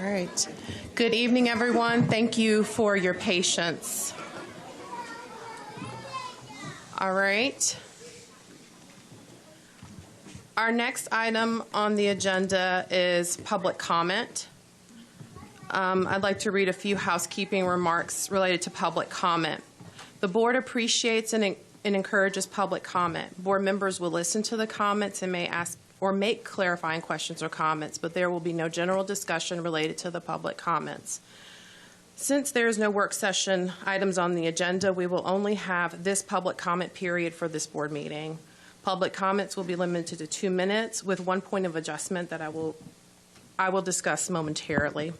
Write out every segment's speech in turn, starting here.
All right. Good evening, everyone. Thank you for your patience. All right. Our next item on the agenda is public comment. I'd like to read a few housekeeping remarks related to public comment. The board appreciates and encourages public comment. Board members will listen to the comments and may ask or make clarifying questions or comments, but there will be no general discussion related to the public comments. Since there is no work session items on the agenda, we will only have this public comment period for this board meeting. Public comments will be limited to 2 minutes with 1 point of adjustment that I will discuss momentarily.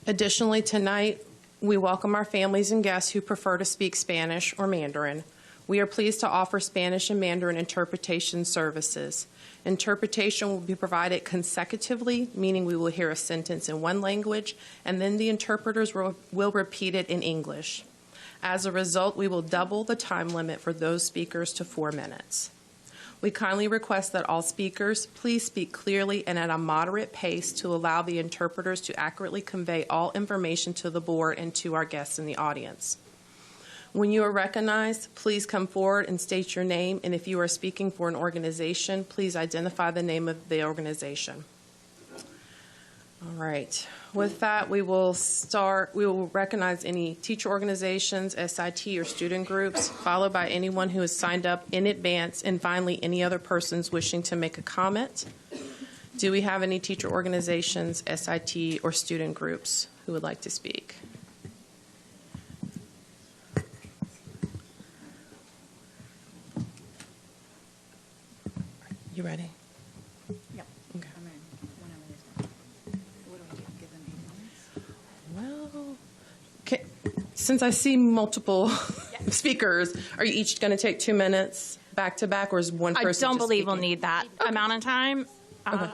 Additionally, tonight, we welcome our families and guests who prefer to speak Spanish or Mandarin. We are pleased to offer Spanish and Mandarin interpretation services. Interpretation will be provided consecutively, meaning we will hear a sentence in one language, and then the interpreters will repeat it in English. As a result, we will double the time limit for those speakers to 4 minutes. We kindly request that all speakers please speak clearly and at a moderate pace to allow the interpreters to accurately convey all information to the board and to our guests in the audience. When you are recognized, please come forward and state your name, and if you are speaking for an organization, please identify the name of the organization. All right. With that, we will recognize any teacher organizations, SIT, or student groups, followed by anyone who has signed up in advance, and finally, any other persons wishing to make a comment. Do we have any teacher organizations, SIT, or student groups who would like to speak? You ready? Yep. Okay. I'm ready. What do we do? Give them 8 minutes? Well, okay. Since I see multiple speakers, are you each going to take 2 minutes back to back, or is one person I don't just believe we'll speaking? need that amount of time. Okay.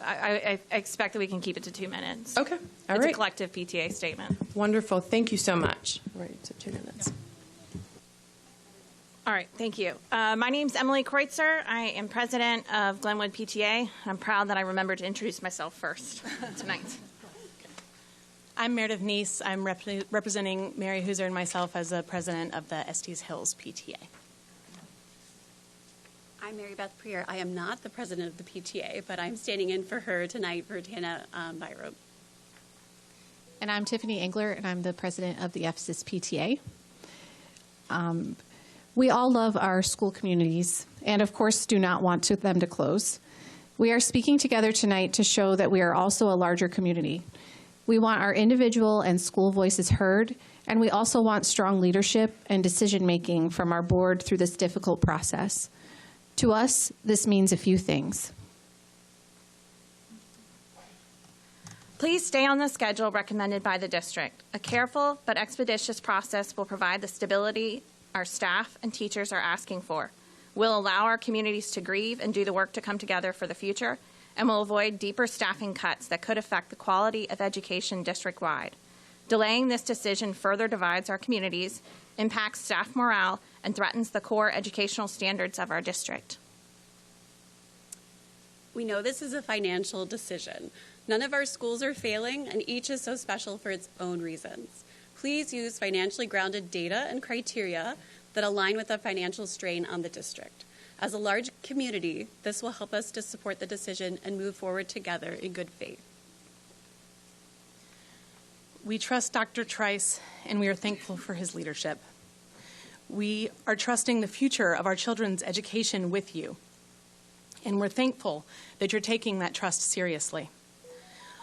I expect that we can keep it to 2 minutes. Okay. All It's right. a collective PTA statement. Wonderful. Thank you so much. Right, so 2 minutes. All right, thank you. My name's Emily Kreutzer. I am president of Glenwood PTA. I'm proud that I remembered to introduce myself first tonight. I'm Meredith Neese. I'm representing Mary Hooser and myself as the president of the Estes Hills PTA. I'm Mary Beth Prier. I am not the president of the PTA, but I'm standing in for her tonight for Tana Byrobe. And I'm Tiffany Engler, and I'm the president of the FSIS PTA. We all love our school communities and, of course, do not want them to close. We are speaking together tonight to show that we are also a larger community. We want our individual and school voices heard, and we also want strong leadership and decision-making from our board through this difficult process. To us, this means a few things. Please stay on the schedule recommended by the district. A careful but expeditious process will provide the stability our staff and teachers are asking for, will allow our communities to grieve and do the work to come together for the future, and will avoid deeper staffing cuts that could affect the quality of education district-wide. Delaying this decision further divides our communities, impacts staff morale, and threatens the core educational standards of our district. We know this is a financial decision. None of our schools are failing, and each is so special for its own reasons. Please use financially grounded data and criteria that align with the financial strain on the district. As a large community, this will help us to support the decision and move forward together in good faith. We trust Dr. Trice, and we are thankful for his leadership. We are trusting the future of our children's education with you, and we're thankful that you're taking that trust seriously.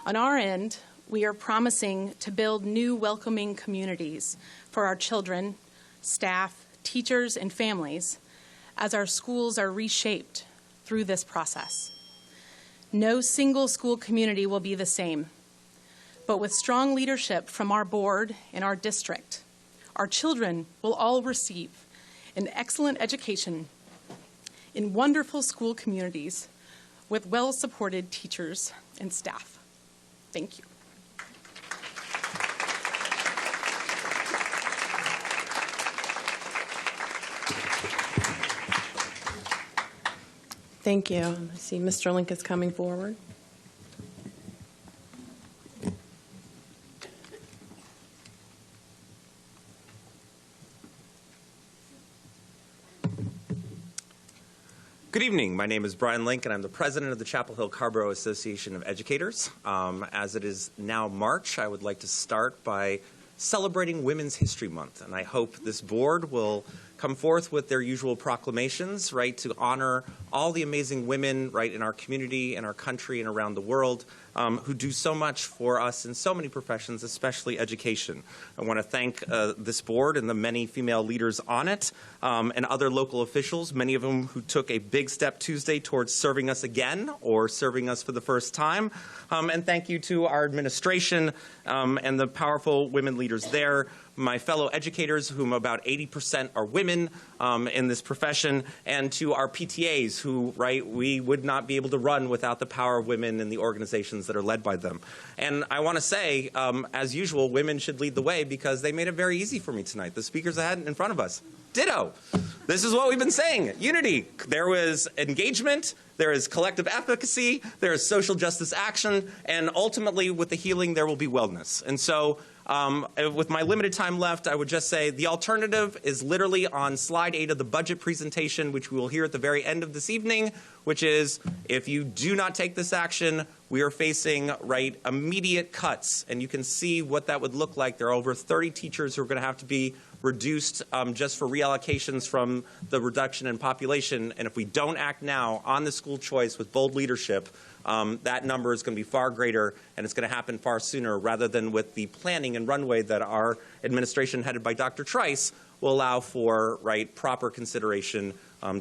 On our end, we are promising to build new welcoming communities for our children, staff, teachers, and families as our schools are reshaped through this process. No single school community will be the same, but with strong leadership from our board and our district, our children will all receive an excellent education in wonderful school communities with well-supported teachers and staff. Thank you. Thank you. I see Mr. Link is coming forward. Good evening. My name is Brian Link, and I'm the president of the Chapel Hill Carborough Association of Educators. As it is now March, I would like to start by celebrating Women's History Month, and I hope this board will come forth with their usual proclamations, right, to honor all the amazing women, right, in our community, in our country, and around the world who do so much for us in so many professions, especially education. I want to thank this board and the many female leaders on it and other local officials, many of them who took a big step Tuesday towards serving us again or serving us for the first time. And thank you to our administration and the powerful women leaders there, my fellow educators, whom about 80% are women in this profession, and to our PTAs who, right, we would not be able to run without the power of women and the organizations that are led by them. And I want to say, as usual, women should lead the way because they made it very easy for me tonight. The speakers I had in front of us, ditto. This is what we've been saying, unity. There was engagement, there is collective efficacy, there is social justice action, and ultimately with the healing there will be wellness. And so with my limited time left, I would just say the alternative is literally on slide 8 of the budget presentation, which we will hear at the very end of this evening, which is if you do not take this action, we are facing, right, immediate cuts. And you can see what that would look like. There are over 30 teachers who are going to have to be reduced just for reallocations from the reduction in population. And if we don't act now on the school choice with bold leadership, that number is going to be far greater, and it's going to happen far sooner rather than with the planning and runway that our administration headed by Dr. Trice will allow for, right, proper consideration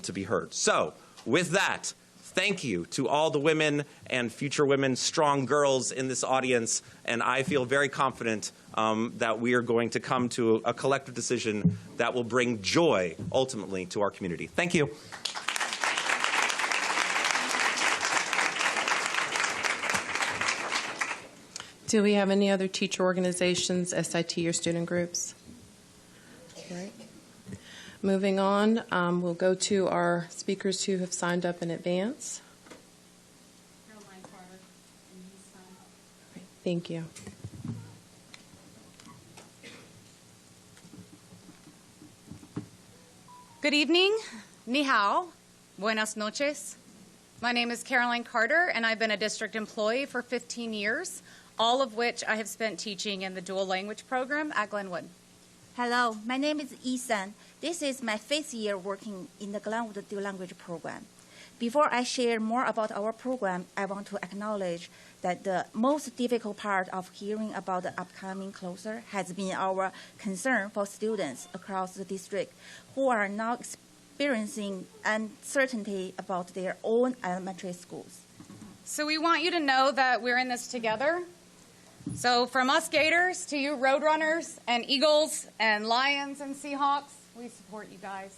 to be heard. So with that, thank you to all the women and future women, strong girls in this audience, and I feel very confident that we are going to come to a collective decision that will bring joy ultimately to our community. Thank you. Do we have any other teacher organizations, SIT, or student groups? All right. Moving on, we'll go to our speakers who have signed up in advance. Right, thank you. Good evening. Ni hao. Buenas noches. My name is Caroline Carter, and I've been a district employee for 15 years, all of which I have spent teaching in the dual language program at Glenwood. Hello, my name is Ethan. This is my 5th year working in the Glenwood Dual Language Program. Before I share more about our program, I want to acknowledge that the most difficult part of hearing about the upcoming closure has been our concern for students across the district who are now experiencing uncertainty about their own elementary schools. So we want you to know that we're in this together. So from us Gators to you Roadrunners and Eagles and Lions and Seahawks, we support you guys.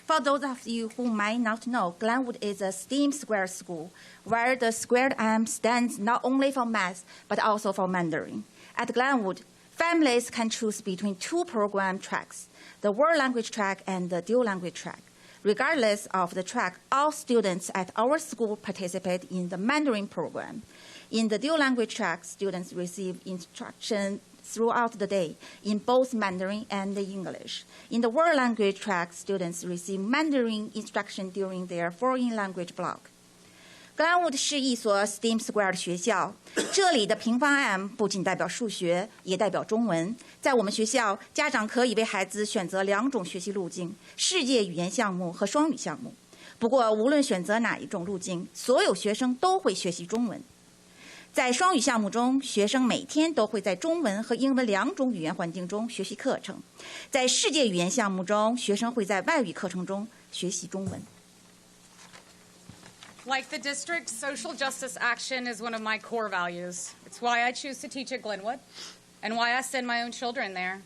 For those of you who might not know, Glenwood is a STEAM square school where the squared M stands not only for math but also for Mandarin. At Glenwood, families can choose between 2 program tracks, the world language track and the dual language track. Regardless of the track, all students at our school participate in the Mandarin program. In the dual language track, students receive instruction throughout the day in both Mandarin and English. In the world language track, students receive Mandarin instruction during their foreign language block. Glenwood 是一所 STEAM Square 的学校，这里的平方 M 不仅代表数学，也代表中文。在我们学校，家长可以为孩子选择2种学习路径：世界语言项目和双语项目。不过，无论选择哪一种路径，所有学生都会学习中文。在双语项目中，学生每天都会在中文和英文2种语言环境中学习课程。在世界语言项目中，学生会在外语课程中学习中文。Like the district, social justice action is one of my core values. It's why I choose to teach at Glenwood and why I send my own children there.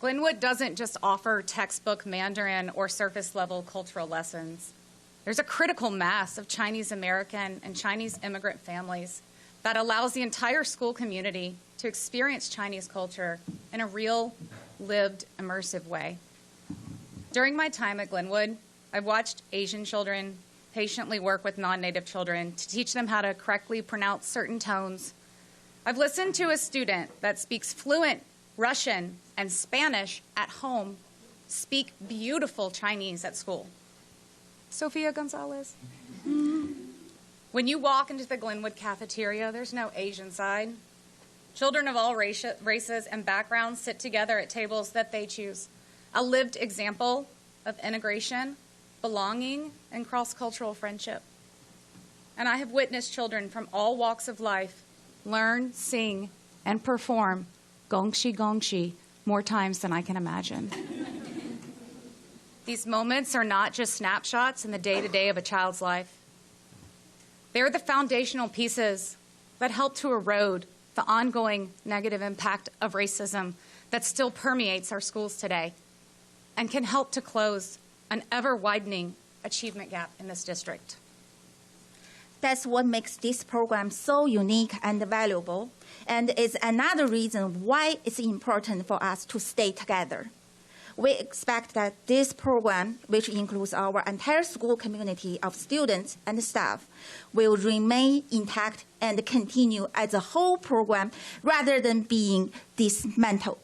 Glenwood doesn't just offer textbook Mandarin or surface-level cultural lessons. There's a critical mass of Chinese American and Chinese immigrant families that allows the entire school community to experience Chinese culture in a real, lived, immersive way. During my time at Glenwood, I've watched Asian children patiently work with non-native children to teach them how to correctly pronounce certain tones. I've listened to a student that speaks fluent Russian and Spanish at home speak beautiful Chinese at school. Sofia Gonzalez. When you walk into the Glenwood cafeteria, there's no Asian side. Children of all races and backgrounds sit together at tables that they choose. A lived example of integration, belonging, and cross-cultural friendship. And I have witnessed children from all walks of life learn, sing, and perform gongshi gongshi more times than I can imagine. These moments are not just snapshots in the day-to-day of a child's life. They're the foundational pieces that help to erode the ongoing negative impact of racism that still permeates our schools today and can help to close an ever-widening achievement gap in this district. That's what makes this program so unique and valuable, and is another reason why it's important for us to stay together. We expect that this program, which includes our entire school community of students and staff, will remain intact and continue as a whole program rather than being dismantled.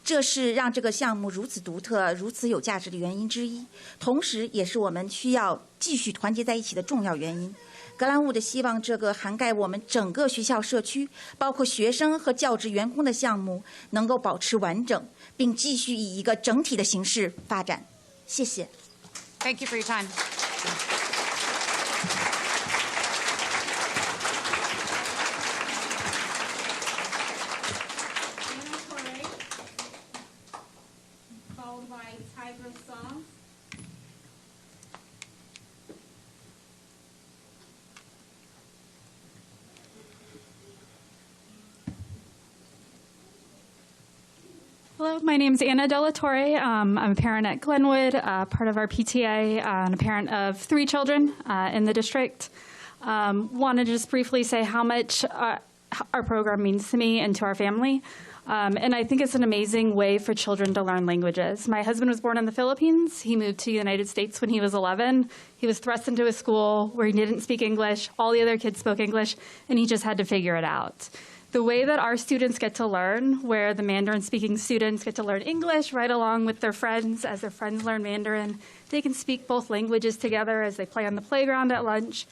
这是让这个项目如此独特、如此有价值的原因之一，同时也是我们需要继续团结在一起的重要原因。格兰伍德希望这个涵盖我们整个学校社区，包括学生和教职员工的项目，能够保持完整，并继续以一个整体的形式发展。谢谢。Thank you for your time. Followed by Tiger Song. Hello, my name is Anna Delatorre. I'm a parent at Glenwood, part of our PTA, and a parent of 3 children in the district. Wanted to just briefly say how much our program means to me and to our family. And I think it's an amazing way for children to learn languages. My husband was born in the Philippines. He moved to the United States when he was 11. He was thrust into a school where he didn't speak English. All the other kids spoke English, and he just had to figure it out. The way that our students get to learn, where the Mandarin-speaking students get to learn English right along with their friends as their friends learn Mandarin, they can speak both languages together as they play on the playground at lunch.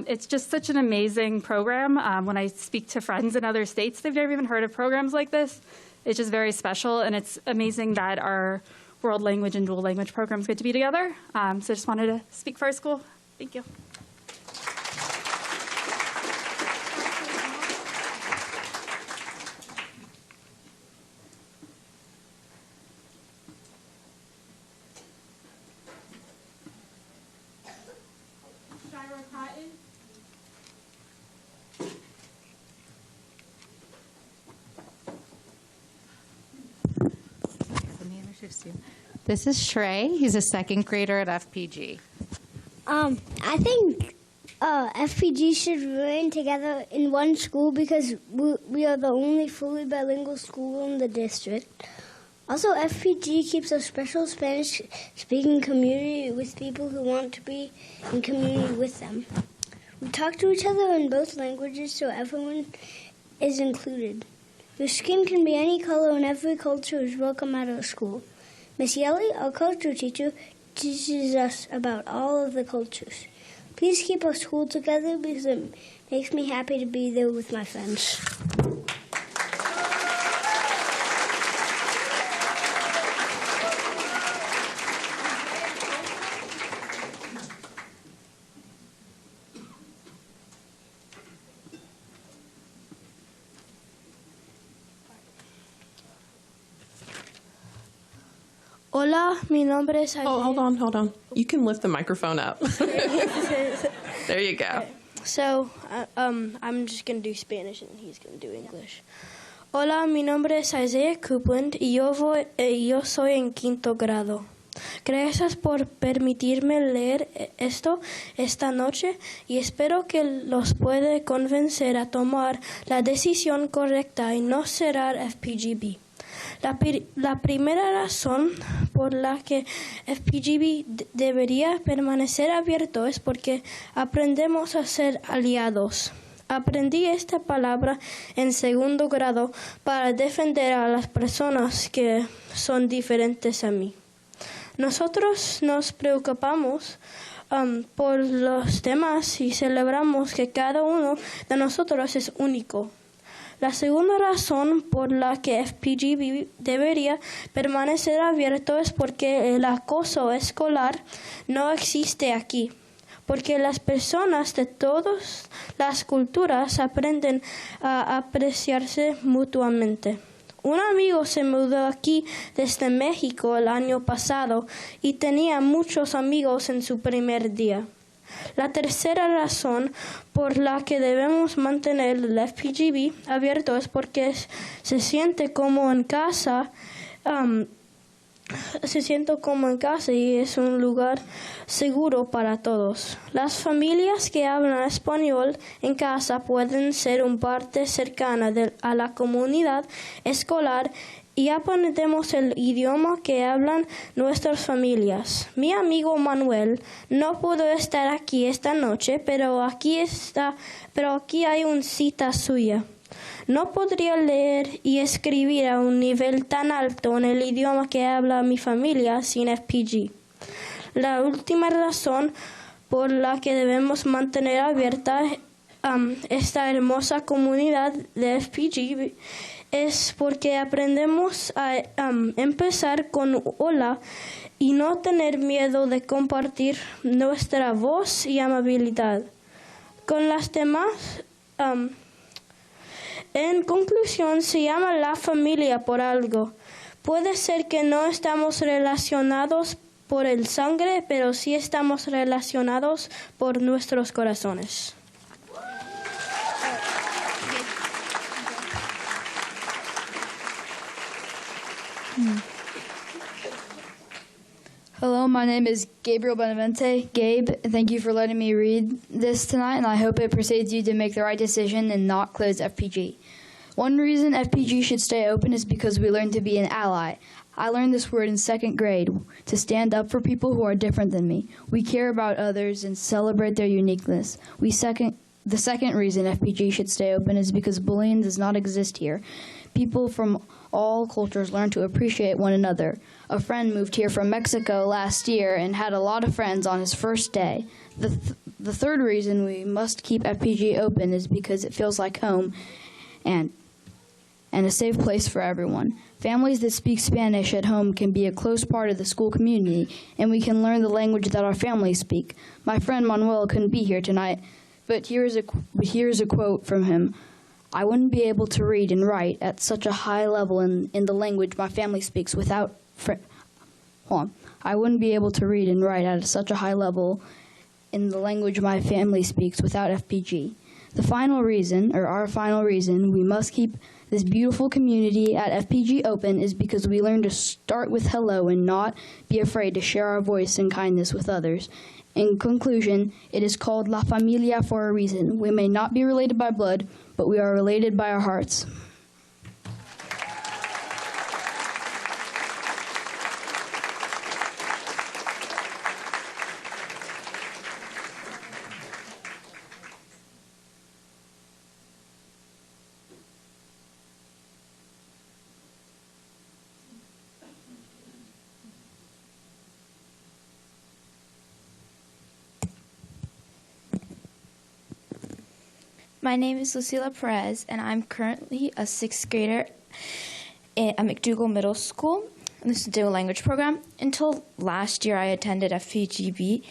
It's just such an amazing program. When I speak to friends in other states, they've never even heard of programs like this. It's just very special, and it's amazing that our world language and dual language programs get to be together. So I just wanted to speak for our school. Thank you. This is Shrey. He's a second grader at FPG. I think FPG should remain together in one school because we are the only fully bilingual school in the district. Also, FPG keeps a special Spanish-speaking community with people who want to be in community with them. We talk to each other in both languages so everyone is included. Your skin can be any color and every culture is welcome at our school. Miss Yelly, our culture teacher, teaches us about all of the cultures. Please keep our school together because it makes me happy to be there with my friends. Hola, mi nombre es... Oh, hold on. You can lift the microphone up. There you go. So, I'm just going to do Spanish and he's going to do English. Hola, mi nombre es Isaiah Copeland y yo soy en 5º grado. Gracias por permitirme leer esto esta noche y espero que los pueda convencer a tomar la decisión correcta y no cerrar FPGB. La primera razón por la que FPGB debería permanecer abierto es porque aprendemos a ser aliados. Aprendí esta palabra en 2º grado para defender a las personas que son diferentes a mí. Nosotros nos preocupamos por los demás y celebramos que cada uno de nosotros es único. La segunda razón por la que FPG debería permanecer abierto es porque el acoso escolar no existe aquí, porque las personas de todas las culturas aprenden a apreciarse mutuamente. Un amigo se mudó aquí desde México el año pasado y tenía muchos amigos en su primer día. La tercera razón por la que debemos mantener el FPGB abierto es porque se siente como en casa. Se siente como en casa y es un lugar seguro para todos. Las familias que hablan español en casa pueden ser una parte cercana a la comunidad escolar y aprendemos el idioma que hablan nuestras familias. Mi amigo Manuel no pudo estar aquí esta noche, pero aquí hay una cita suya. No podría leer y escribir a un nivel tan alto en el idioma que habla mi familia sin FPG. La última razón por la que debemos mantener abierta esta hermosa comunidad de FPG es porque aprendemos a empezar con hola y no tener miedo de compartir nuestra voz y amabilidad con las demás. En conclusión, se llama la familia por algo. Puede ser que no estamos relacionados por el sangre, pero sí estamos relacionados por nuestros corazones. Hello, my name is Gabriel Benavente. Gabe, thank you for letting me read this tonight, and I hope it persuades you to make the right decision and not close FPG. One reason FPG should stay open is because we learn to be an ally. I learned this word in 2nd grade, to stand up for people who are different than me. We care about others and celebrate their uniqueness. The second reason FPG should stay open is because bullying does not exist here. People from all cultures learn to appreciate one another. A friend moved here from Mexico last year and had a lot of friends on his first day. The third reason we must keep FPG open is because it feels like home and a safe place for everyone. Families that speak Spanish at home can be a close part of the school community, and we can learn the language that our families speak. My friend Manuel couldn't be here tonight, but here's a quote from him. I wouldn't be able to read and write at such a high level in the language my family speaks without I wouldn't be able to read and write at such a high level in the language my family speaks without FPG. Our final reason we must keep this beautiful community at FPG open is because we learn to start with hello and not be afraid to share our voice and kindness with others. In conclusion, it is called La Familia for a reason. We may not be related by blood, but we are related by our hearts. My name is Lucila Perez, and I'm currently a 6th grader at McDougall Middle School in the dual language program. Until last year, I attended FPGB.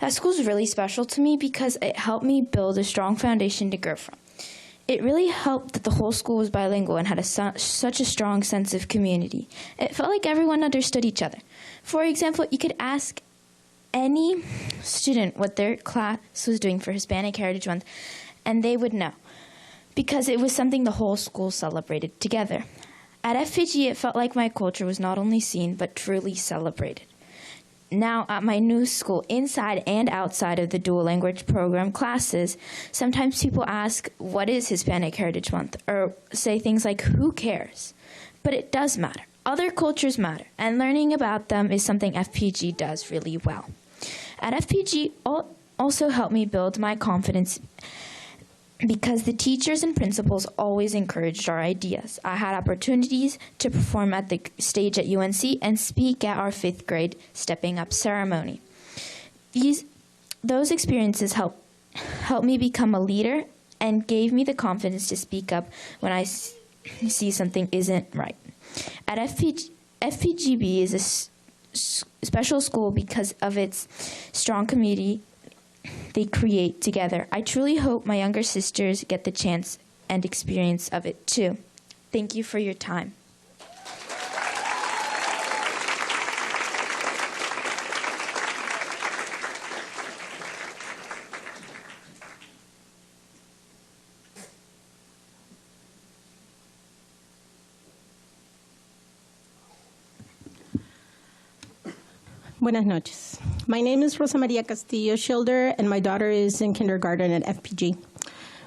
That school is really special to me because it helped me build a strong foundation to grow from. It really helped that the whole school was bilingual and had such a strong sense of community. It felt like everyone understood each other. For example, you could ask any student what their class was doing for Hispanic Heritage Month, and they would know, because it was something the whole school celebrated together. At FPG, it felt like my culture was not only seen, but truly celebrated. Now, at my new school, inside and outside of the dual language program classes, sometimes people ask, what is Hispanic Heritage Month? Or say things like, who cares? But it does matter. Other cultures matter, and learning about them is something FPG does really well. At FPG, also helped me build my confidence because the teachers and principals always encouraged our ideas. I had opportunities to perform at the stage at UNC and speak at our 5th grade Stepping Up ceremony. Those experiences helped me become a leader and gave me the confidence to speak up when I see something isn't right. At FPGB is a special school because of its strong community they create together. I truly hope my younger sisters get the chance and experience of it too. Thank you for your time. Buenas noches. My name is Rosa Maria Castillo Schilder, and my daughter is in kindergarten at FPG.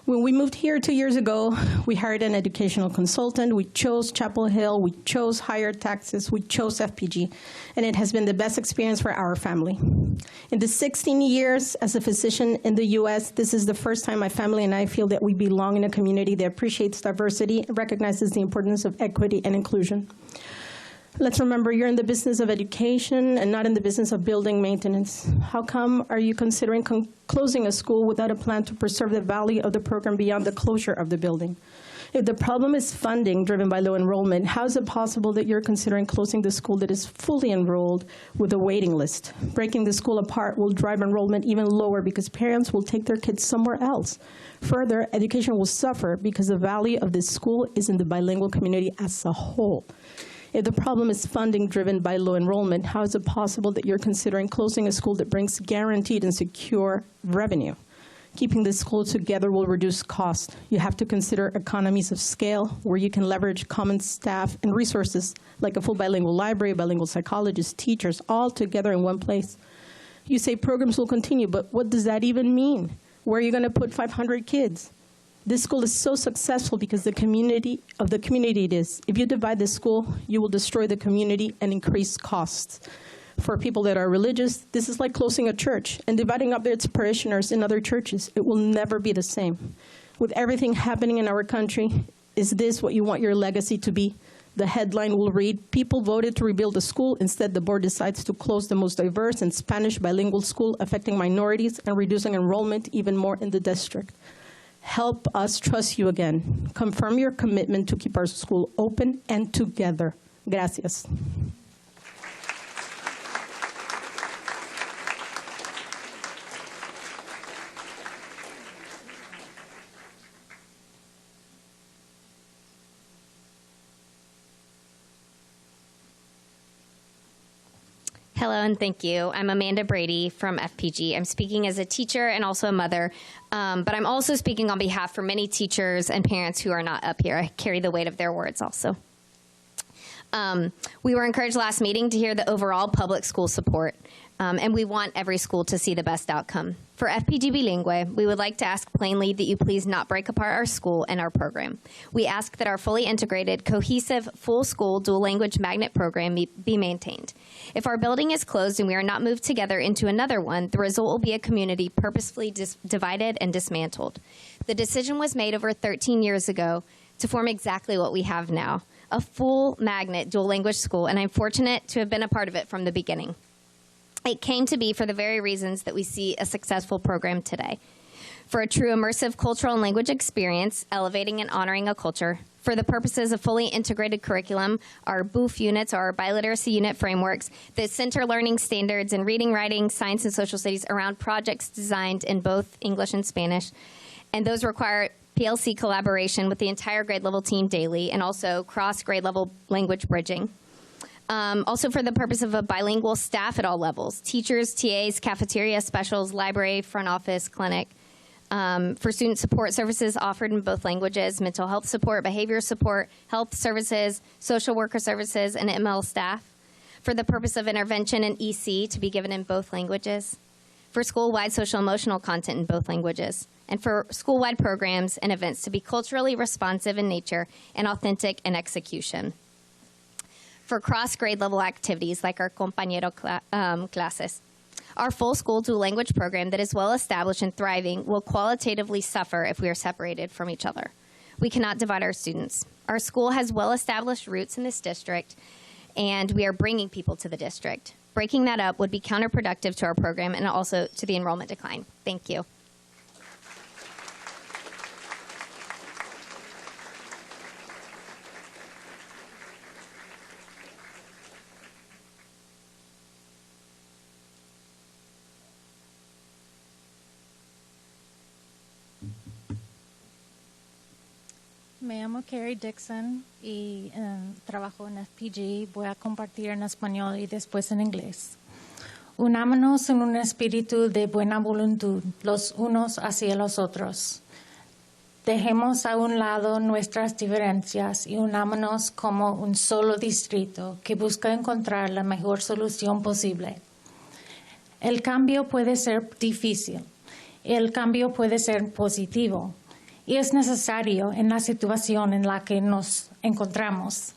When we moved here 2 years ago, we hired an educational consultant. We chose Chapel Hill. We chose higher taxes. We chose FPG, and it has been the best experience for our family. In the 16 years as a physician in the U.S., this is the first time my family and I feel that we belong in a community that appreciates diversity and recognizes the importance of equity and inclusion. Let's remember, you're in the business of education and not in the business of building maintenance. How come are you considering closing a school without a plan to preserve the value of the program beyond the closure of the building? If the problem is funding driven by low enrollment, how is it possible that you're considering closing the school that is fully enrolled with a waiting list? Breaking the school apart will drive enrollment even lower because parents will take their kids somewhere else. Further, education will suffer because the value of this school is in the bilingual community as a whole. If the problem is funding driven by low enrollment, how is it possible that you're considering closing a school that brings guaranteed and secure revenue? Keeping the school together will reduce cost. You have to consider economies of scale where you can leverage common staff and resources like a full bilingual library, bilingual psychologists, teachers, all together in one place. You say programs will continue, but what does that even mean? Where are you going to put 500 kids? This school is so successful because the community it is. If you divide the school, you will destroy the community and increase costs. For people that are religious, this is like closing a church and dividing up its parishioners in other churches. It will never be the same. With everything happening in our country, is this what you want your legacy to be? The headline will read, "People voted to rebuild the school. Instead, the board decides to close the most diverse and Spanish bilingual school, affecting minorities and reducing enrollment even more in the district." Help us trust you again. Confirm your commitment to keep our school open and together. Gracias. Hello and thank you. I'm Amanda Brady from FPG. I'm speaking as a teacher and also a mother, but I'm also speaking on behalf for many teachers and parents who are not up here. I carry the weight of their words also. We were encouraged last meeting to hear the overall public school support, and we want every school to see the best outcome. For FPG Bilingue, we would like to ask plainly that you please not break apart our school and our program. We ask that our fully integrated, cohesive, full school dual language magnet program be maintained. If our building is closed and we are not moved together into another one, the result will be a community purposefully divided and dismantled. The decision was made over 13 years ago to form exactly what we have now, a full magnet dual language school, and I'm fortunate to have been a part of it from the beginning. It came to be for the very reasons that we see a successful program today. For a true immersive cultural and language experience, elevating and honoring a culture. For the purposes of fully integrated curriculum, our BOOF units, our biliteracy unit frameworks, that center learning standards in reading, writing, science, and social studies around projects designed in both English and Spanish. And those require PLC collaboration with the entire grade level team daily, and also cross grade level language bridging. Also for the purpose of a bilingual staff at all levels, teachers, TAs, cafeteria specials, library, front office, clinic. For student support services offered in both languages, mental health support, behavior support, health services, social worker services, and ML staff. For the purpose of intervention and EC to be given in both languages. For school-wide social emotional content in both languages. And for school-wide programs and events to be culturally responsive in nature and authentic in execution. For cross-grade level activities like our compañero classes. Our full school dual language program that is well established and thriving will qualitatively suffer if we are separated from each other. We cannot divide our students. Our school has well established roots in this district, and we are bringing people to the district. Breaking that up would be counterproductive to our program and also to the enrollment decline. Thank you. Me llamo Carrie Dixon y trabajo en FPG. Voy a compartir en español y después en inglés. Unámonos en un espíritu de buena voluntad los unos hacia los otros. Dejemos a un lado nuestras diferencias y unámonos como un solo distrito que busca encontrar la mejor solución posible. El cambio puede ser difícil, el cambio puede ser positivo. Y es necesario en la situación en la que nos encontramos.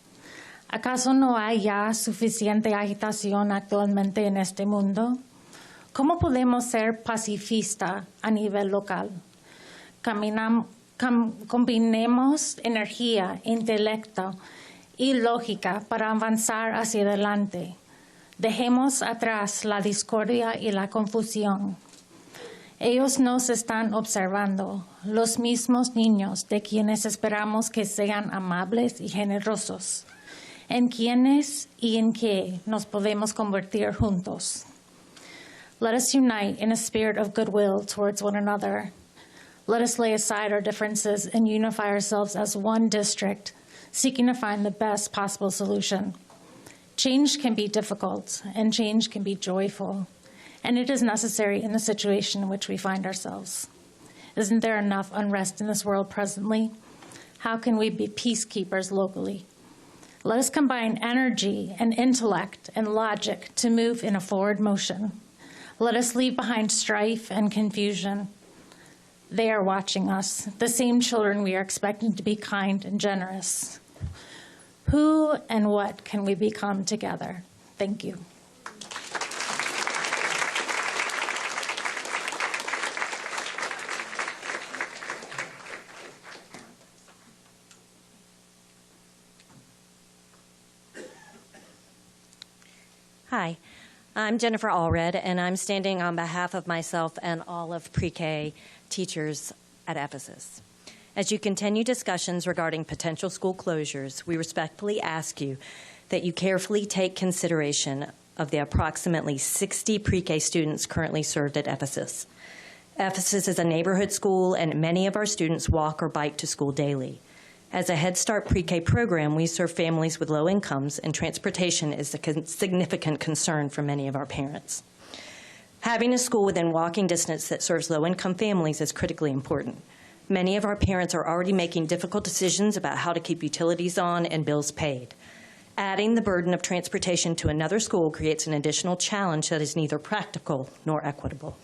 ¿Acaso no hay ya suficiente agitación actualmente en este mundo? ¿Cómo podemos ser pacifistas a nivel local? Combinemos energía, intelecto y lógica para avanzar hacia adelante. Dejemos atrás la discordia y la confusión. Ellos nos están observando, los mismos niños de quienes esperamos que sean amables y generosos, en quienes y en qué nos podemos convertir juntos. Let us unite in a spirit of goodwill towards one another. Let us lay aside our differences and unify ourselves as one district, seeking to find the best possible solution. Change can be difficult, and change can be joyful. And it is necessary in the situation in which we find ourselves. Isn't there enough unrest in this world presently? How can we be peacekeepers locally? Let us combine energy and intellect and logic to move in a forward motion. Let us leave behind strife and confusion. They are watching us, the same children we are expecting to be kind and generous. Who and what can we become together? Thank you. Hi, I'm Jennifer Allred, and I'm standing on behalf of myself and all of pre-K teachers at Ephesus. As you continue discussions regarding potential school closures, we respectfully ask you that you carefully take consideration of the approximately 60 pre-K students currently served at Ephesus. Ephesus is a neighborhood school, and many of our students walk or bike to school daily. As a Head Start pre-K program, we serve families with low incomes, and transportation is a significant concern for many of our parents. Having a school within walking distance that serves low-income families is critically important. Many of our parents are already making difficult decisions about how to keep utilities on and bills paid. Adding the burden of transportation to another school creates an additional challenge that is neither practical nor equitable.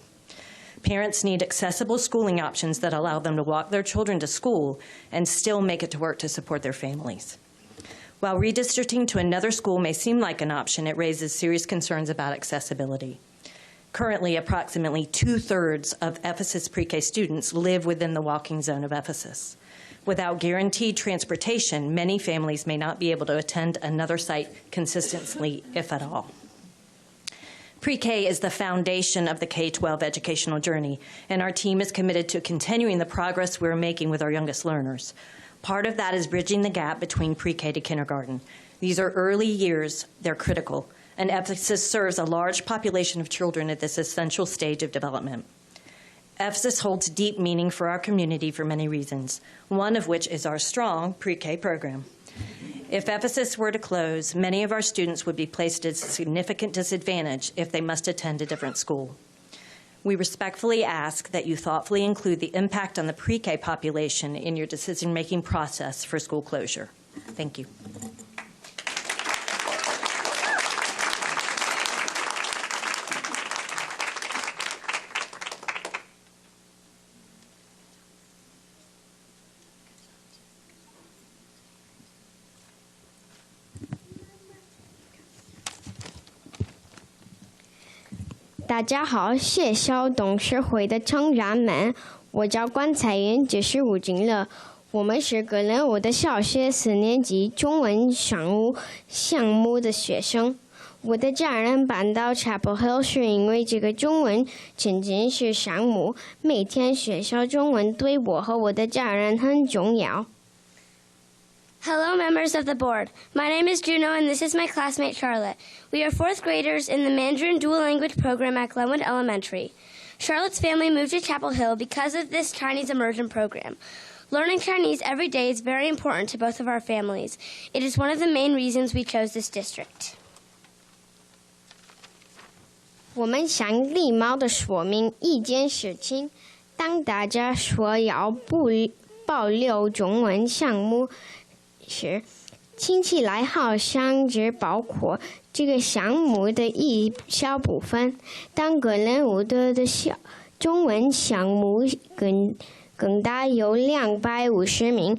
Parents need accessible schooling options that allow them to walk their children to school and still make it to work to support their families. While redistricting to another school may seem like an option, it raises serious concerns about accessibility. Currently, approximately 2/3 of Ephesus pre-K students live within the walking zone of Ephesus. Without guaranteed transportation, many families may not be able to attend another site consistently, if at all. Pre-K is the foundation of the K-12 educational journey, and our team is committed to continuing the progress we're making with our youngest learners. Part of that is bridging the gap between pre-K to kindergarten. These are early years, they're critical, and Ephesus serves a large population of children at this essential stage of development. Ephesus holds deep meaning for our community for many reasons, one of which is our strong pre-K program. If Ephesus were to close, many of our students would be placed at a significant disadvantage if they must attend a different school. We respectfully ask that you thoughtfully include the impact on the pre-K population in your decision-making process for school closure. Thank you. 大家好，学校董事会的成员们，我叫关彩云，这是吴俊乐。我们是格伦伍的小学4年级中文商务项目的学生。我的家人搬到 Chapel Hill 是因为这个中文沉浸式项目，每天学校中文对我和我的家人很重要。Hello, members of the board. My name is Juno, and this is my classmate Charlotte. We are 4th graders in the Mandarin Dual Language program at Glenwood Elementary. Charlotte's family moved to Chapel Hill because of this Chinese immersion program. Learning Chinese every day is very important to both of our families. It is one of the main reasons we chose this district. 我们想礼貌地说明一件事情：当大家说要保留中文项目时，听起来好像只包括这个项目的一小部分。当格伦伍德的中文项目更大，有250名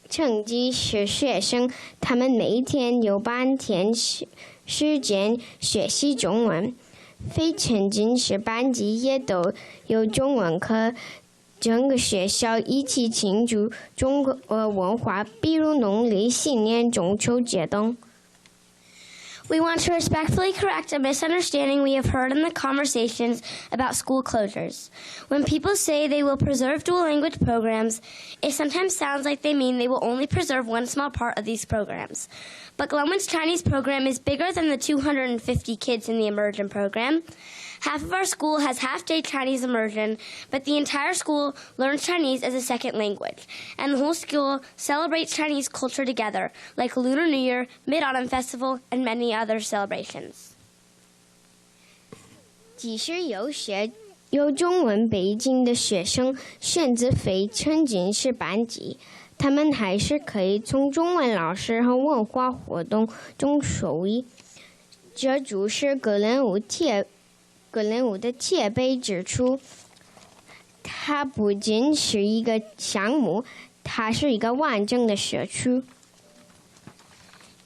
成绩是学生，他们每天有半天时间学习中文。非沉浸式班级也都有中文课，整个学校一起庆祝中国文化，比如农历新年、中秋节等。We want to respectfully correct a misunderstanding we have heard in the conversations about school closures. When people say they will preserve dual language programs, it sometimes sounds like they mean they will only preserve one small part of these programs. But Glenwood's Chinese program is bigger than the 250 kids in the immersion program. Half of our school has half-day Chinese immersion, but the entire school learns Chinese as a second language. And the whole school celebrates Chinese culture together, like Lunar New Year, Mid-Autumn Festival, and many other celebrations. 即使有中文背景的学生选择非沉浸式班级，他们还是可以从中文老师和文化活动中受益。这就是格伦伍的特别之处，它不仅是一个项目，它是一个完整的社区。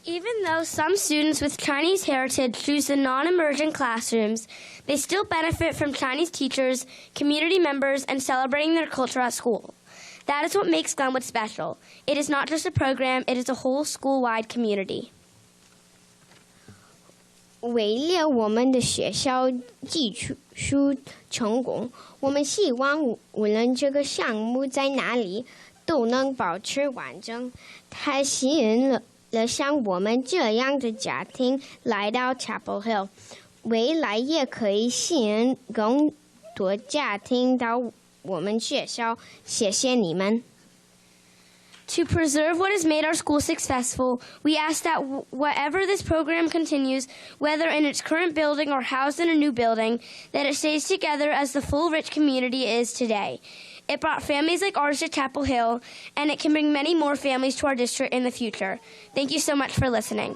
Even though some students with Chinese heritage choose the non-immersion classrooms, they still benefit from Chinese teachers, community members, and celebrating their culture at school. That is what makes Glenwood special. It is not just a program, it is a whole school-wide community. 为了我们的学校技术成功，我们希望无论这个项目在哪里，都能保持完整。它吸引了像我们这样的家庭来到 Chapel Hill， 未来也可以吸引更多家庭到我们学校。谢谢你们。To preserve what has made our school successful, we ask that whatever this program continues, whether in its current building or housed in a new building, that it stays together as the full, rich community it is today. It brought families like ours to Chapel Hill, and it can bring many more families to our district in the future. Thank you so much for listening.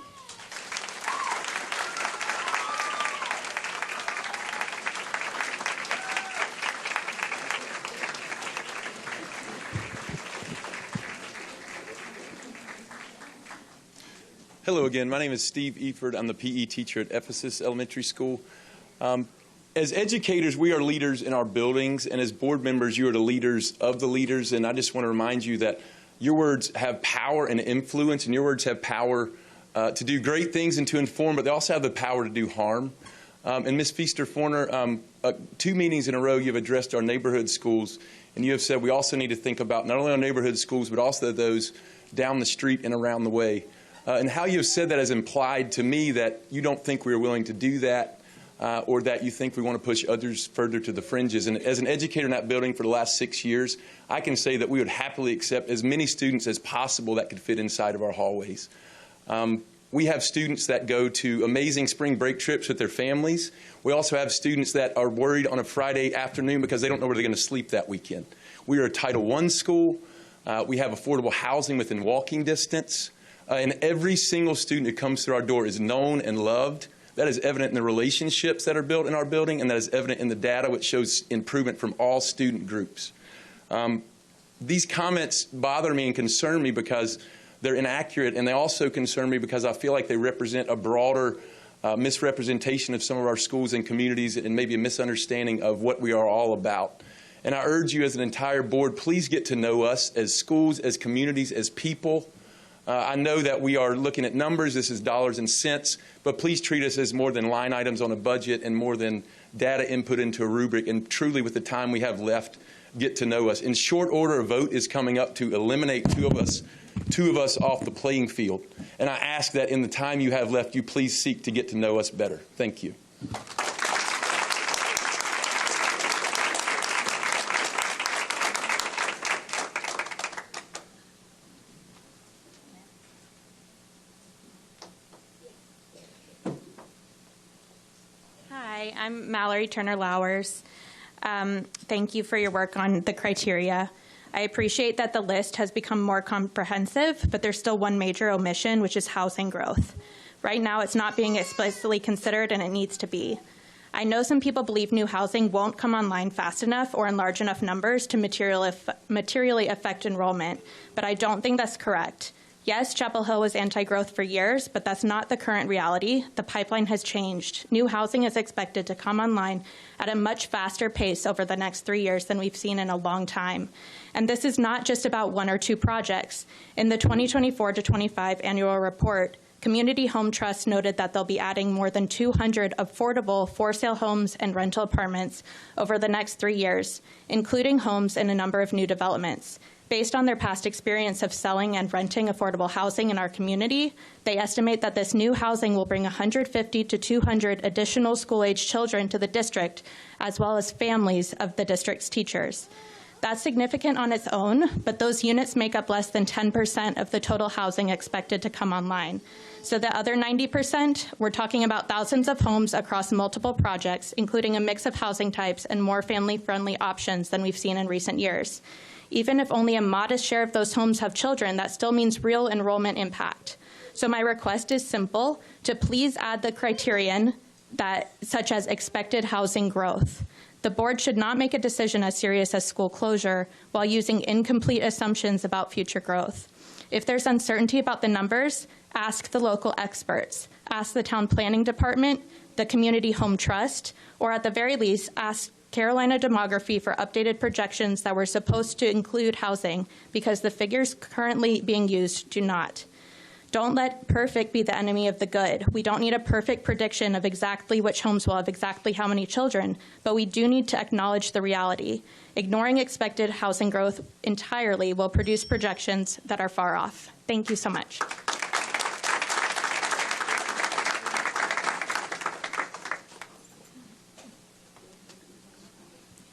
Hello again. My name is Steve Eford. I'm the PE teacher at Ephesus Elementary School. As educators, we are leaders in our buildings, and as board members, you are the leaders of the leaders, and I just want to remind you that your words have power and influence, and your words have power to do great things and to inform, but they also have the power to do harm. And Ms. Feaster-Forner, 2 meetings in a row, you've addressed our neighborhood schools, and you have said we also need to think about not only our neighborhood schools, but also those down the street and around the way. And how you have said that has implied to me that you don't think we are willing to do that, or that you think we want to push others further to the fringes. And as an educator in that building for the last 6 years, I can say that we would happily accept as many students as possible that could fit inside of our hallways. We have students that go to amazing spring break trips with their families. We also have students that are worried on a Friday afternoon because they don't know where they're going to sleep that weekend. We are a Title I school. We have affordable housing within walking distance. And every single student who comes through our door is known and loved. That is evident in the relationships that are built in our building, and that is evident in the data, which shows improvement from all student groups. These comments bother me and concern me because they're inaccurate, and they also concern me because I feel like they represent a broader misrepresentation of some of our schools and communities, and maybe a misunderstanding of what we are all about. And I urge you as an entire board, please get to know us as schools, as communities, as people. I know that we are looking at numbers. This is dollars and cents, but please treat us as more than line items on a budget and more than data input into a rubric. And truly, with the time we have left, get to know us. In short order, a vote is coming up to eliminate two of us off the playing field. And I ask that in the time you have left, you please seek to get to know us better. Thank you. Hi, I'm Mallory Turner-Lowers. Thank you for your work on the criteria. I appreciate that the list has become more comprehensive, but there's still one major omission, which is housing growth. Right now, it's not being explicitly considered, and it needs to be. I know some people believe new housing won't come online fast enough or in large enough numbers to materially affect enrollment, but I don't think that's correct. Yes, Chapel Hill was anti-growth for years, but that's not the current reality. The pipeline has changed. New housing is expected to come online at a much faster pace over the next 3 years than we've seen in a long time. And this is not just about one or two projects. In the 2024 to 25 annual report, Community Home Trust noted that they'll be adding more than 200 affordable for-sale homes and rental apartments over the next 3 years, including homes in a number of new developments. Based on their past experience of selling and renting affordable housing in our community, they estimate that this new housing will bring 150 to 200 additional school-age children to the district, as well as families of the district's teachers. That's significant on its own, but those units make up less than 10% of the total housing expected to come online. So the other 90%, we're talking about thousands of homes across multiple projects, including a mix of housing types and more family-friendly options than we've seen in recent years. Even if only a modest share of those homes have children, that still means real enrollment impact. So my request is simple, to please add the criterion such as expected housing growth. The board should not make a decision as serious as school closure while using incomplete assumptions about future growth. If there's uncertainty about the numbers, ask the local experts. Ask the town planning department, the Community Home Trust, or at the very least, ask Carolina Demography for updated projections that were supposed to include housing, because the figures currently being used do not. Don't let perfect be the enemy of the good. We don't need a perfect prediction of exactly which homes will have exactly how many children, but we do need to acknowledge the reality. Ignoring expected housing growth entirely will produce projections that are far off. Thank you so much.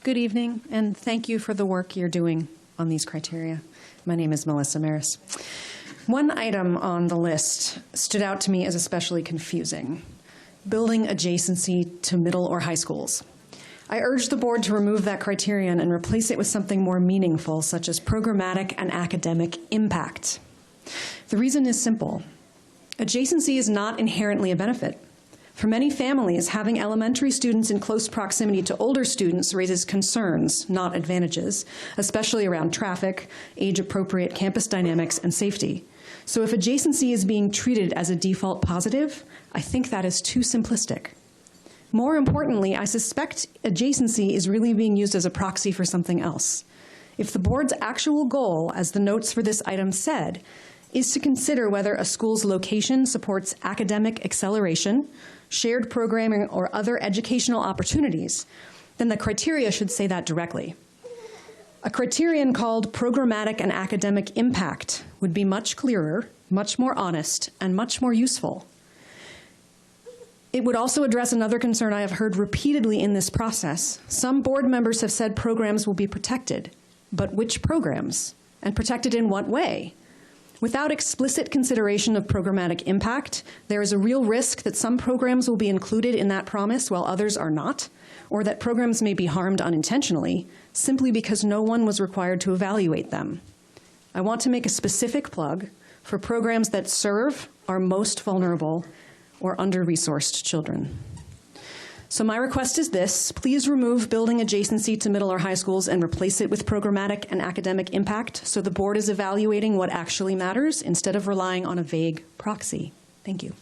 Good evening, and thank you for the work you're doing on these criteria. My name is Melissa Maris. One item on the list stood out to me as especially confusing: building adjacency to middle or high schools. I urge the board to remove that criterion and replace it with something more meaningful, such as programmatic and academic impact. The reason is simple. Adjacency is not inherently a benefit. For many families, having elementary students in close proximity to older students raises concerns, not advantages, especially around traffic, age-appropriate campus dynamics, and safety. So if adjacency is being treated as a default positive, I think that is too simplistic. More importantly, I suspect adjacency is really being used as a proxy for something else. If the board's actual goal, as the notes for this item said, is to consider whether a school's location supports academic acceleration, shared programming, or other educational opportunities, then the criteria should say that directly. A criterion called programmatic and academic impact would be much clearer, much more honest, and much more useful. It would also address another concern I have heard repeatedly in this process. Some board members have said programs will be protected, but which programs? And protected in what way? Without explicit consideration of programmatic impact, there is a real risk that some programs will be included in that promise while others are not, or that programs may be harmed unintentionally, simply because no one was required to evaluate them. I want to make a specific plug for programs that serve our most vulnerable or under-resourced children. So my request is this: please remove building adjacency to middle or high schools and replace it with programmatic and academic impact, so the board is evaluating what actually matters instead of relying on a vague proxy. Thank you.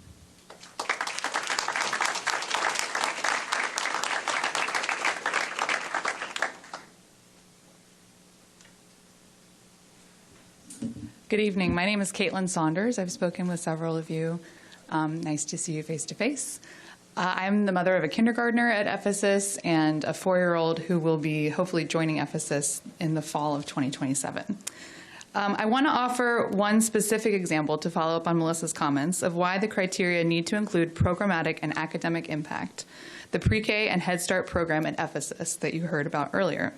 Good evening. My name is Caitlin Saunders. I've spoken with several of you. Nice to see you face to face. I'm the mother of a kindergartner at Ephesus and a 4-year-old who will be hopefully joining Ephesus in the fall of 2027. I want to offer one specific example to follow up on Melissa's comments of why the criteria need to include programmatic and academic impact, the pre-K and Head Start program at Ephesus that you heard about earlier.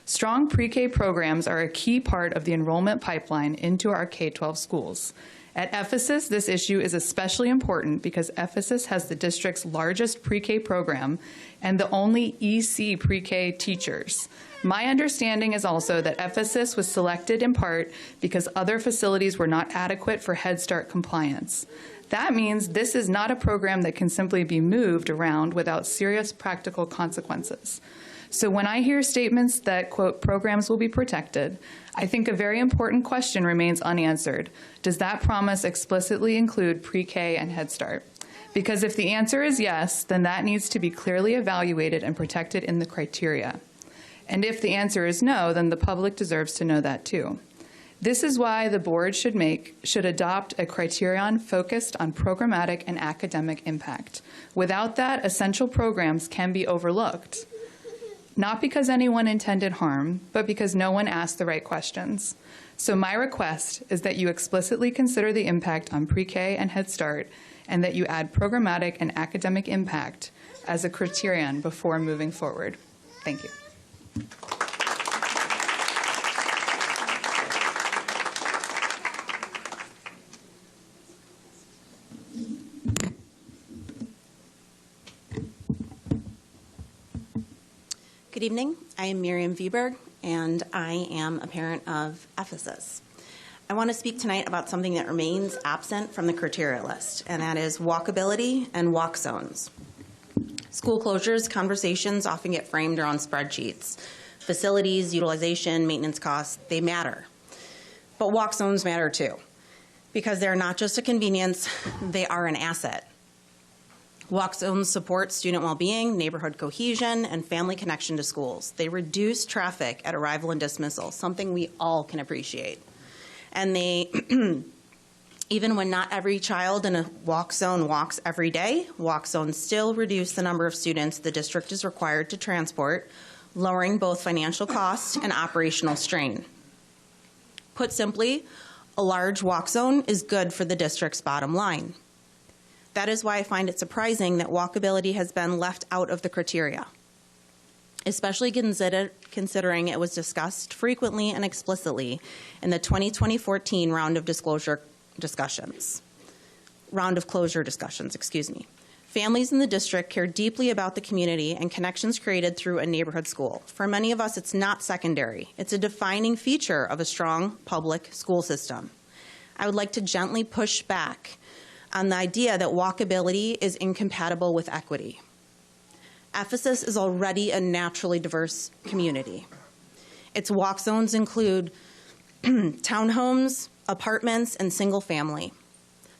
Strong pre-K programs are a key part of the enrollment pipeline into our K-12 schools. At Ephesus, this issue is especially important because Ephesus has the district's largest pre-K program and the only EC pre-K teachers. My understanding is also that Ephesus was selected in part because other facilities were not adequate for Head Start compliance. That means this is not a program that can simply be moved around without serious practical consequences. So when I hear statements that, quote, programs will be protected, I think a very important question remains unanswered. Does that promise explicitly include pre-K and Head Start? Because if the answer is yes, then that needs to be clearly evaluated and protected in the criteria. And if the answer is no, then the public deserves to know that too. This is why the board should adopt a criterion focused on programmatic and academic impact. Without that, essential programs can be overlooked. Not because anyone intended harm, but because no one asked the right questions. So my request is that you explicitly consider the impact on pre-K and Head Start, and that you add programmatic and academic impact as a criterion before moving forward. Thank you. Good evening. I am Miriam Viberg, and I am a parent of Ephesus. I want to speak tonight about something that remains absent from the criteria list, and that is walkability and walk zones. School closures conversations often get framed around spreadsheets. Facilities, utilization, maintenance costs, they matter. But walk zones matter too, because they're not just a convenience, they are an asset. Walk zones support student well-being, neighborhood cohesion, and family connection to schools. They reduce traffic at arrival and dismissal, something we all can appreciate. And they, even when not every child in a walk zone walks every day, walk zones still reduce the number of students the district is required to transport, lowering both financial cost and operational strain. Put simply, a large walk zone is good for the district's bottom line. That is why I find it surprising that walkability has been left out of the criteria, especially considering it was discussed frequently and explicitly in the 2014 round of closure discussions. Families in the district care deeply about the community and connections created through a neighborhood school. For many of us, it's not secondary. It's a defining feature of a strong public school system. I would like to gently push back on the idea that walkability is incompatible with equity. Ephesus is already a naturally diverse community. Its walk zones include townhomes, apartments, and single family.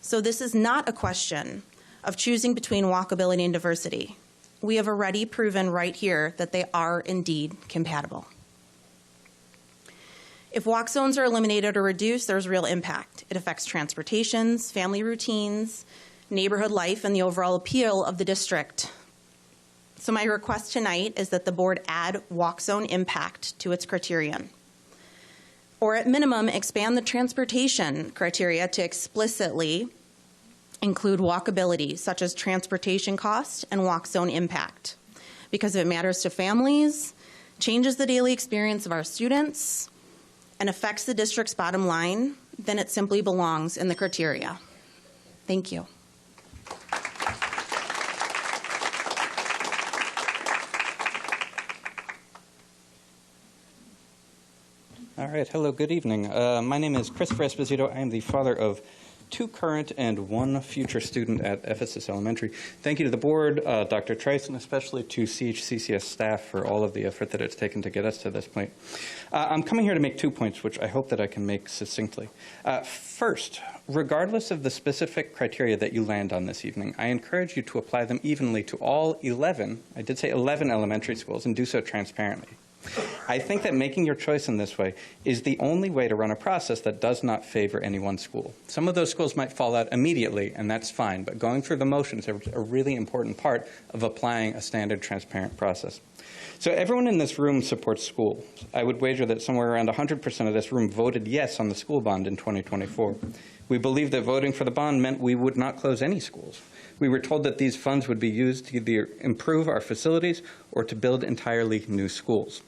So this is not a question of choosing between walkability and diversity. We have already proven right here that they are indeed compatible. If walk zones are eliminated or reduced, there's real impact. It affects transportations, family routines, neighborhood life, and the overall appeal of the district. So my request tonight is that the board add walk zone impact to its criterion. Or at minimum, expand the transportation criteria to explicitly include walkability, such as transportation cost and walk zone impact. Because if it matters to families, changes the daily experience of our students, and affects the district's bottom line, then it simply belongs in the criteria. Thank you. All right, hello, good evening. My name is Christopher Esposito. I am the father of 2 current and 1 future student at Ephesus Elementary. Thank you to the board, Dr. Trice, and especially to CHCCS staff for all of the effort that it's taken to get us to this point. I'm coming here to make 2 points, which I hope that I can make succinctly. First, regardless of the specific criteria that you land on this evening, I encourage you to apply them evenly to all 11, I did say 11 elementary schools, and do so transparently. I think that making your choice in this way is the only way to run a process that does not favor any one school. Some of those schools might fall out immediately, and that's fine, but going through the motions is a really important part of applying a standard, transparent process. So everyone in this room supports schools. I would wager that somewhere around 100% of this room voted yes on the school bond in 2024. We believe that voting for the bond meant we would not close any schools. We were told that these funds would be used to either improve our facilities or to build entirely new schools.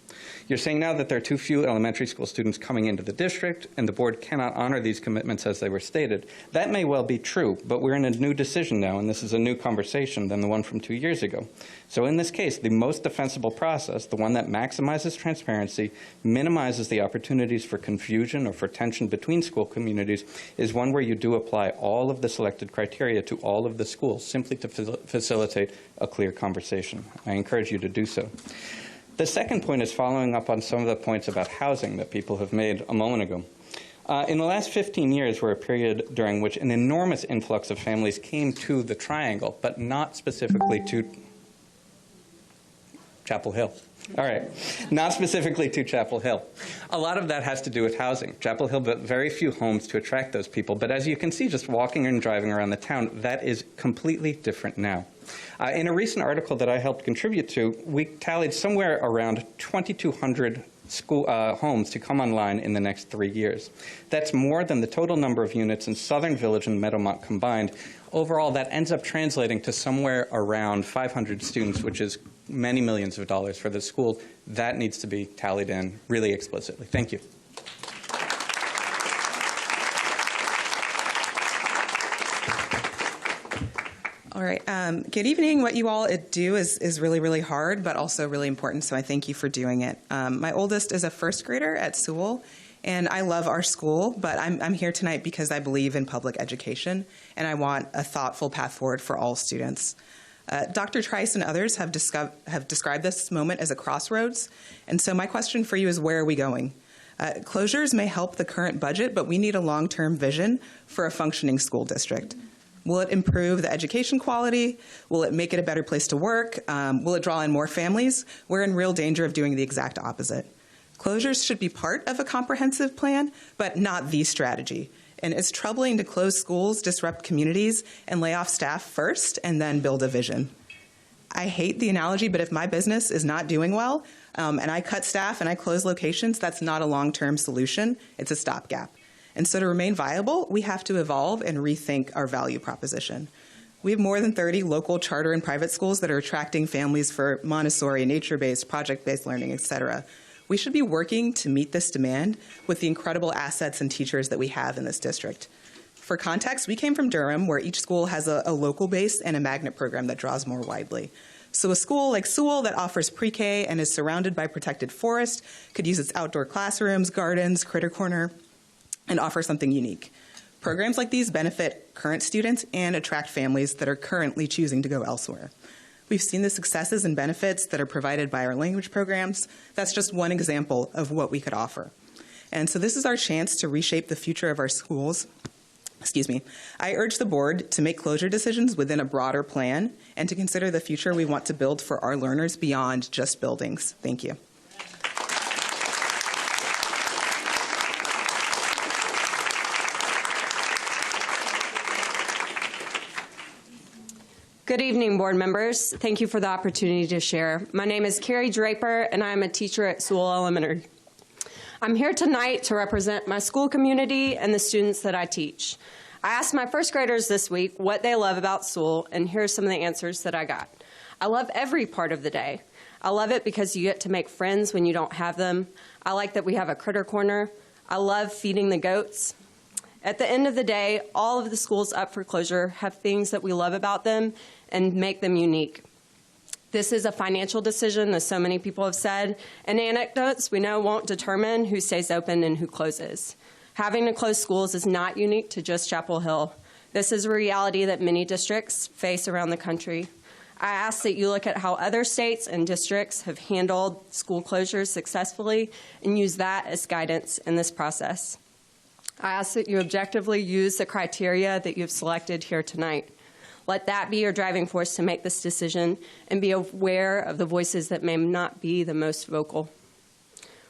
You're saying now that there are too few elementary school students coming into the district, and the board cannot honor these commitments as they were stated. That may well be true, but we're in a new decision now, and this is a new conversation than the one from 2 years ago. So in this case, the most defensible process, the one that maximizes transparency, minimizes the opportunities for confusion or for tension between school communities, is one where you do apply all of the selected criteria to all of the schools, simply to facilitate a clear conversation. I encourage you to do so. The second point is following up on some of the points about housing that people have made a moment ago. In the last 15 years were a period during which an enormous influx of families came to the Triangle, but not specifically to Chapel Hill. All right, not specifically to Chapel Hill. A lot of that has to do with housing. Chapel Hill built very few homes to attract those people, but as you can see just walking and driving around the town, that is completely different now. In a recent article that I helped contribute to, we tallied somewhere around 2,200 homes to come online in the next 3 years. That's more than the total number of units in Southern Village and Meadowmont combined. Overall, that ends up translating to somewhere around 500 students, which is many millions of dollars for the school. That needs to be tallied in really explicitly. Thank you. All right. Good evening. What you all do is really, really hard, but also really important, so I thank you for doing it. My oldest is a first grader at Sewell, and I love our school, but I'm here tonight because I believe in public education, and I want a thoughtful path forward for all students. Dr. Trice and others have described this moment as a crossroads, and so my question for you is, where are we going? Closures may help the current budget, but we need a long-term vision for a functioning school district. Will it improve the education quality? Will it make it a better place to work? Will it draw in more families? We're in real danger of doing the exact opposite. Closures should be part of a comprehensive plan, but not the strategy. And it's troubling to close schools, disrupt communities, and lay off staff first, and then build a vision. I hate the analogy, but if my business is not doing well, and I cut staff and I close locations, that's not a long-term solution. It's a stopgap. And so to remain viable, we have to evolve and rethink our value proposition. We have more than 30 local charter and private schools that are attracting families for Montessori, nature-based, project-based learning, et cetera. We should be working to meet this demand with the incredible assets and teachers that we have in this district. For context, we came from Durham, where each school has a local base and a magnet program that draws more widely. So a school like Sewell that offers pre-K and is surrounded by protected forest could use its outdoor classrooms, gardens, critter corner, and offer something unique. Programs like these benefit current students and attract families that are currently choosing to go elsewhere. We've seen the successes and benefits that are provided by our language programs. That's just one example of what we could offer. And so this is our chance to reshape the future of our schools. I urge the board to make closure decisions within a broader plan and to consider the future we want to build for our learners beyond just buildings. Thank you. Good evening, board members. Thank you for the opportunity to share. My name is Carrie Draper, and I'm a teacher at Sewell Elementary. I'm here tonight to represent my school community and the students that I teach. I asked my first graders this week what they love about Sewell, and here are some of the answers that I got. I love every part of the day. I love it because you get to make friends when you don't have them. I like that we have a critter corner. I love feeding the goats. At the end of the day, all of the schools up for closure have things that we love about them and make them unique. This is a financial decision, as so many people have said, and anecdotes we know won't determine who stays open and who closes. Having to close schools is not unique to just Chapel Hill. This is a reality that many districts face around the country. I ask that you look at how other states and districts have handled school closures successfully and use that as guidance in this process. I ask that you objectively use the criteria that you've selected here tonight. Let that be your driving force to make this decision and be aware of the voices that may not be the most vocal.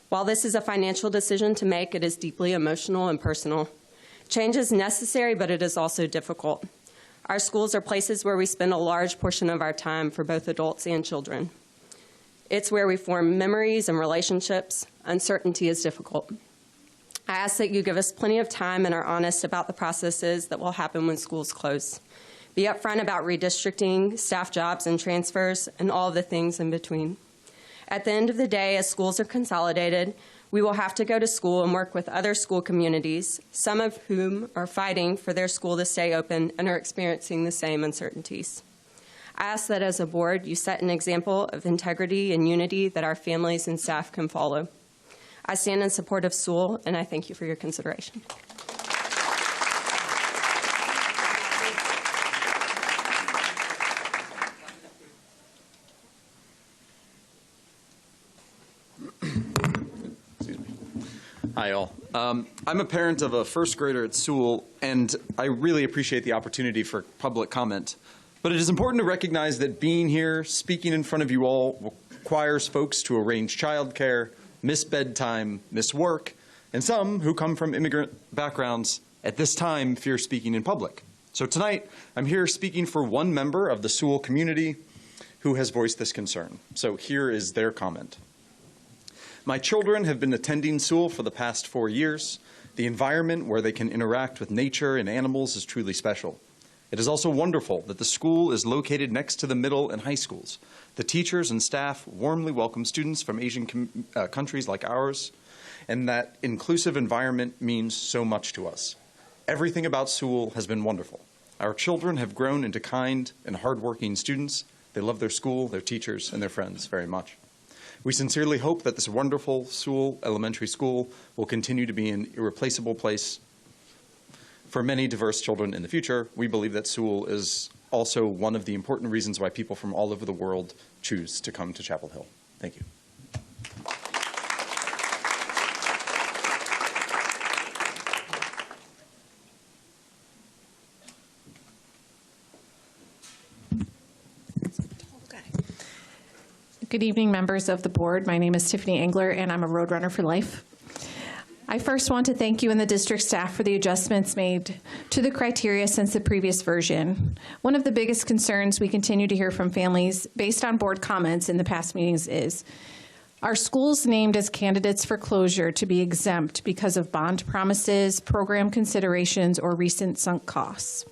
While this is a financial decision to make, it is deeply emotional and personal. Change is necessary, but it is also difficult. Our schools are places where we spend a large portion of our time for both adults and children. It's where we form memories and relationships. Uncertainty is difficult. I ask that you give us plenty of time and are honest about the processes that will happen when schools close. Be upfront about redistricting, staff jobs and transfers, and all of the things in between. At the end of the day, as schools are consolidated, we will have to go to school and work with other school communities, some of whom are fighting for their school to stay open and are experiencing the same uncertainties. I ask that as a board, you set an example of integrity and unity that our families and staff can follow. I stand in support of Sewell, and I thank you for your consideration. Hi, all. I'm a parent of a first grader at Sewell, and I really appreciate the opportunity for public comment. But it is important to recognize that being here, speaking in front of you all, requires folks to arrange childcare, miss bedtime, miss work, and some who come from immigrant backgrounds at this time fear speaking in public. So tonight, I'm here speaking for one member of the Sewell community who has voiced this concern. So here is their comment. My children have been attending Sewell for the past 4 years. The environment where they can interact with nature and animals is truly special. It is also wonderful that the school is located next to the middle and high schools. The teachers and staff warmly welcome students from Asian countries like ours, and that inclusive environment means so much to us. Everything about Sewell has been wonderful. Our children have grown into kind and hardworking students. They love their school, their teachers, and their friends very much. We sincerely hope that this wonderful Sewell Elementary School will continue to be an irreplaceable place for many diverse children in the future. We believe that Sewell is also one of the important reasons why people from all over the world choose to come to Chapel Hill. Thank you. Good evening, members of the board. My name is Tiffany Engler, and I'm a Roadrunner for Life. I first want to thank you and the district staff for the adjustments made to the criteria since the previous version. One of the biggest concerns we continue to hear from families based on board comments in the past meetings is, are schools named as candidates for closure to be exempt because of bond promises, program considerations, or recent sunk costs?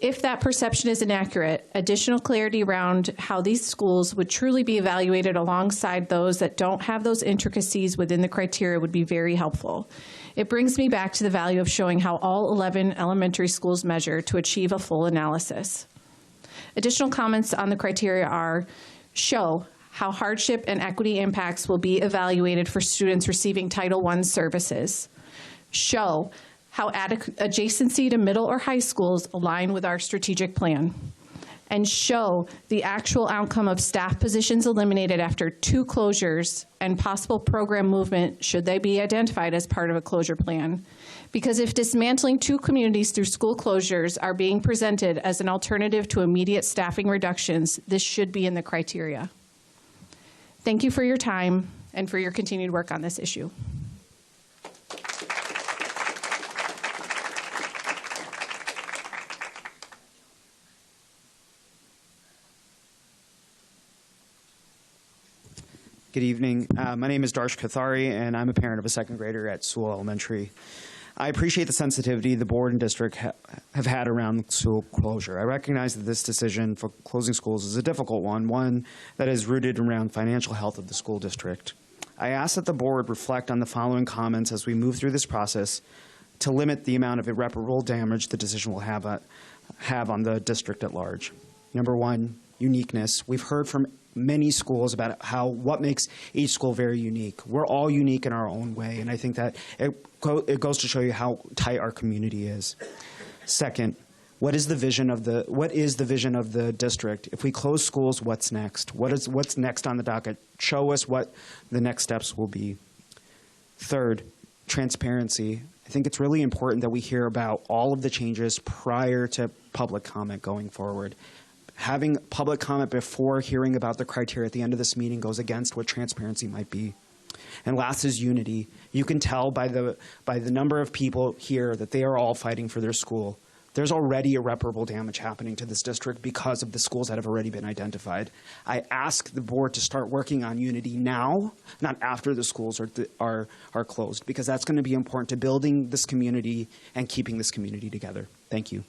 If that perception is inaccurate, additional clarity around how these schools would truly be evaluated alongside those that don't have those intricacies within the criteria would be very helpful. It brings me back to the value of showing how all 11 elementary schools measure to achieve a full analysis. Additional comments on the criteria are, show how hardship and equity impacts will be evaluated for students receiving Title I services. Show how adjacency to middle or high schools align with our strategic plan, and show the actual outcome of staff positions eliminated after 2 closures and possible program movement should they be identified as part of a closure plan. Because if dismantling 2 communities through school closures are being presented as an alternative to immediate staffing reductions, this should be in the criteria. Thank you for your time and for your continued work on this issue. Good evening. My name is Darsh Kathari, and I'm a parent of a second grader at Sewell Elementary. I appreciate the sensitivity the board and district have had around school closure. I recognize that this decision for closing schools is a difficult one that is rooted around financial health of the school district. I ask that the board reflect on the following comments as we move through this process to limit the amount of irreparable damage the decision will have on the district at large. Number 1, uniqueness. We've heard from many schools about what makes each school very unique. We're all unique in our own way, and I think that it goes to show you how tight our community is. Second, what is the vision of the district? If we close schools, what's next? What's next on the docket? Show us what the next steps will be. Third, transparency. I think it's really important that we hear about all of the changes prior to public comment going forward. Having public comment before hearing about the criteria at the end of this meeting goes against what transparency might be. And last is unity. You can tell by the number of people here that they are all fighting for their school. There's already irreparable damage happening to this district because of the schools that have already been identified. I ask the board to start working on unity now, not after the schools are closed, because that's going to be important to building this community and keeping this community together. Thank you.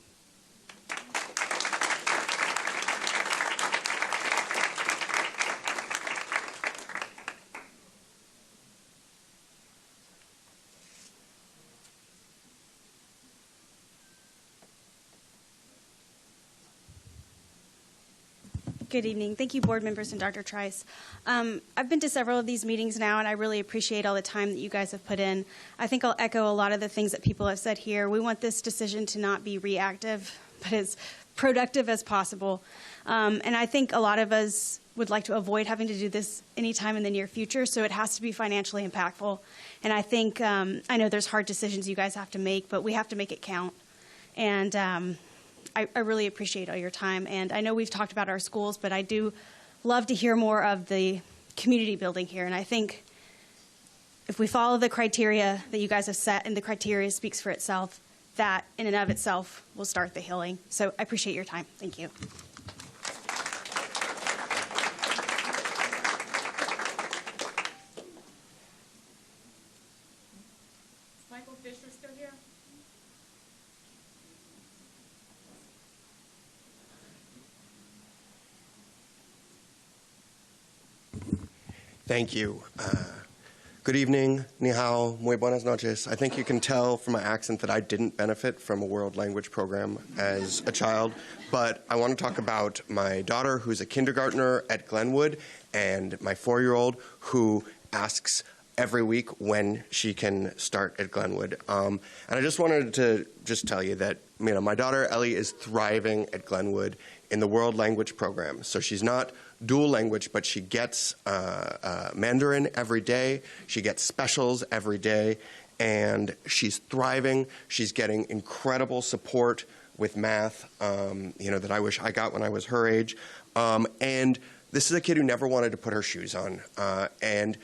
Good evening. Thank you, board members and Dr. Trice. I've been to several of these meetings now, and I really appreciate all the time that you guys have put in. I think I'll echo a lot of the things that people have said here. We want this decision to not be reactive, but as productive as possible. And I think a lot of us would like to avoid having to do this anytime in the near future, so it has to be financially impactful. And I think, I know there's hard decisions you guys have to make, but we have to make it count. And I really appreciate all your time. And I know we've talked about our schools, but I do love to hear more of the community building here. And I think if we follow the criteria that you guys have set, and the criteria speaks for itself, that in and of itself will start the healing. So I appreciate your time. Thank you. Is Michael Fisher still here? Thank you. Good evening, ni hao, muy buenas noches. I think you can tell from my accent that I didn't benefit from a world language program as a child, but I want to talk about my daughter who's a kindergartner at Glenwood and my 4-year-old who asks every week when she can start at Glenwood. And I just wanted to tell you that my daughter Ellie is thriving at Glenwood in the world language program. So she's not dual language, but she gets Mandarin every day. She gets specials every day, and she's thriving. She's getting incredible support with math, that I wish I got when I was her age. And this is a kid who never wanted to put her shoes on, and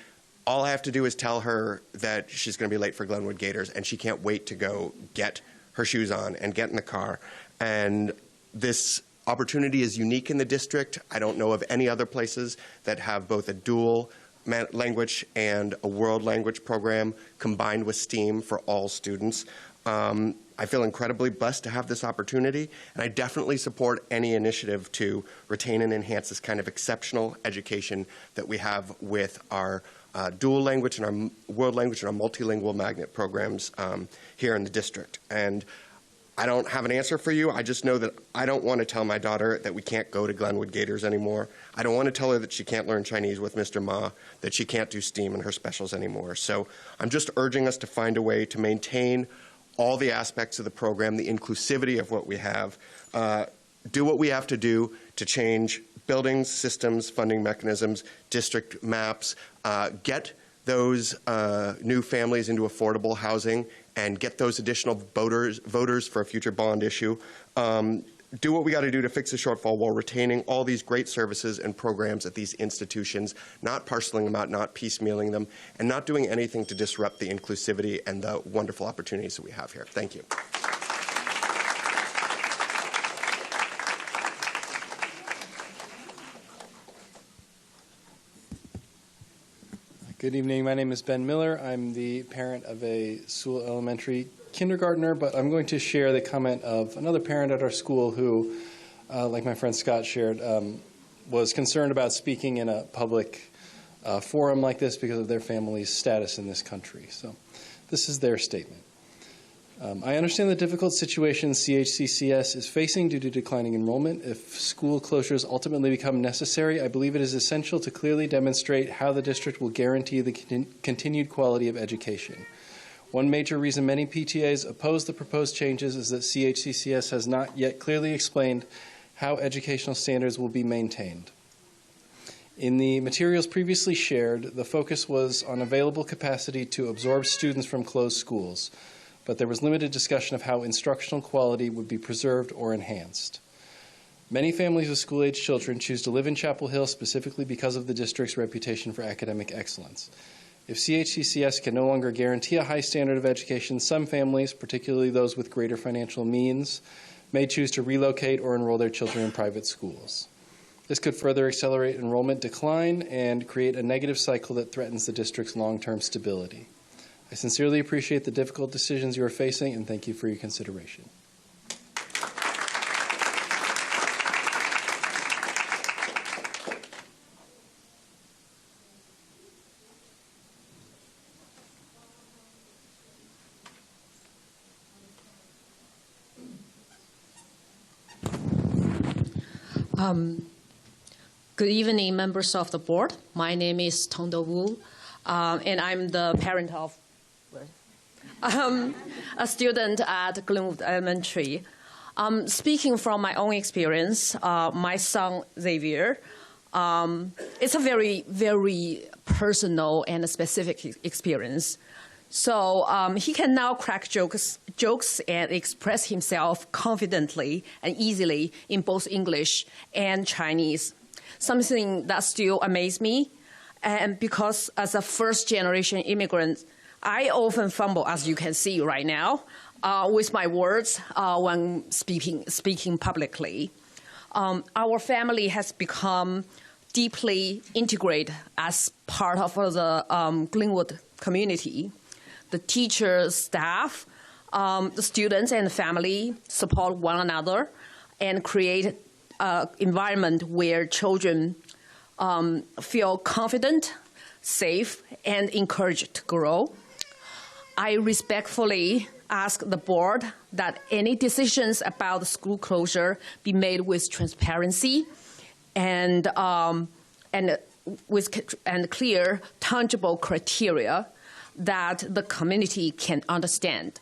all I have to do is tell her that she's going to be late for Glenwood Gators, and she can't wait to go get her shoes on and get in the car. And this opportunity is unique in the district. I don't know of any other places that have both a dual language and a world language program combined with STEAM for all students. I feel incredibly blessed to have this opportunity, and I definitely support any initiative to retain and enhance this kind of exceptional education that we have with our dual language and our world language and our multilingual magnet programs here in the district. And I don't have an answer for you. I just know that I don't want to tell my daughter that we can't go to Glenwood Gators anymore. I don't want to tell her that she can't learn Chinese with Mr. Ma, that she can't do STEAM in her specials anymore. So I'm just urging us to find a way to maintain all the aspects of the program, the inclusivity of what we have, do what we have to do to change buildings, systems, funding mechanisms, district maps, get those new families into affordable housing, and get those additional voters for a future bond issue. Do what we got to do to fix the shortfall while retaining all these great services and programs at these institutions, not parceling them out, not piecemealing them, and not doing anything to disrupt the inclusivity and the wonderful opportunities that we have here. Thank you. Good evening. My name is Ben Miller. I'm the parent of a Sewell Elementary kindergartner, but I'm going to share the comment of another parent at our school who, like my friend Scott shared, was concerned about speaking in a public forum like this because of their family's status in this country. So this is their statement. I understand the difficult situation CHCCS is facing due to declining enrollment. If school closures ultimately become necessary, I believe it is essential to clearly demonstrate how the district will guarantee the continued quality of education. One major reason many PTAs oppose the proposed changes is that CHCCS has not yet clearly explained how educational standards will be maintained. In the materials previously shared, the focus was on available capacity to absorb students from closed schools, but there was limited discussion of how instructional quality would be preserved or enhanced. Many families with school-age children choose to live in Chapel Hill specifically because of the district's reputation for academic excellence. If CHCCS can no longer guarantee a high standard of education, some families, particularly those with greater financial means, may choose to relocate or enroll their children in private schools. This could further accelerate enrollment decline and create a negative cycle that threatens the district's long-term stability. I sincerely appreciate the difficult decisions you are facing, and thank you for your consideration. Good evening, members of the board. My name is Tongdo Wu, and I'm the parent of a student at Glenwood Elementary. Speaking from my own experience, my son Xavier, it's a very, very personal and specific experience. So he can now crack jokes and express himself confidently and easily in both English and Chinese, something that still amazes me. And because as a first-generation immigrant, I often fumble, as you can see right now, with my words when speaking publicly. Our family has become deeply integrated as part of the Glenwood community. The teachers, staff, the students and the family support one another and create an environment where children feel confident, safe, and encouraged to grow. I respectfully ask the board that any decisions about the school closure be made with transparency and clear, tangible criteria that the community can understand.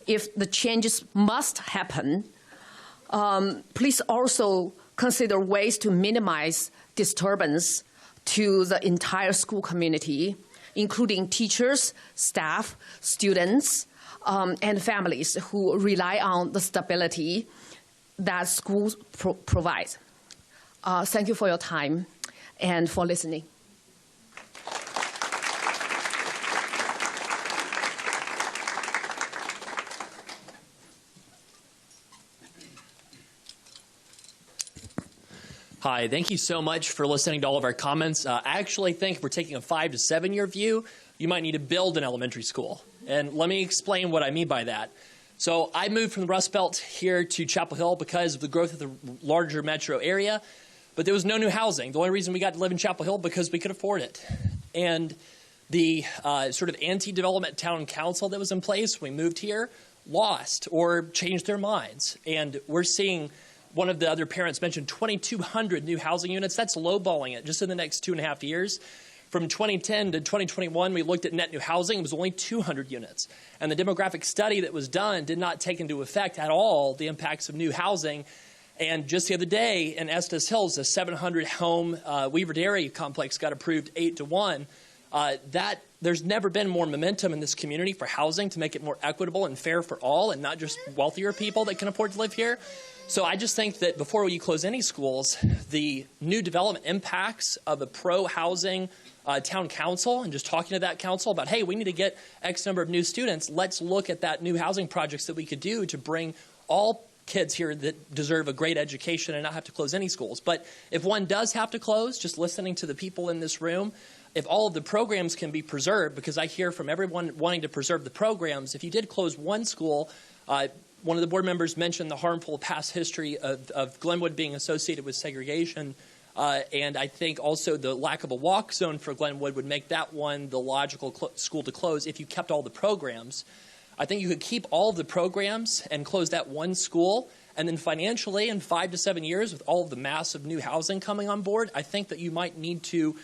If the changes must happen, please also consider ways to minimize disturbance to the entire school community, including teachers, staff, students, and families who rely on the stability that schools provide. Thank you for your time and for listening. Hi, thank you so much for listening to all of our comments. I actually think if we're taking a 5 to 7 year view, you might need to build an elementary school. And let me explain what I mean by that. So I moved from the Rust Belt here to Chapel Hill because of the growth of the larger metro area, but there was no new housing. The only reason we got to live in Chapel Hill because we could afford it. And the sort of anti-development town council that was in place when we moved here lost or changed their minds. And we're seeing one of the other parents mentioned 2,200 new housing units. That's lowballing it just in the next 2.5 years. From 2010 to 2021, we looked at net new housing. It was only 200 units. And the demographic study that was done did not take into effect at all the impacts of new housing. And just the other day in Estes Hills, a 700-home Weaver Dairy complex got approved 8-1. There's never been more momentum in this community for housing to make it more equitable and fair for all and not just wealthier people that can afford to live here. So I just think that before you close any schools, the new development impacts of a pro-housing town council and just talking to that council about, hey, we need to get X number of new students. Let's look at that new housing projects that we could do to bring all kids here that deserve a great education and not have to close any schools. But if one does have to close, just listening to the people in this room, if all of the programs can be preserved, because I hear from everyone wanting to preserve the programs, if you did close one school, one of the board members mentioned the harmful past history of Glenwood being associated with segregation. And I think also the lack of a walk zone for Glenwood would make that one the logical school to close if you kept all the programs. I think you could keep all of the programs and close that one school. And then financially, in 5 to 7 years, with all of the massive new housing coming on board, I think that you might need to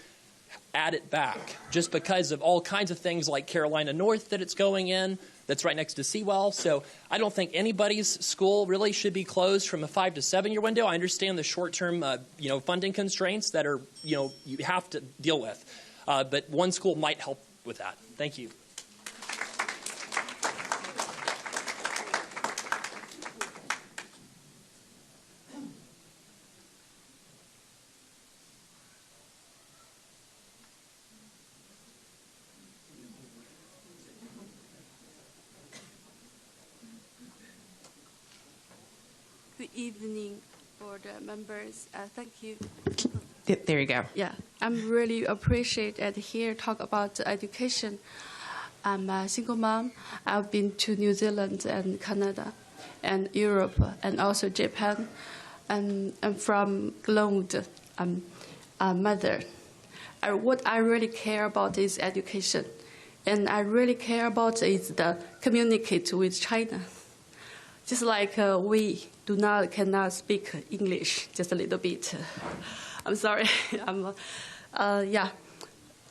add it back just because of all kinds of things like Carolina North that it's going in. That's right next to Sewell. So I don't think anybody's school really should be closed from a 5 to 7 year window. I understand the short-term, funding constraints that are, you have to deal with. But one school might help with that. Thank you. Good evening, board members. Thank you. There you go. Yeah, I'm really appreciate at here talk about education. I'm a single mom. I've been to New Zealand and Canada and Europe and also Japan. And I'm from Glenwood. I'm a mother. What I really care about is education. And I really care about is the communicate with China. Just like we cannot speak English, just a little bit. I'm sorry, I'm a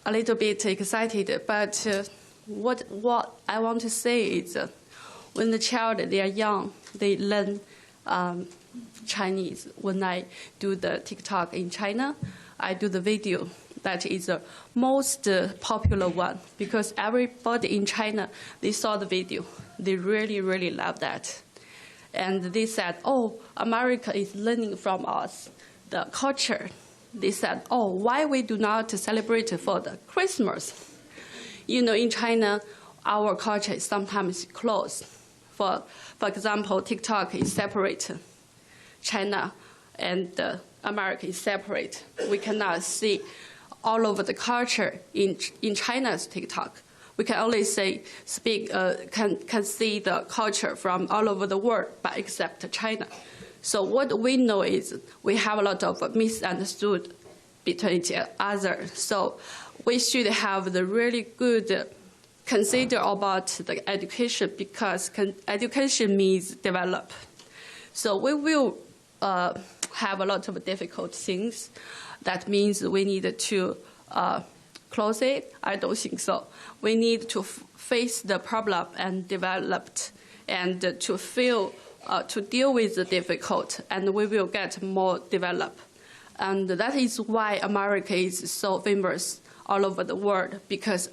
little bit excited. But what I want to say is, when the child they are young, they learn Chinese. When I do the TikTok in China, I do the video. That is the most popular one because everybody in China, they saw the video. They really, really love that. And they said, oh, America is learning from us, the culture. They said, oh, why we do not celebrate for the Christmas? You know, in China, our culture is sometimes close. For example, TikTok is separate. China and America is separate. We cannot see all over the culture in China's TikTok. We can only can see the culture from all over the world, but except China. So what we know is we have a lot of misunderstood between each other. So we should have the really good consider about the education because education means develop. So we will have a lot of difficult things. That means we need to close it. I don't think so. We need to face the problem and develop and to deal with the difficult, and we will get more developed. And that is why America is so famous all over the world, because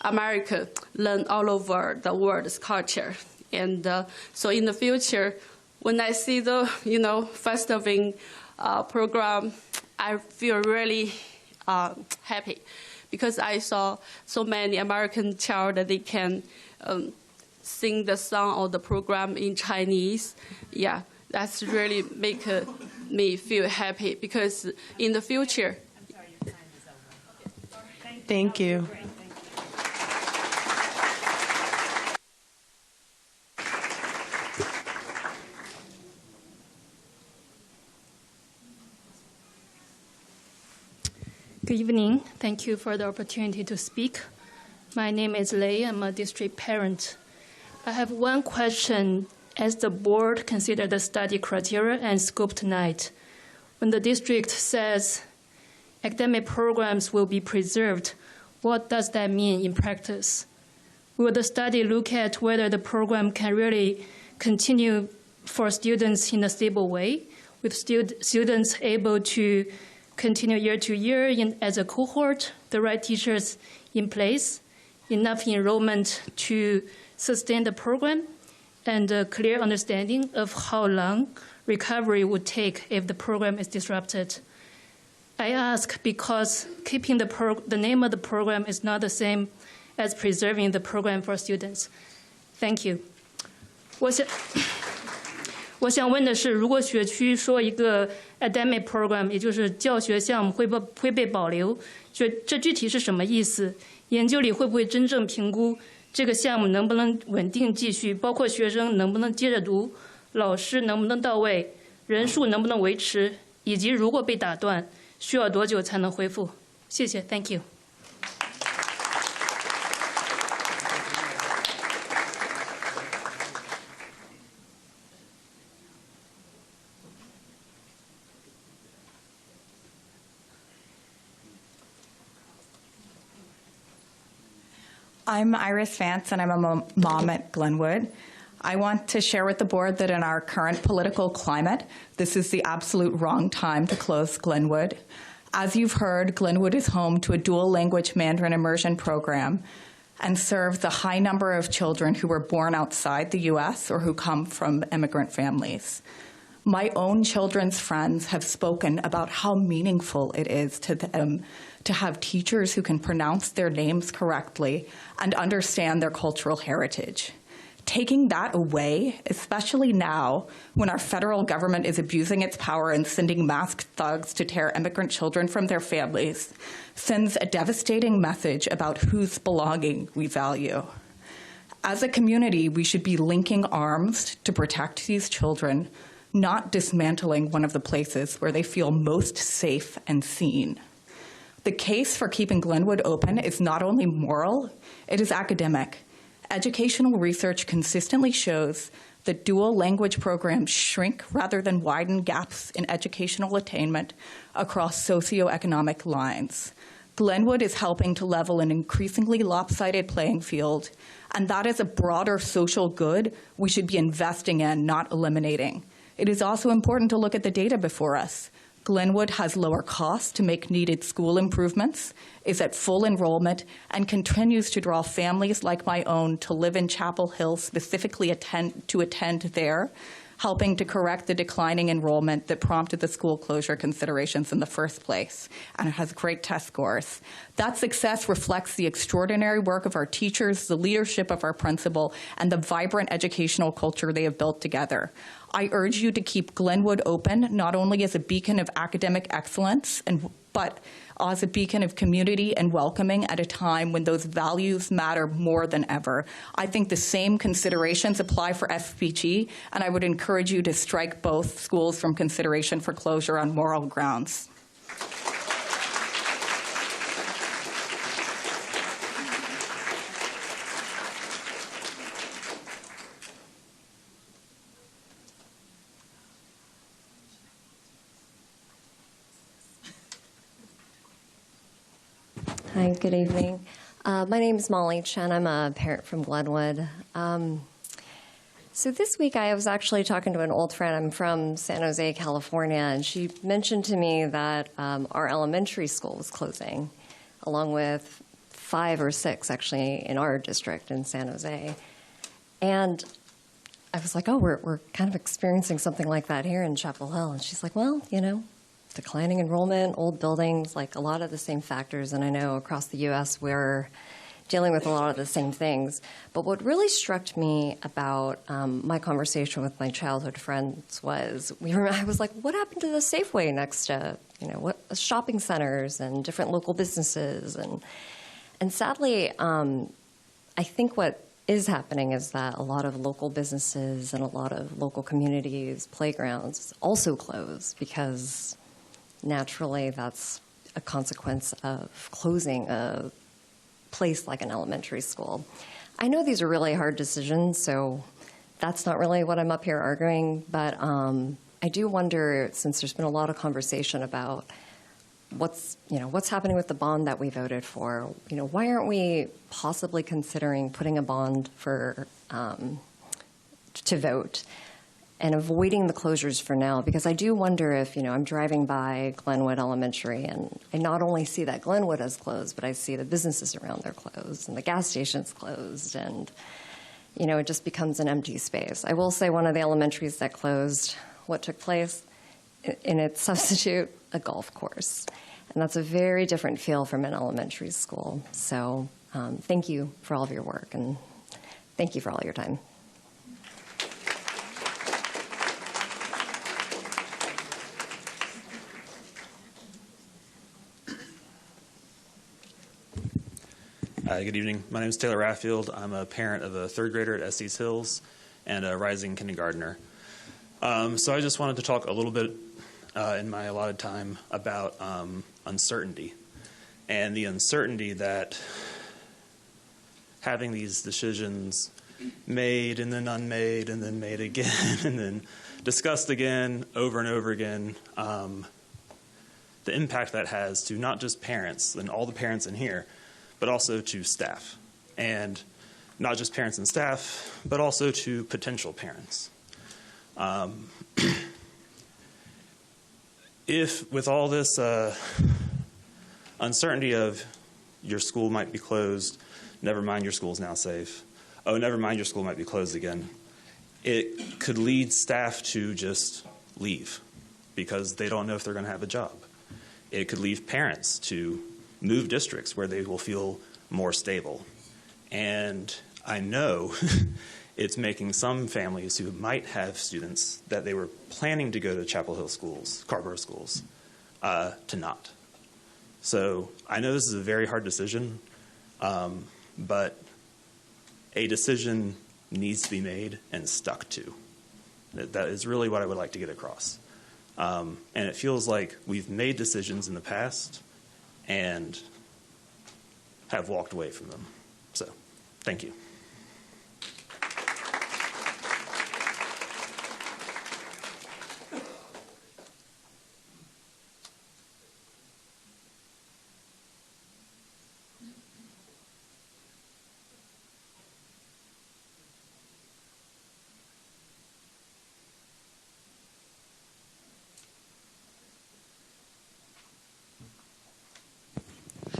America learn all over the world's culture. And so in the future, when I see the festiving program, I feel really happy because I saw so many American children, they can sing the song or the program in Chinese. Yeah, that's really make me feel happy because in the future. I'm sorry, your time is over. Okay. Thank you. Good evening. Thank you for the opportunity to speak. My name is Lei. I'm a district parent. I have one question. As the board consider the study criteria and scope tonight, when the district says academic programs will be preserved, what does that mean in practice? Will the study look at whether the program can really continue for students in a stable way, with students able to continue year to year as a cohort, the right teachers in place, enough enrollment to sustain the program, and a clear understanding of how long recovery would take if the program is disrupted? I ask because keeping the name of the program is not the same as preserving the program for students. Thank you. 我想问的是，如果学区说一个 academic program， 也就是教学项目会被保留，这具体是什么意思？研究里会不会真正评估这个项目能不能稳定继续，包括学生能不能接着读，老师能不能到位，人数能不能维持，以及如果被打断，需要多久才能恢复？谢谢 ，Thank you。I'm Iris Vance, and I'm a mom at Glenwood. I want to share with the board that in our current political climate, this is the absolute wrong time to close Glenwood. As you've heard, Glenwood is home to a dual language Mandarin immersion program and serve the high number of children who were born outside the U.S. or who come from immigrant families. My own children's friends have spoken about how meaningful it is to them to have teachers who can pronounce their names correctly and understand their cultural heritage. taking that away, especially now when our federal government is abusing its power and sending masked thugs to tear immigrant children from their families, sends a devastating message about whose belonging we value. As a community, we should be linking arms to protect these children, not dismantling one of the places where they feel most safe and seen. The case for keeping Glenwood open is not only moral, it is academic. Educational research consistently shows that dual language programs shrink rather than widen gaps in educational attainment across socioeconomic lines. Glenwood is helping to level an increasingly lopsided playing field, and that is a broader social good we should be investing in, not eliminating. It is also important to look at the data before us. Glenwood has lower costs to make needed school improvements, is at full enrollment, and continues to draw families like my own to live in Chapel Hill, specifically to attend there, helping to correct the declining enrollment that prompted the school closure considerations in the first place, and it has great test scores. That success reflects the extraordinary work of our teachers, the leadership of our principal, and the vibrant educational culture they have built together. I urge you to keep Glenwood open, not only as a beacon of academic excellence, but as a beacon of community and welcoming at a time when those values matter more than ever. I think the same considerations apply for FPG, and I would encourage you to strike both schools from consideration for closure on moral grounds. Hi, good evening. My name is Molly Chen. I'm a parent from Glenwood. So this week I was actually talking to an old friend. I'm from San Jose, California, and she mentioned to me that our elementary school was closing, along with 5 or 6 actually in our district in San Jose. And I was like, oh, we're kind of experiencing something like that here in Chapel Hill. And she's like, well, you know, declining enrollment, old buildings, like a lot of the same factors. And I know across the U.S. we're dealing with a lot of the same things. But what really struck me about my conversation with my childhood friends was I was like, what happened to the Safeway next to, shopping centers and different local businesses? And sadly, I think what is happening is that a lot of local businesses and a lot of local communities, playgrounds also close because naturally that's a consequence of closing a place like an elementary school. I know these are really hard decisions, so that's not really what I'm up here arguing, but I do wonder, since there's been a lot of conversation about what's happening with the bond that we voted for, why aren't we possibly considering putting a bond for to vote and avoiding the closures for now? Because I do wonder if, I'm driving by Glenwood Elementary and I not only see that Glenwood is closed, but I see the businesses around there closed and the gas station's closed, and, it just becomes an empty space. I will say one of the elementaries that closed, what took place in its substitute, a golf course. And that's a very different feel from an elementary school. So thank you for all of your work, and thank you for all your time. Good evening. My name is Taylor Raffield. I'm a parent of a 3rd grader at Estes Hills and a rising kindergartner. So I just wanted to talk a little bit in my allotted time about uncertainty and the uncertainty that having these decisions made and then unmade and then made again and then discussed again over and over again, the impact that has to not just parents and all the parents in here, but also to staff, and not just parents and staff, but also to potential parents. If with all this uncertainty of your school might be closed, never mind, your school's now safe, oh, never mind, your school might be closed again, it could lead staff to just leave because they don't know if they're going to have a job. It could lead parents to move districts where they will feel more stable. And I know it's making some families who might have students that they were planning to go to Chapel Hill schools, Carrboro schools, to not. So I know this is a very hard decision, but a decision needs to be made and stuck to. That is really what I would like to get across. And it feels like we've made decisions in the past and have walked away from them. So, thank you.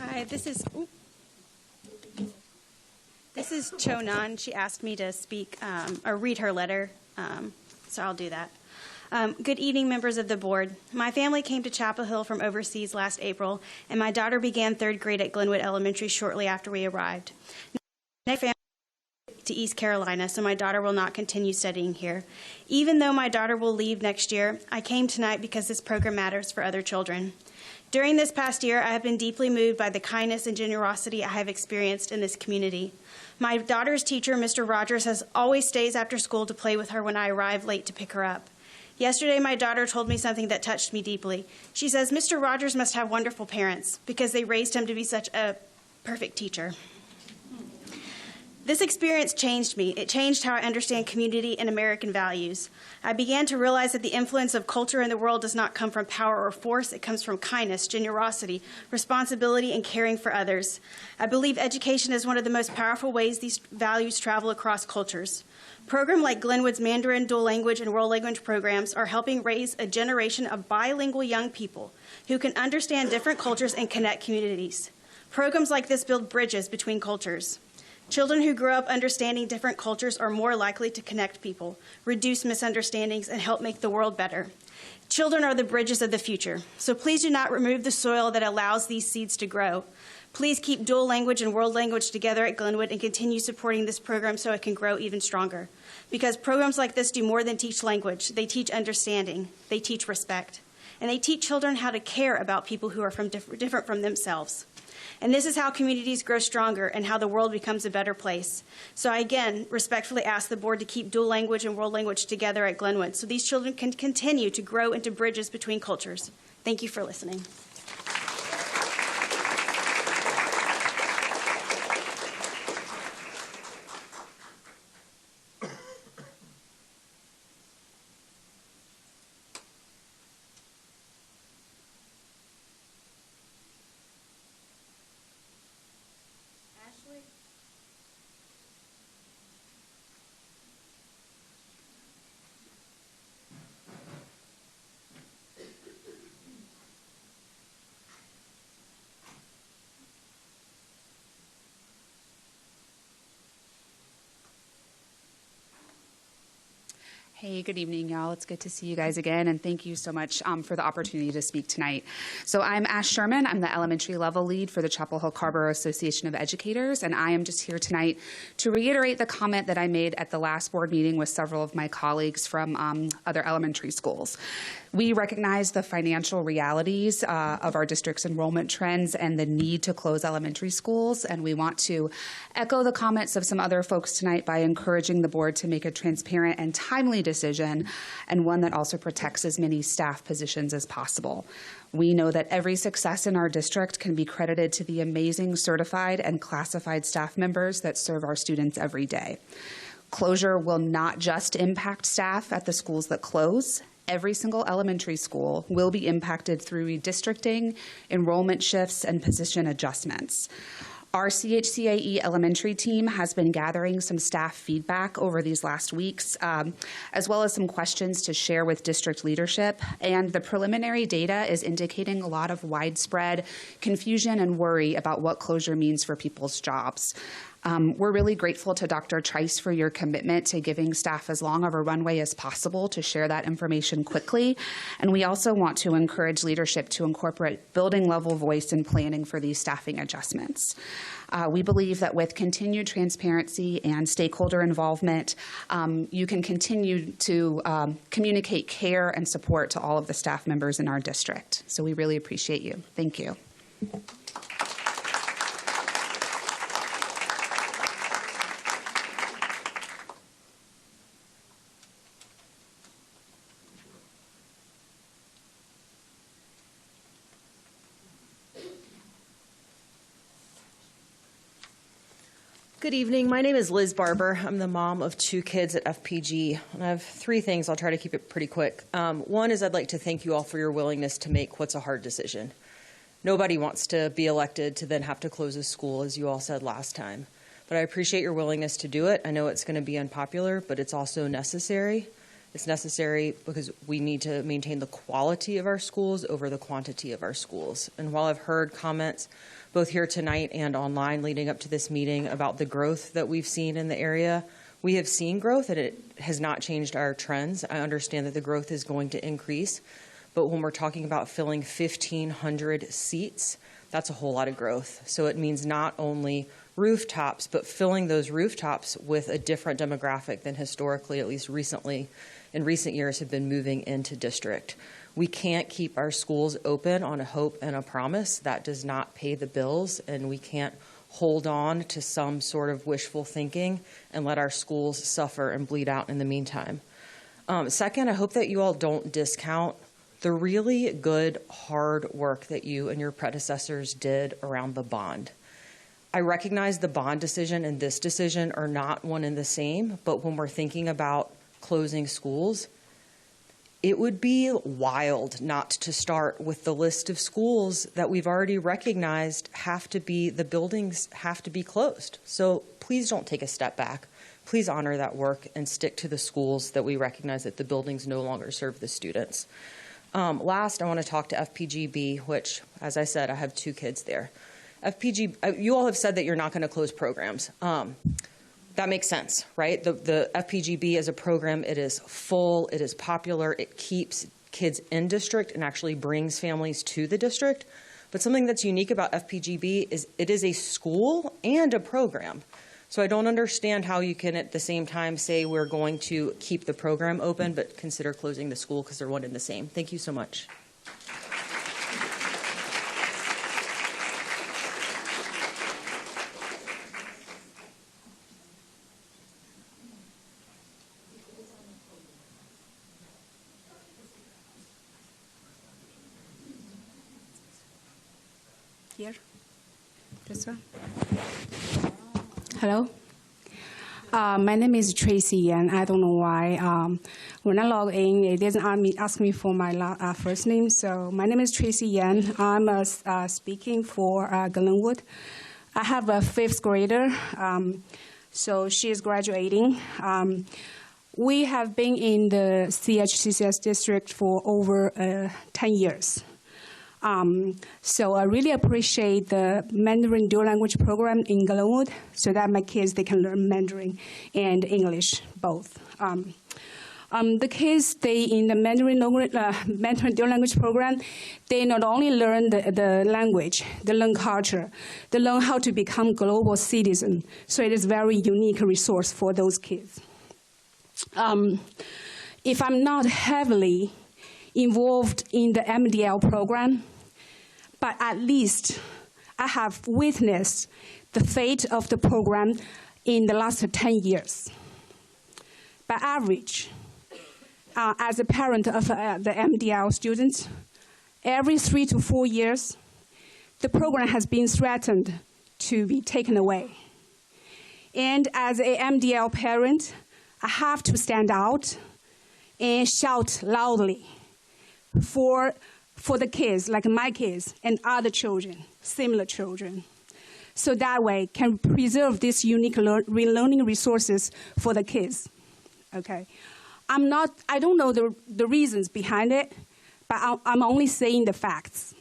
Hi, this is Chonan. She asked me to speak or read her letter, so I'll do that. Good evening, members of the board. My family came to Chapel Hill from overseas last April, and my daughter began 3rd grade at Glenwood Elementary shortly after we arrived. Next family to East Carolina, so my daughter will not continue studying here. Even though my daughter will leave next year, I came tonight because this program matters for other children. During this past year, I have been deeply moved by the kindness and generosity I have experienced in this community. My daughter's teacher, Mr. Rogers, always stays after school to play with her when I arrive late to pick her up. Yesterday, my daughter told me something that touched me deeply. She says, Mr. Rogers must have wonderful parents because they raised him to be such a perfect teacher. This experience changed me. It changed how I understand community and American values. I began to realize that the influence of culture in the world does not come from power or force. It comes from kindness, generosity, responsibility, and caring for others. I believe education is one of the most powerful ways these values travel across cultures. Programs like Glenwood's Mandarin, dual language, and world language programs are helping raise a generation of bilingual young people who can understand different cultures and connect communities. Programs like this build bridges between cultures. Children who grow up understanding different cultures are more likely to connect people, reduce misunderstandings, and help make the world better. Children are the bridges of the future, so please do not remove the soil that allows these seeds to grow. Please keep dual language and world language together at Glenwood and continue supporting this program so it can grow even stronger. Because programs like this do more than teach language. They teach understanding, they teach respect, and they teach children how to care about people who are different from themselves. And this is how communities grow stronger and how the world becomes a better place. So I again respectfully ask the board to keep dual language and world language together at Glenwood so these children can continue to grow into bridges between cultures. Thank you for listening. Hey, good evening, y'all. It's good to see you guys again, and thank you so much for the opportunity to speak tonight. So I'm Ash Sherman. I'm the elementary level lead for the Chapel Hill Carrboro Association of Educators, and I am just here tonight to reiterate the comment that I made at the last board meeting with several of my colleagues from other elementary schools. We recognize the financial realities of our district's enrollment trends and the need to close elementary schools, and we want to echo the comments of some other folks tonight by encouraging the board to make a transparent and timely decision, and one that also protects as many staff positions as possible. We know that every success in our district can be credited to the amazing certified and classified staff members that serve our students every day. Closure will not just impact staff at the schools that close. Every single elementary school will be impacted through redistricting, enrollment shifts, and position adjustments. Our CHCAE elementary team has been gathering some staff feedback over these last weeks, as well as some questions to share with district leadership. And the preliminary data is indicating a lot of widespread confusion and worry about what closure means for people's jobs. We're really grateful to Dr. Trice for your commitment to giving staff as long of a runway as possible to share that information quickly. And we also want to encourage leadership to incorporate building level voice in planning for these staffing adjustments. We believe that with continued transparency and stakeholder involvement, you can continue to communicate care and support to all of the staff members in our district. So we really appreciate you. Thank you. Good evening. My name is Liz Barber. I'm the mom of 2 kids at FPG, and I have 3 things. I'll try to keep it pretty quick. One is I'd like to thank you all for your willingness to make what's a hard decision. Nobody wants to be elected to then have to close a school, as you all said last time. But I appreciate your willingness to do it. I know it's going to be unpopular, but it's also necessary. It's necessary because we need to maintain the quality of our schools over the quantity of our schools. And while I've heard comments both here tonight and online leading up to this meeting about the growth that we've seen in the area, we have seen growth and it has not changed our trends. I understand that the growth is going to increase, but when we're talking about filling 1,500 seats, that's a whole lot of growth. So it means not only rooftops, but filling those rooftops with a different demographic than historically, at least recently, in recent years, have been moving into district. We can't keep our schools open on a hope and a promise. That does not pay the bills, and we can't hold on to some sort of wishful thinking and let our schools suffer and bleed out in the meantime. Second, I hope that you all don't discount the really good, hard work that you and your predecessors did around the bond. I recognize the bond decision and this decision are not one and the same, but when we're thinking about closing schools, it would be wild not to start with the list of schools that we've already recognized the buildings have to be closed. So please don't take a step back. Please honor that work and stick to the schools that we recognize that the buildings no longer serve the students. Last, I want to talk to FPGB, which, as I said, I have 2 kids there. You all have said that you're not going to close programs. That makes sense, right? The FPGB as a program, it is full, it is popular, it keeps kids in district and actually brings families to the district. But something that's unique about FPGB is it is a school and a program. So I don't understand how you can at the same time say we're going to keep the program open but consider closing the school because they're one and the same. Thank you so much. Here, this one. Hello. My name is Tracy, and I don't know why. When I log in, it doesn't ask me for my first name. So my name is Tracy Yan. I'm speaking for Glenwood. I have a 5th grader, so she is graduating. We have been in the CHCCS district for over 10 years. So I really appreciate the Mandarin dual language program in Glenwood so that my kids, they can learn Mandarin and English, both. The kids stay in the Mandarin dual language program. They not only learn the language, they learn culture, they learn how to become global citizens. So it is a very unique resource for those kids. If I'm not heavily involved in the MDL program, but at least I have witnessed the fate of the program in the last 10 years. By average, as a parent of the MDL students, every 3 to 4 years, the program has been threatened to be taken away. And as a MDL parent, I have to stand out and shout loudly for the kids, like my kids and other children, similar children. So that way can preserve these unique learning resources for the kids. Okay. I don't know the reasons behind it, but I'm only saying the facts.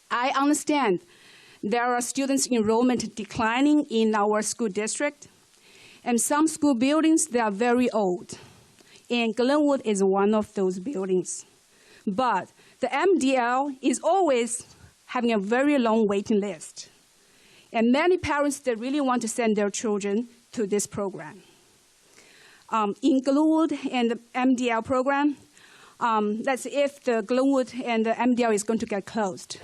I understand there are students enrollment declining in our school district. And some school buildings, they are very old. And Glenwood is one of those buildings. But the MDL is always having a very long waiting list. And many parents, they really want to send their children to this program. In Glenwood and the MDL program, that's if the Glenwood and the MDL is going to get closed.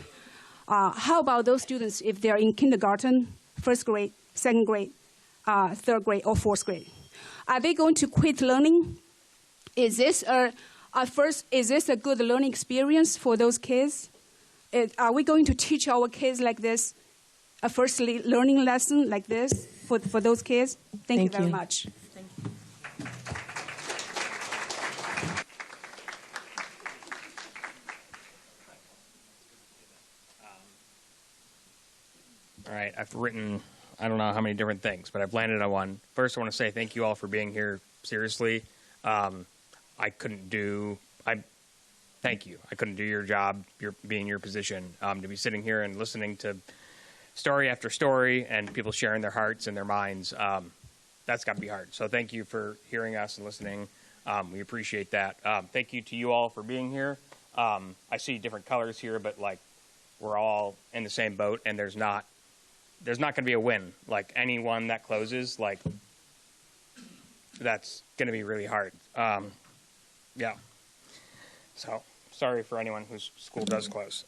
How about those students if they're in kindergarten, first grade, second grade, third grade, or fourth grade? Are they going to quit learning? Is this a good learning experience for those kids? Are we going to teach our kids like this, a first learning lesson like this for those kids? Thank you very much. Thank you. All right, I've written, I don't know how many different things, but I've landed on one. First, I want to say thank you all for being here. Seriously, thank you. I couldn't do your job, being in your position. To be sitting here and listening to story after story and people sharing their hearts and their minds, that's got to be hard. So thank you for hearing us and listening. We appreciate that. Thank you to you all for being here. I see different colors here, but like we're all in the same boat, and there's not going to be a win. Like anyone that closes, like that's going to be really hard. Yeah. So sorry for anyone whose school does close.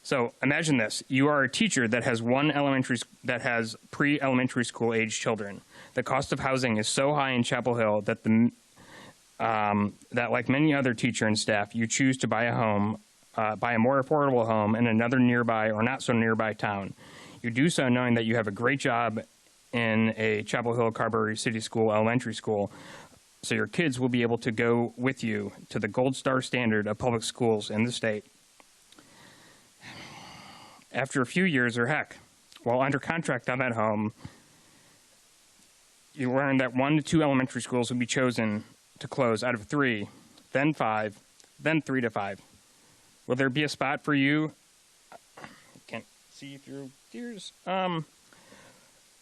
So imagine this: you are a teacher that has pre-elementary school age children. The cost of housing is so high in Chapel Hill that that like many other teacher and staff, you choose to buy a home, buy a more affordable home in another nearby or not so nearby town. You do so knowing that you have a great job in a Chapel Hill Carberry City School elementary school, so your kids will be able to go with you to the gold star standard of public schools in the state. After a few years, or heck, while under contract on that home, you learn that 1 to 2 elementary schools will be chosen to close out of 3, then 5, then 3 to 5. Will there be a spot for you? Can't see through tears.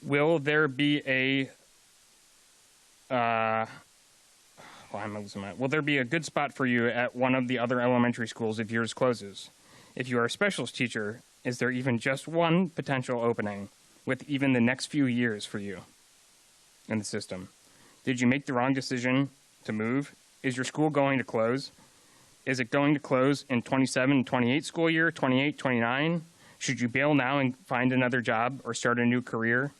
Will there be a will there be a good spot for you at one of the other elementary schools if yours closes? If you are a specialist teacher, is there even just one potential opening with even the next few years for you in the system? Did you make the wrong decision to move? Is your school going to close? Is it going to close in 27, 28 school year, 28, 29? Should you bail now and find another job or start a new career?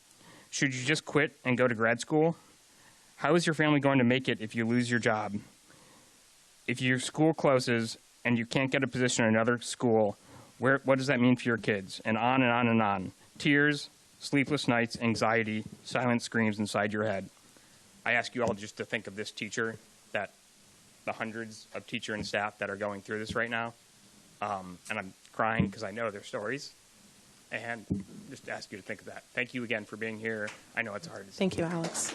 Should you just quit and go to grad school? How is your family going to make it if you lose your job? If your school closes and you can't get a position in another school, what does that mean for your kids? And on and on and on. Tears, sleepless nights, anxiety, silent screams inside your head. I ask you all just to think of this teacher, that the hundreds of teacher and staff that are going through this right now. And I'm crying because I know their stories. And just ask you to think of that. Thank you again for being here. I know it's hard. Thank you, Alex.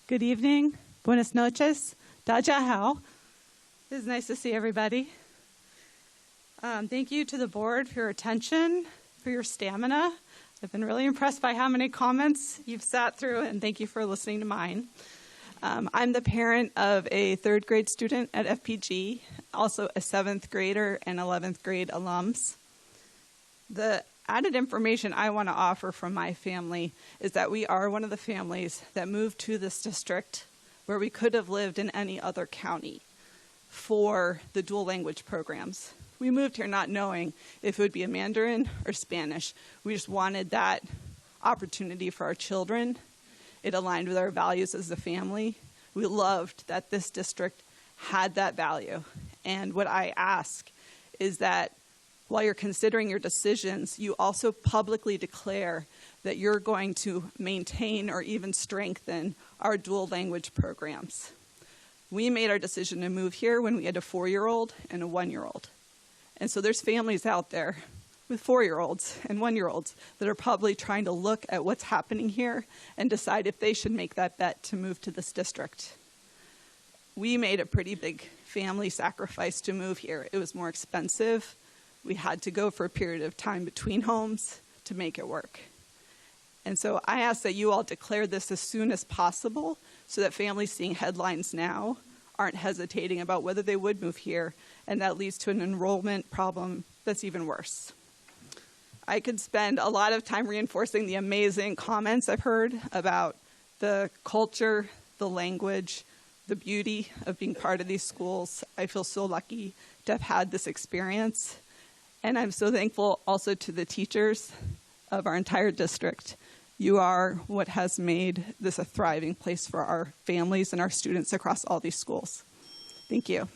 Good evening. Buenas noches. Dajahao. It is nice to see everybody. Thank you to the board for your attention, for your stamina. I've been really impressed by how many comments you've sat through, and thank you for listening to mine. I'm the parent of a 3rd grade student at FPG, also a 7th grader and 11th grade alums. The added information I want to offer from my family is that we are one of the families that moved to this district where we could have lived in any other county for the dual language programs. We moved here not knowing if it would be a Mandarin or Spanish. We just wanted that opportunity for our children. It aligned with our values as a family. We loved that this district had that value. And what I ask is that while you're considering your decisions, you also publicly declare that you're going to maintain or even strengthen our dual language programs. We made our decision to move here when we had a 4-year-old and a 1-year-old. And so there's families out there with 4-year-olds and 1-year-olds that are probably trying to look at what's happening here and decide if they should make that bet to move to this district. We made a pretty big family sacrifice to move here. It was more expensive. We had to go for a period of time between homes to make it work. And so I ask that you all declare this as soon as possible so that families seeing headlines now aren't hesitating about whether they would move here, and that leads to an enrollment problem that's even worse. I could spend a lot of time reinforcing the amazing comments I've heard about the culture, the language, the beauty of being part of these schools. I feel so lucky to have had this experience. And I'm so thankful also to the teachers of our entire district. You are what has made this a thriving place for our families and our students across all these schools. Thank you.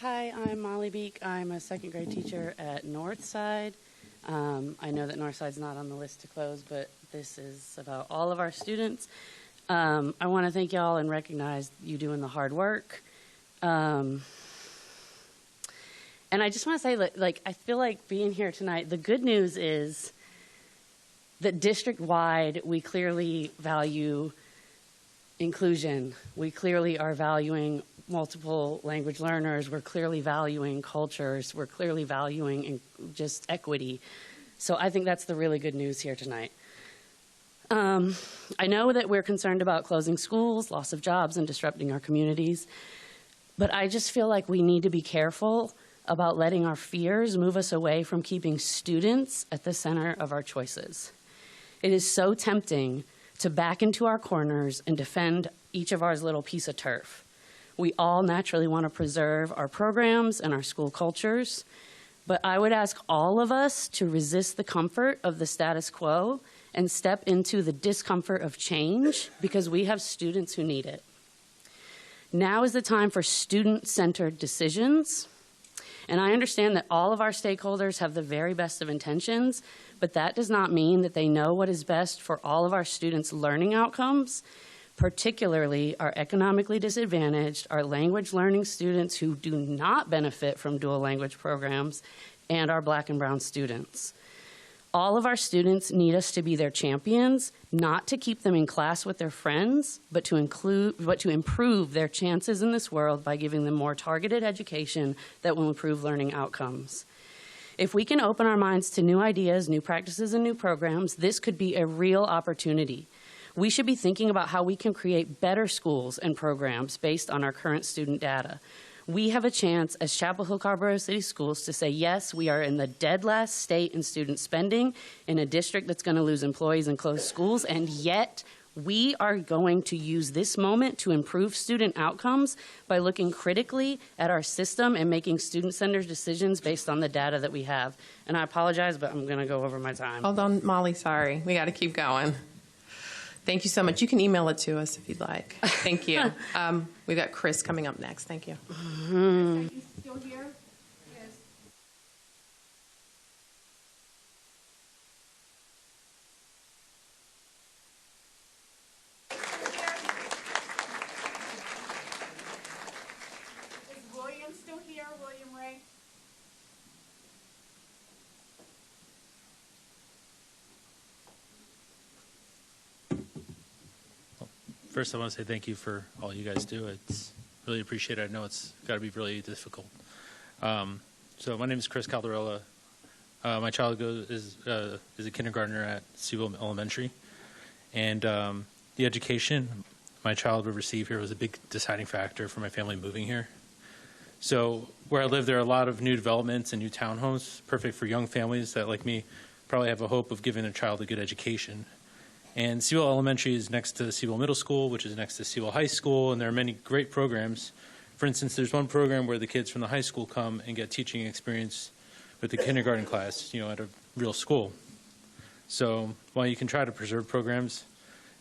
Hi, I'm Molly Beek. I'm a second grade teacher at Northside. I know that Northside's not on the list to close, but this is about all of our students. I want to thank y'all and recognize you doing the hard work. And I just want to say, like, I feel like being here tonight, the good news is that district-wide, we clearly value inclusion. We clearly are valuing multiple language learners. We're clearly valuing cultures. We're clearly valuing just equity. So I think that's the really good news here tonight. I know that we're concerned about closing schools, loss of jobs, and disrupting our communities. But I just feel like we need to be careful about letting our fears move us away from keeping students at the center of our choices. It is so tempting to back into our corners and defend each of our little piece of turf. We all naturally want to preserve our programs and our school cultures, but I would ask all of us to resist the comfort of the status quo and step into the discomfort of change because we have students who need it. Now is the time for student-centered decisions, and I understand that all of our stakeholders have the very best of intentions, but that does not mean that they know what is best for all of our students' learning outcomes, particularly our economically disadvantaged, our language learning students who do not benefit from dual language programs, and our Black and brown students. All of our students need us to be their champions, not to keep them in class with their friends, but to improve their chances in this world by giving them more targeted education that will improve learning outcomes. If we can open our minds to new ideas, new practices, and new programs, this could be a real opportunity. We should be thinking about how we can create better schools and programs based on our current student data. We have a chance as Chapel Hill Carborough City Schools to say, yes, we are in the dead last state in student spending in a district that's going to lose employees and close schools, and yet we are going to use this moment to improve student outcomes by looking critically at our system and making student-centered decisions based on the data that we have. And I apologize, but I'm going to go over my time. Hold on, Molly, sorry. We got to keep going. Thank you so much. You can email it to us if you'd like. Thank you. We've got Chris coming up next. Thank you. Mm-hmm. Are you still here? Yes. Is William still here? William Ray? First, I want to say thank you for all you guys do. It's really appreciated. I know it's got to be really difficult. So my name is Chris Calderella. My child is a kindergartner at Sewell Elementary, and the education my child would receive here was a big deciding factor for my family moving here. So where I live, there are a lot of new developments and new townhomes, perfect for young families that, like me, probably have a hope of giving their child a good education. And Sewell Elementary is next to Sewell Middle School, which is next to Sewell High School, and there are many great programs. For instance, there's one program where the kids from the high school come and get teaching experience with the kindergarten class, at a real school. So while you can try to preserve programs,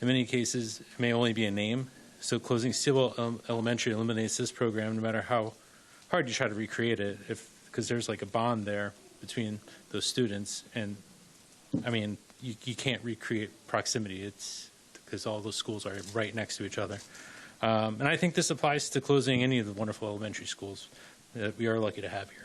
in many cases, it may only be a name. So closing Sewell Elementary eliminates this program no matter how hard you try to recreate it, because there's like a bond there between those students. And I mean, you can't recreate proximity. It's because all those schools are right next to each other. And I think this applies to closing any of the wonderful elementary schools that we are lucky to have here.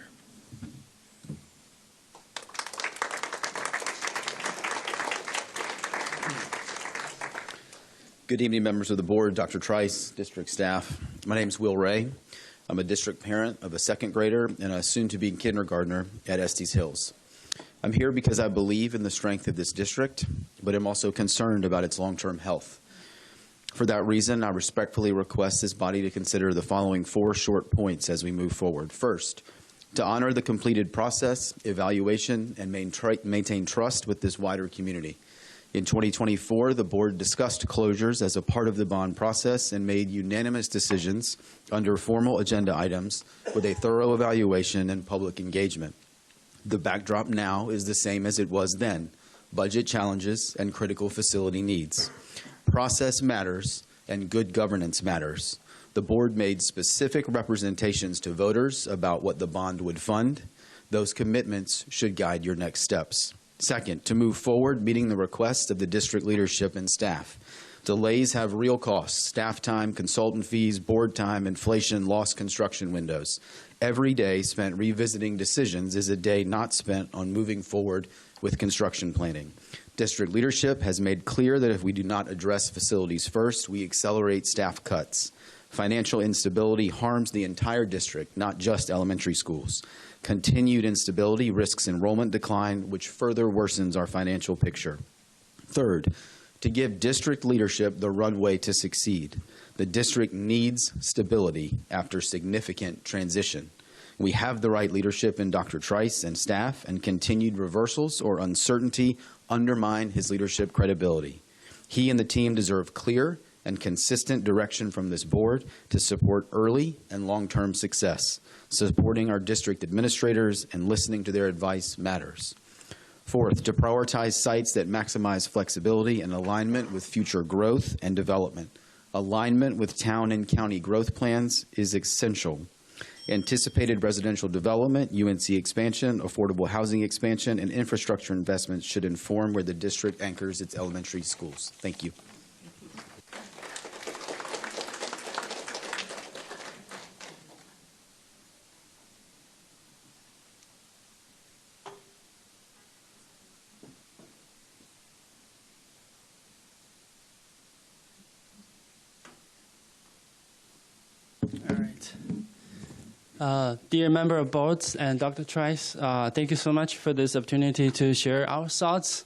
Good evening, members of the board, Dr. Trice, district staff. My name is Will Ray. I'm a district parent of a second grader and a soon-to-be kindergartner at Estes Hills. I'm here because I believe in the strength of this district, but I'm also concerned about its long-term health. For that reason, I respectfully request this body to consider the following 4 short points as we move forward. First, to honor the completed process, evaluation, and maintain trust with this wider community. In 2024, the board discussed closures as a part of the bond process and made unanimous decisions under formal agenda items with a thorough evaluation and public engagement. The backdrop now is the same as it was then: budget challenges and critical facility needs. Process matters and good governance matters. The board made specific representations to voters about what the bond would fund. Those commitments should guide your next steps. Second, to move forward, meeting the requests of the district leadership and staff. Delays have real costs: staff time, consultant fees, board time, inflation, lost construction windows. Every day spent revisiting decisions is a day not spent on moving forward with construction planning. District leadership has made clear that if we do not address facilities first, we accelerate staff cuts. Financial instability harms the entire district, not just elementary schools. Continued instability risks enrollment decline, which further worsens our financial picture. Third, to give district leadership the runway to succeed. The district needs stability after significant transition. We have the right leadership in Dr. Trice and staff, and continued reversals or uncertainty undermine his leadership credibility. He and the team deserve clear and consistent direction from this board to support early and long-term success. Supporting our district administrators and listening to their advice matters. Fourth, to prioritize sites that maximize flexibility and alignment with future growth and development. Alignment with town and county growth plans is essential. Anticipated residential development, UNC expansion, affordable housing expansion, and infrastructure investments should inform where the district anchors its elementary schools. Thank you. Dear member of boards and Dr. Trice, thank you so much for this opportunity to share our thoughts.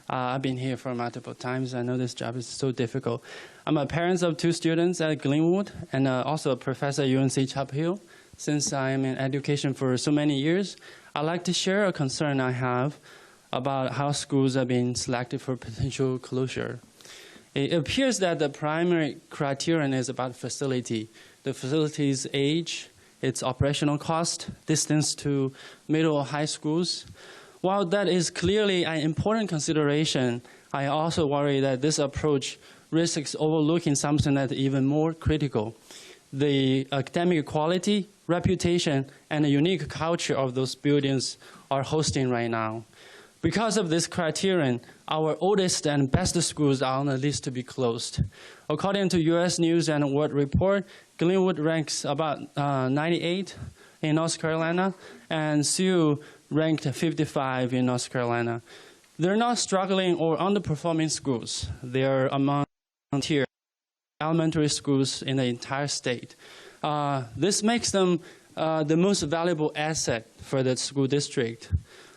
I've been here for multiple times. I know this job is so difficult. I'm a parent of 2 students at Glenwood and also a professor at UNC Chapel Hill. Since I'm in education for so many years, I'd like to share a concern I have about how schools are being selected for potential closure. It appears that the primary criterion is about facility, the facility's age, its operational cost, distance to middle or high schools. While that is clearly an important consideration, I also worry that this approach risks overlooking something that's even more critical: the academic quality, reputation, and the unique culture of those buildings are hosting right now. Because of this criterion, our oldest and best schools are on the list to be closed. According to U.S. News and World Report, Glenwood ranks about 98 in North Carolina, and Sewell ranked 55 in North Carolina. They're not struggling or underperforming schools. They are among tier elementary schools in the entire state. This makes them the most valuable asset for the school district.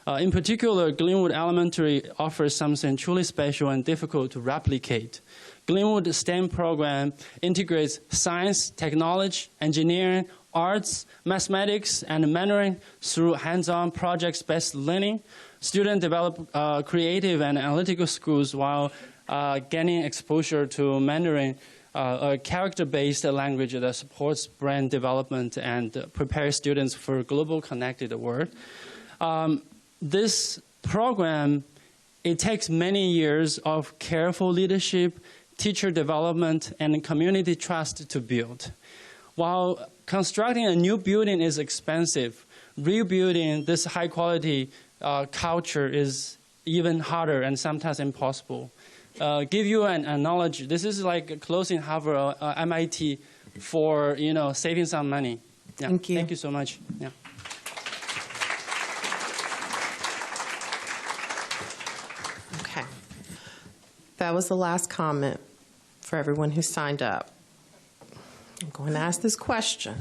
In particular, Glenwood Elementary offers something truly special and difficult to replicate. Glenwood STEM program integrates science, technology, engineering, arts, mathematics, and mentoring through hands-on project-based learning. Students develop creative and analytical skills while gaining exposure to Mandarin, a character-based language that supports brand development and prepares students for a global connected world. This program, it takes many years of careful leadership, teacher development, and community trust to build. While constructing a new building is expensive, rebuilding this high-quality culture is even harder and sometimes impossible. Give you an knowledge. This is like closing Harvard, MIT, for saving some money. Yeah. Thank you. Thank you so much. Yeah. Okay. That was the last comment for everyone who signed up. I'm going to ask this question.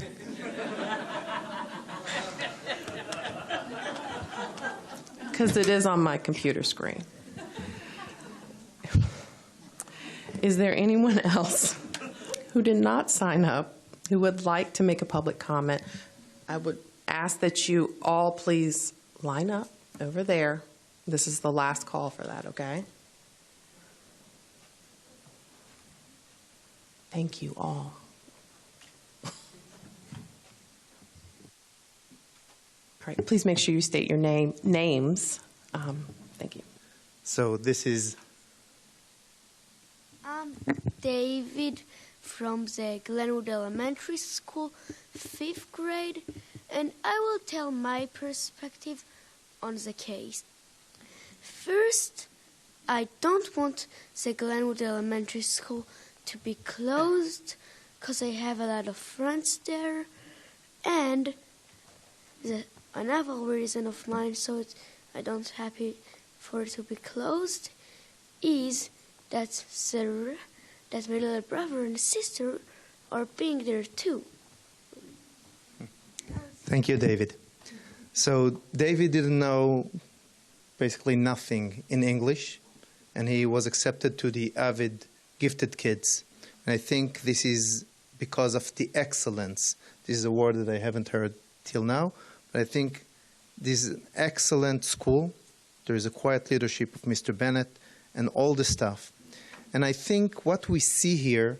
Because it is on my computer screen. Is there anyone else who did not sign up who would like to make a public comment? I would ask that you all please line up over there. This is the last call for that, okay? Thank you all. All right, please make sure you state your names. Thank you. So this is David from the Glenwood Elementary School, 5th grade, and I will tell my perspective on the case. First, I don't want the Glenwood Elementary School to be closed because I have a lot of friends there, and another reason of mine so I don't happy for it to be closed is that my little brother and sister are being there too. Thank you, David. So David didn't know basically nothing in English, and he was accepted to the AVID gifted kids. And I think this is because of the excellence. This is a word that I haven't heard till now, but I think this is an excellent school. There is a quiet leadership of Mr. Bennett and all the staff. And I think what we see here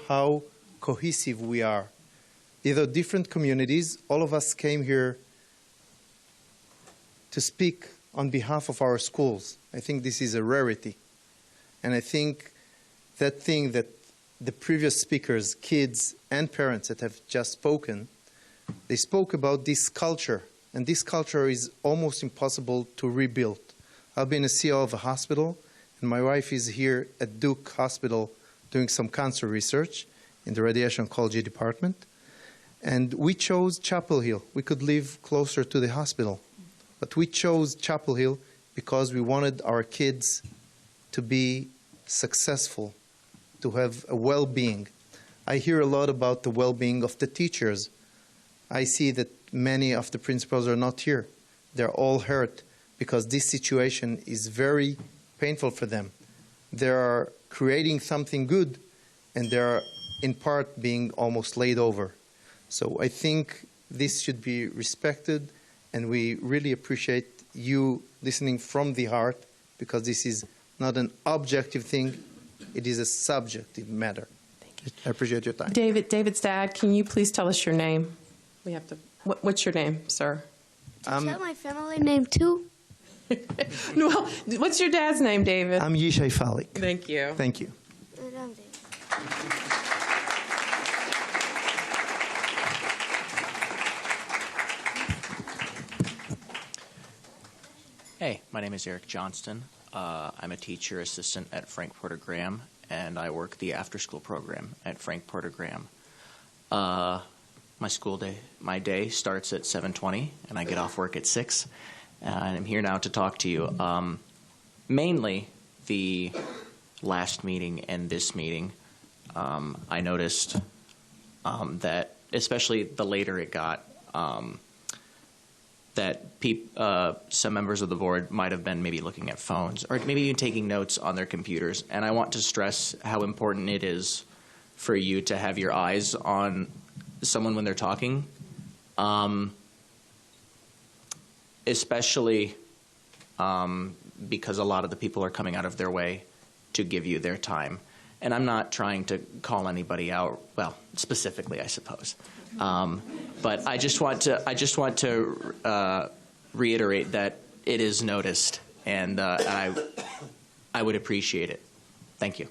how cohesive we are. These are different communities. All of us came here to speak on behalf of our schools. I think this is a rarity. And I think that thing that the previous speakers, kids and parents that have just spoken, they spoke about this culture. And this culture is almost impossible to rebuild. I've been a CEO of a hospital, and my wife is here at Duke Hospital doing some cancer research in the radiation oncology department. And we chose Chapel Hill. We could live closer to the hospital. But we chose Chapel Hill because we wanted our kids to be successful, to have a well-being. I hear a lot about the well-being of the teachers. I see that many of the principals are not here. They're all hurt because this situation is very painful for them. They are creating something good, and they are in part being almost laid over. So I think this should be respected, and we really appreciate you listening from the heart, because this is not an objective thing, it is a subjective matter. Thank you. I appreciate your time. David's dad, can you please tell us your name? We have to. What's your name, sir? Is that my family name too? Well, what's your dad's name, David? I'm Yishai Falik. Thank you. Thank you. And I'm David. Hey, my name is Eric Johnston. I'm a teacher assistant at Frank Porter Graham, and I work the after-school program at Frank Porter Graham. My day starts at 7:20, and I get off work at 6. And I'm here now to talk to you. Mainly the last meeting and this meeting, I noticed that, especially the later it got, that some members of the board might have been maybe looking at phones or maybe even taking notes on their computers. And I want to stress how important it is for you to have your eyes on someone when they're talking, especially because a lot of the people are coming out of their way to give you their time. And I'm not trying to call anybody out, well, specifically, I suppose. But I just want to reiterate that it is noticed, and I would appreciate it. Thank you.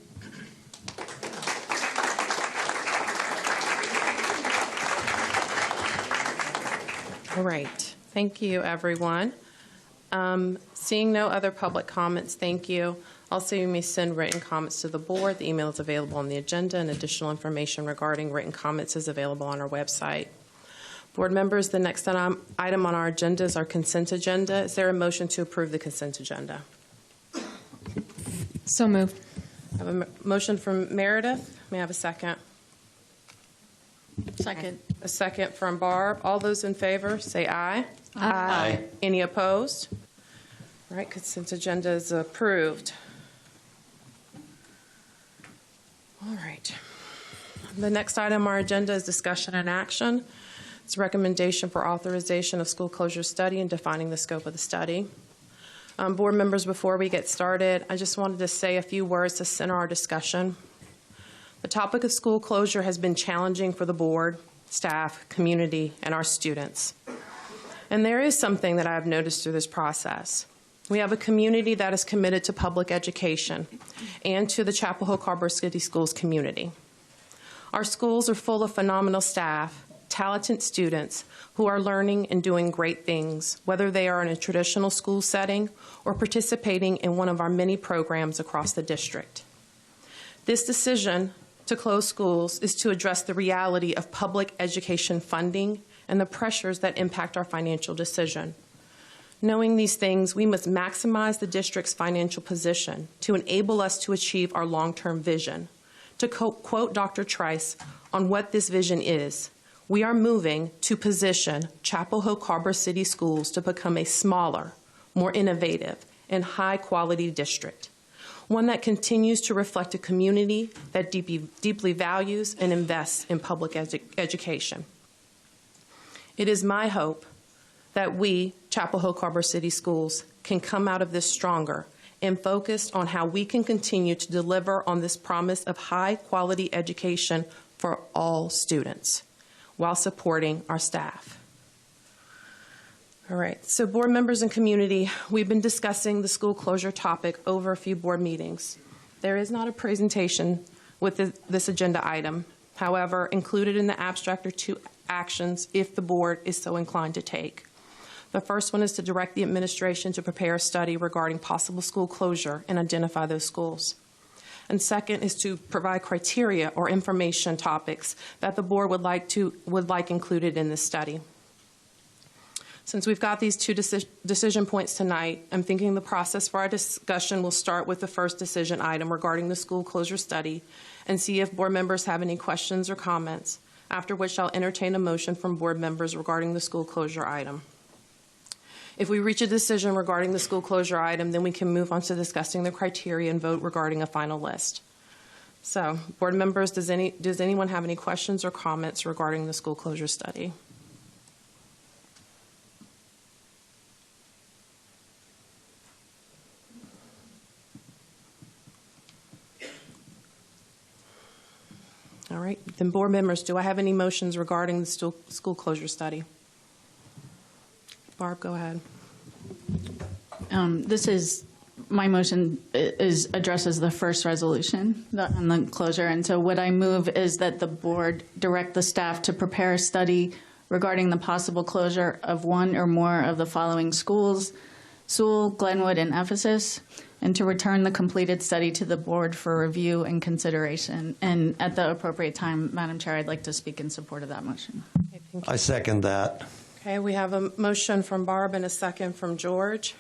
All right. Thank you, everyone. Seeing no other public comments, thank you. Also, you may send written comments to the board. The email is available on the agenda, and additional information regarding written comments is available on our website. Board members, the next item on our agenda is our consent agenda. Is there a motion to approve the consent agenda? So moved. I have a motion from Meredith. May I have a second? Second. A second from Barb. All those in favor, say aye. Aye. Any opposed? All right, consent agenda is approved. All right. The next item on our agenda is discussion and action. It's a recommendation for authorization of school closure study and defining the scope of the study. Board members, before we get started, I just wanted to say a few words to center our discussion. The topic of school closure has been challenging for the board, staff, community, and our students. And there is something that I have noticed through this process. We have a community that is committed to public education and to the Chapel Hill Harbor City Schools community. Our schools are full of phenomenal staff, talented students who are learning and doing great things, whether they are in a traditional school setting or participating in one of our many programs across the district. This decision to close schools is to address the reality of public education funding and the pressures that impact our financial decision. Knowing these things, we must maximize the district's financial position to enable us to achieve our long-term vision. To quote Dr. Trice on what this vision is, we are moving to position Chapel Hill Harbor City Schools to become a smaller, more innovative, and high-quality district, one that continues to reflect a community that deeply values and invests in public education. It is my hope that we, Chapel Hill Harbor City Schools, can come out of this stronger and focused on how we can continue to deliver on this promise of high-quality education for all students while supporting our staff. All right, so board members and community, we've been discussing the school closure topic over a few board meetings. There is not a presentation with this agenda item. However, included in the abstract are two actions if the board is so inclined to take. The first one is to direct the administration to prepare a study regarding possible school closure and identify those schools. And second is to provide criteria or information topics that the board would like included in this study. Since we've got these two decision points tonight, I'm thinking the process for our discussion will start with the first decision item regarding the school closure study and see if board members have any questions or comments, after which I'll entertain a motion from board members regarding the school closure item. If we reach a decision regarding the school closure item, then we can move on to discussing the criteria and vote regarding a final list. So, board members, does anyone have any questions or comments regarding the school closure study? All right, then board members, do I have any motions regarding the school closure study? Barb, go ahead. My motion addresses the first resolution on the closure, and so what I move is that the board direct the staff to prepare a study regarding the possible closure of one or more of the following schools, Sewell, Glenwood, and Ephesus, and to return the completed study to the board for review and consideration. And at the appropriate time, Madam Chair, I'd like to speak in support of that motion. Okay, thank you. I second that. Okay, we have a motion from Barb and a second from George.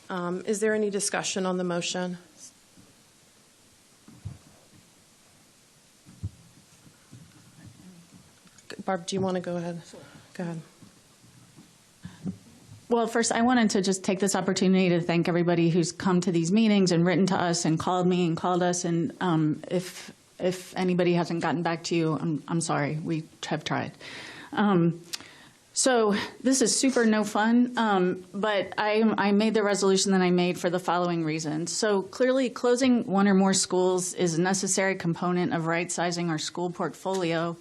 Is there any discussion on the motion? Barb, do you want to go ahead? Sure. Go ahead. Well, first, I wanted to just take this opportunity to thank everybody who's come to these meetings and written to us and called me and called us. And if anybody hasn't gotten back to you, I'm sorry. We have tried. So this is super no fun, but I made the resolution that I made for the following reasons. So clearly, closing one or more schools is a necessary component of right-sizing our school portfolio,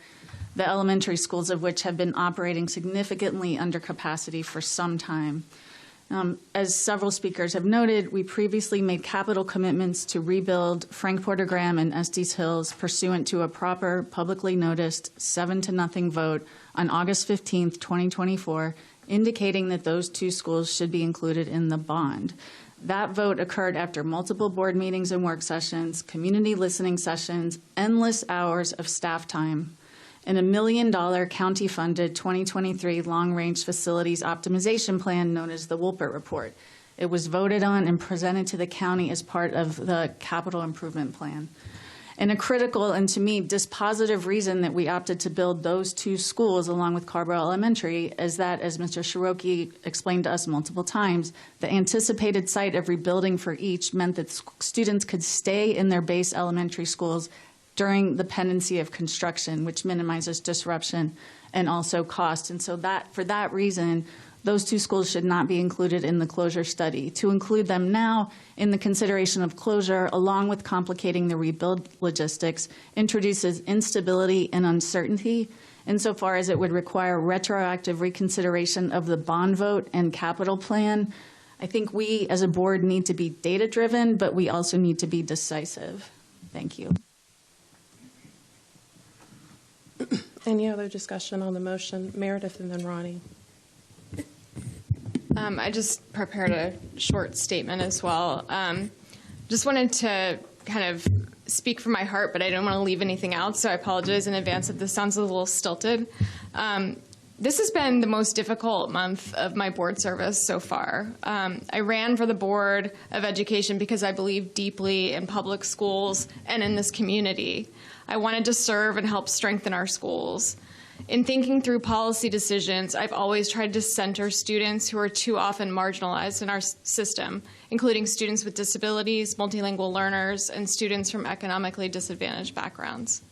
the elementary schools of which have been operating significantly under capacity for some time. As several speakers have noted, we previously made capital commitments to rebuild Frank Porter Graham and Estes Hills pursuant to a proper publicly noticed 7-0 vote on August 15th, 2024, indicating that those two schools should be included in the bond. That vote occurred after multiple board meetings and work sessions, community listening sessions, endless hours of staff time, and a $1 million county-funded 2023 long-range facilities optimization plan known as the Wolpert Report. It was voted on and presented to the county as part of the capital improvement plan. And a critical and, to me, dispositive reason that we opted to build those two schools along with Carborough Elementary is that, as Mr. Shiroki explained to us multiple times, the anticipated site of rebuilding for each meant that students could stay in their base elementary schools during the pendency of construction, which minimizes disruption and also cost. And so for that reason, those two schools should not be included in the closure study. To include them now in the consideration of closure, along with complicating the rebuild logistics, introduces instability and uncertainty insofar as it would require retroactive reconsideration of the bond vote and capital plan. I think we as a board need to be data-driven, but we also need to be decisive. Thank you. Any other discussion on the motion? Meredith and then Ronnie. I just prepared a short statement as well. Just wanted to kind of speak from my heart, but I don't want to leave anything out, so I apologize in advance if this sounds a little stilted. This has been the most difficult month of my board service so far. I ran for the Board of Education because I believe deeply in public schools and in this community. I wanted to serve and help strengthen our schools. In thinking through policy decisions, I've always tried to center students who are too often marginalized in our system, including students with disabilities, multilingual learners, and students from economically disadvantaged backgrounds.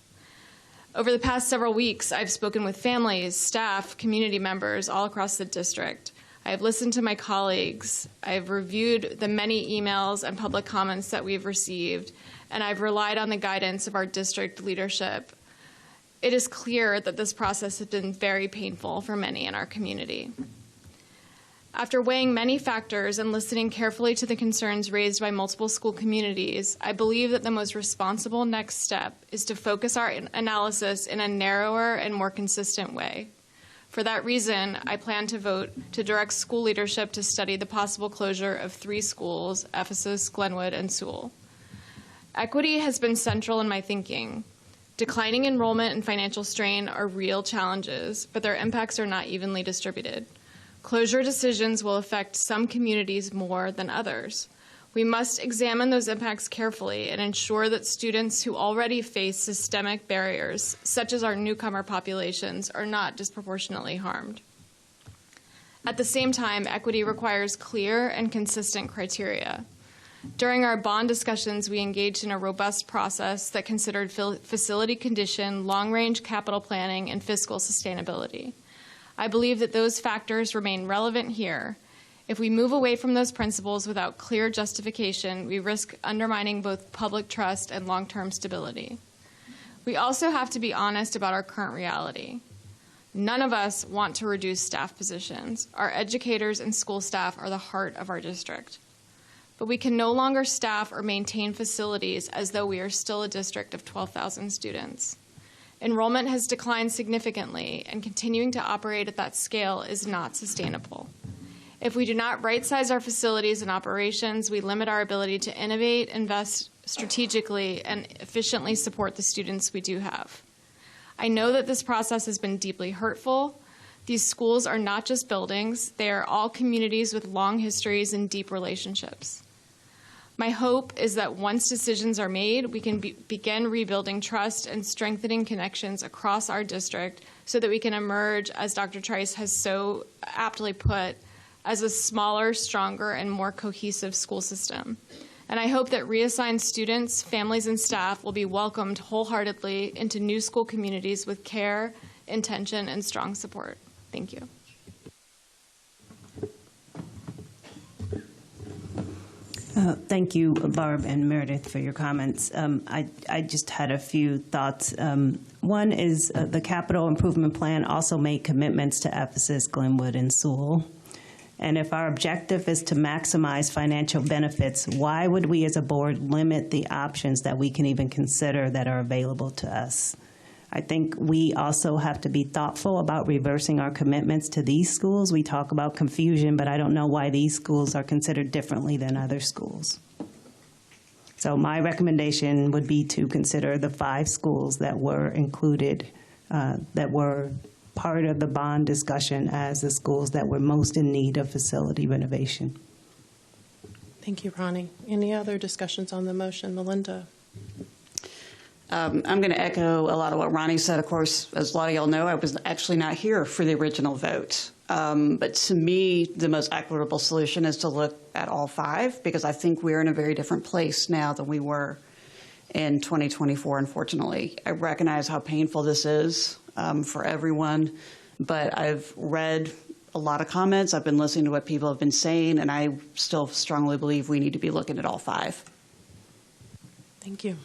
Over the past several weeks, I've spoken with families, staff, community members all across the district. I've listened to my colleagues. I've reviewed the many emails and public comments that we've received, and I've relied on the guidance of our district leadership. It is clear that this process has been very painful for many in our community. After weighing many factors and listening carefully to the concerns raised by multiple school communities, I believe that the most responsible next step is to focus our analysis in a narrower and more consistent way. For that reason, I plan to vote to direct school leadership to study the possible closure of 3 schools, Ephesus, Glenwood, and Sewell. Equity has been central in my thinking. Declining enrollment and financial strain are real challenges, but their impacts are not evenly distributed. Closure decisions will affect some communities more than others. We must examine those impacts carefully and ensure that students who already face systemic barriers, such as our newcomer populations, are not disproportionately harmed. At the same time, equity requires clear and consistent criteria. During our bond discussions, we engaged in a robust process that considered facility condition, long-range capital planning, and fiscal sustainability. I believe that those factors remain relevant here. If we move away from those principles without clear justification, we risk undermining both public trust and long-term stability. We also have to be honest about our current reality. None of us want to reduce staff positions. Our educators and school staff are the heart of our district. But we can no longer staff or maintain facilities as though we are still a district of 12,000 students. Enrollment has declined significantly, and continuing to operate at that scale is not sustainable. If we do not right-size our facilities and operations, we limit our ability to innovate, invest strategically, and efficiently support the students we do have. I know that this process has been deeply hurtful. These schools are not just buildings. They are all communities with long histories and deep relationships. My hope is that once decisions are made, we can begin rebuilding trust and strengthening connections across our district so that we can emerge, as Dr. Trice has so aptly put, as a smaller, stronger, and more cohesive school system. And I hope that reassigned students, families, and staff will be welcomed wholeheartedly into new school communities with care, intention, and strong support. Thank you. Thank you, Barb and Meredith, for your comments. I just had a few thoughts. One is the capital improvement plan also made commitments to Ephesus, Glenwood, and Sewell. And if our objective is to maximize financial benefits, why would we as a board limit the options that we can even consider that are available to us? I think we also have to be thoughtful about reversing our commitments to these schools. We talk about confusion, but I don't know why these schools are considered differently than other schools. So my recommendation would be to consider the 5 schools that were included, that were part of the bond discussion as the schools that were most in need of facility renovation. Thank you, Ronnie. Any other discussions on the motion? Melinda? I'm going to echo a lot of what Ronnie said. Of course, as a lot of y'all know, I was actually not here for the original vote. But to me, the most equitable solution is to look at all 5, because I think we're in a very different place now than we were in 2024, unfortunately. I recognize how painful this is for everyone, but I've read a lot of comments. I've been listening to what people have been saying, and I still strongly believe we need to be looking at all 5. Thank you.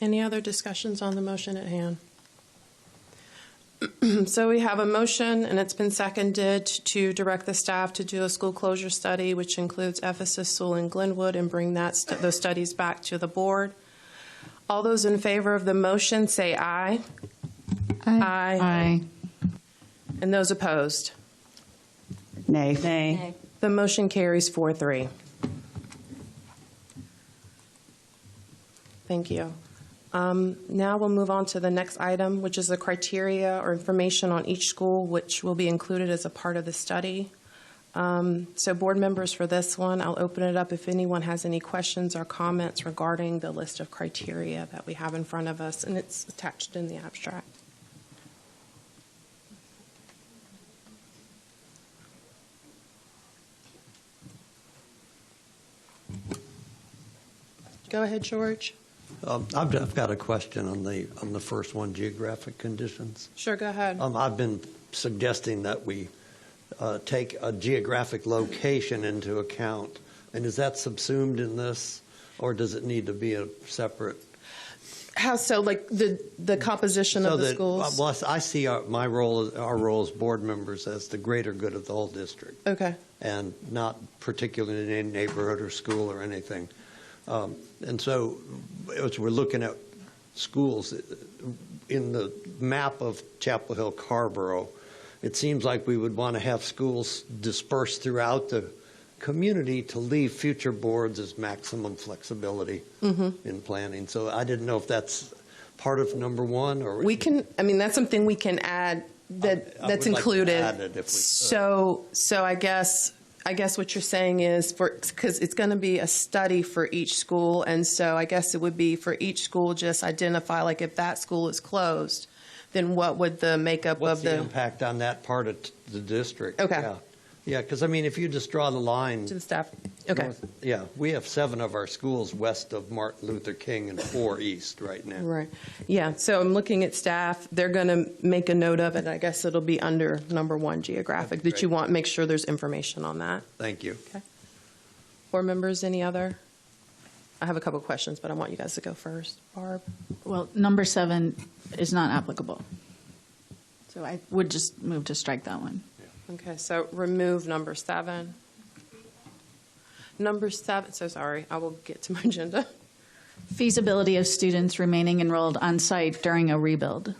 Any other discussions on the motion at hand? So we have a motion, and it's been seconded to direct the staff to do a school closure study, which includes Ephesus, Sewell, and Glenwood, and bring those studies back to the board. All those in favor of the motion say aye. Aye. Aye. And those opposed? Nay. Nay. The motion carries 4-3. Thank you. Now we'll move on to the next item, which is the criteria or information on each school, which will be included as a part of the study. So board members, for this one, I'll open it up if anyone has any questions or comments regarding the list of criteria that we have in front of us, and it's attached in the abstract. Go ahead, George. I've got a question on the first one, geographic conditions. Sure, go ahead. I've been suggesting that we take a geographic location into account, and is that subsumed in this, or does it need to be a separate? How so? Like the composition of the schools? Well, I see our role as board members as the greater good of the whole district. Okay. And not particularly in any neighborhood or school or anything. And so as we're looking at schools, in the map of Chapel Hill Carborough, it seems like we would want to have schools dispersed throughout the community to leave future boards as maximum flexibility in planning. So I didn't know if that's part of number 1, or we can. I mean, that's something we can add. That's included. Like to add it if we so I guess what you're saying is because it's going to be a study for each school, and so I guess it would be for each school just identify, like, if that school is closed, then what would the makeup what's of the impact on that part of the district? Okay. Yeah, because I mean, if you just draw the line to the staff. Okay. We have 7 of our schools west of Martin Luther King and 4 east right now. Right. Yeah. So I'm looking at staff. They're going to make a note of it. I guess it'll be under number 1, geographic, that you want. Make sure there's information on that. Thank you. Okay. Board members, any other? I have a couple of questions, but I want you guys to go first. Barb? Well, number 7 is not applicable. So I would just move to strike that one. Okay, so remove number 7. Number 7, so sorry, I will get to my agenda. Feasibility of students remaining enrolled on site during a rebuild.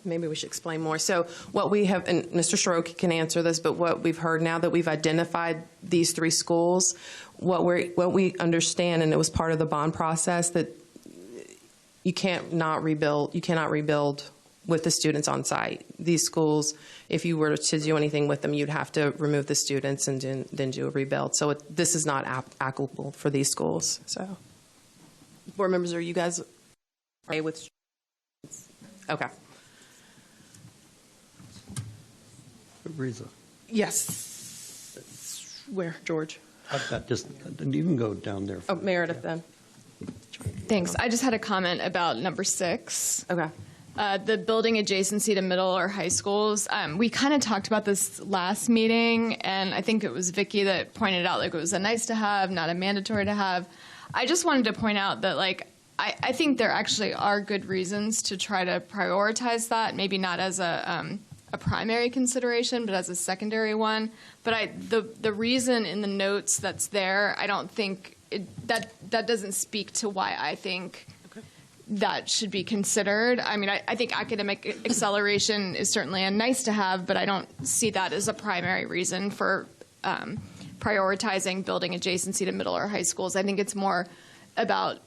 Maybe we should explain more. So what we have, and Mr. Stroke can answer this, but what we've heard now that we've identified these 3 schools, what we understand, and it was part of the bond process, that you cannot rebuild with the students on site. These schools, if you were to do anything with them, you'd have to remove the students and then do a rebuild. So this is not applicable for these schools. So, board members, are you guys okay with? Okay. Reza. Yes. Where, George? I've got just, you can go down there. Oh, Meredith then. Thanks. I just had a comment about number 6. Okay. The building adjacency to middle or high schools. We kind of talked about this last meeting, and I think it was Vicki that pointed out, like, it was a nice to have, not a mandatory to have. I just wanted to point out that, like, I think there actually are good reasons to try to prioritize that, maybe not as a primary consideration, but as a secondary one. But the reason in the notes that's there, I don't think that doesn't speak to why I think that should be considered. I mean, I think academic acceleration is certainly a nice to have, but I don't see that as a primary reason for prioritizing building adjacency to middle or high schools. I think it's more about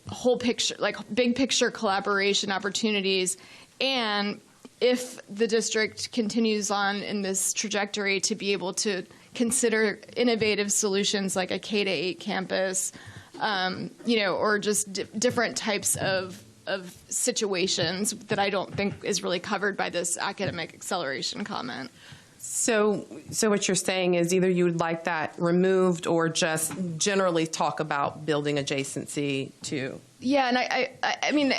whole picture, like big picture collaboration opportunities. And if the district continues on in this trajectory to be able to consider innovative solutions like a K-8 campus, or just different types of situations that I don't think is really covered by this academic acceleration comment. So what you're saying is either you would like that removed or just generally talk about building adjacency to. Yeah, and I mean,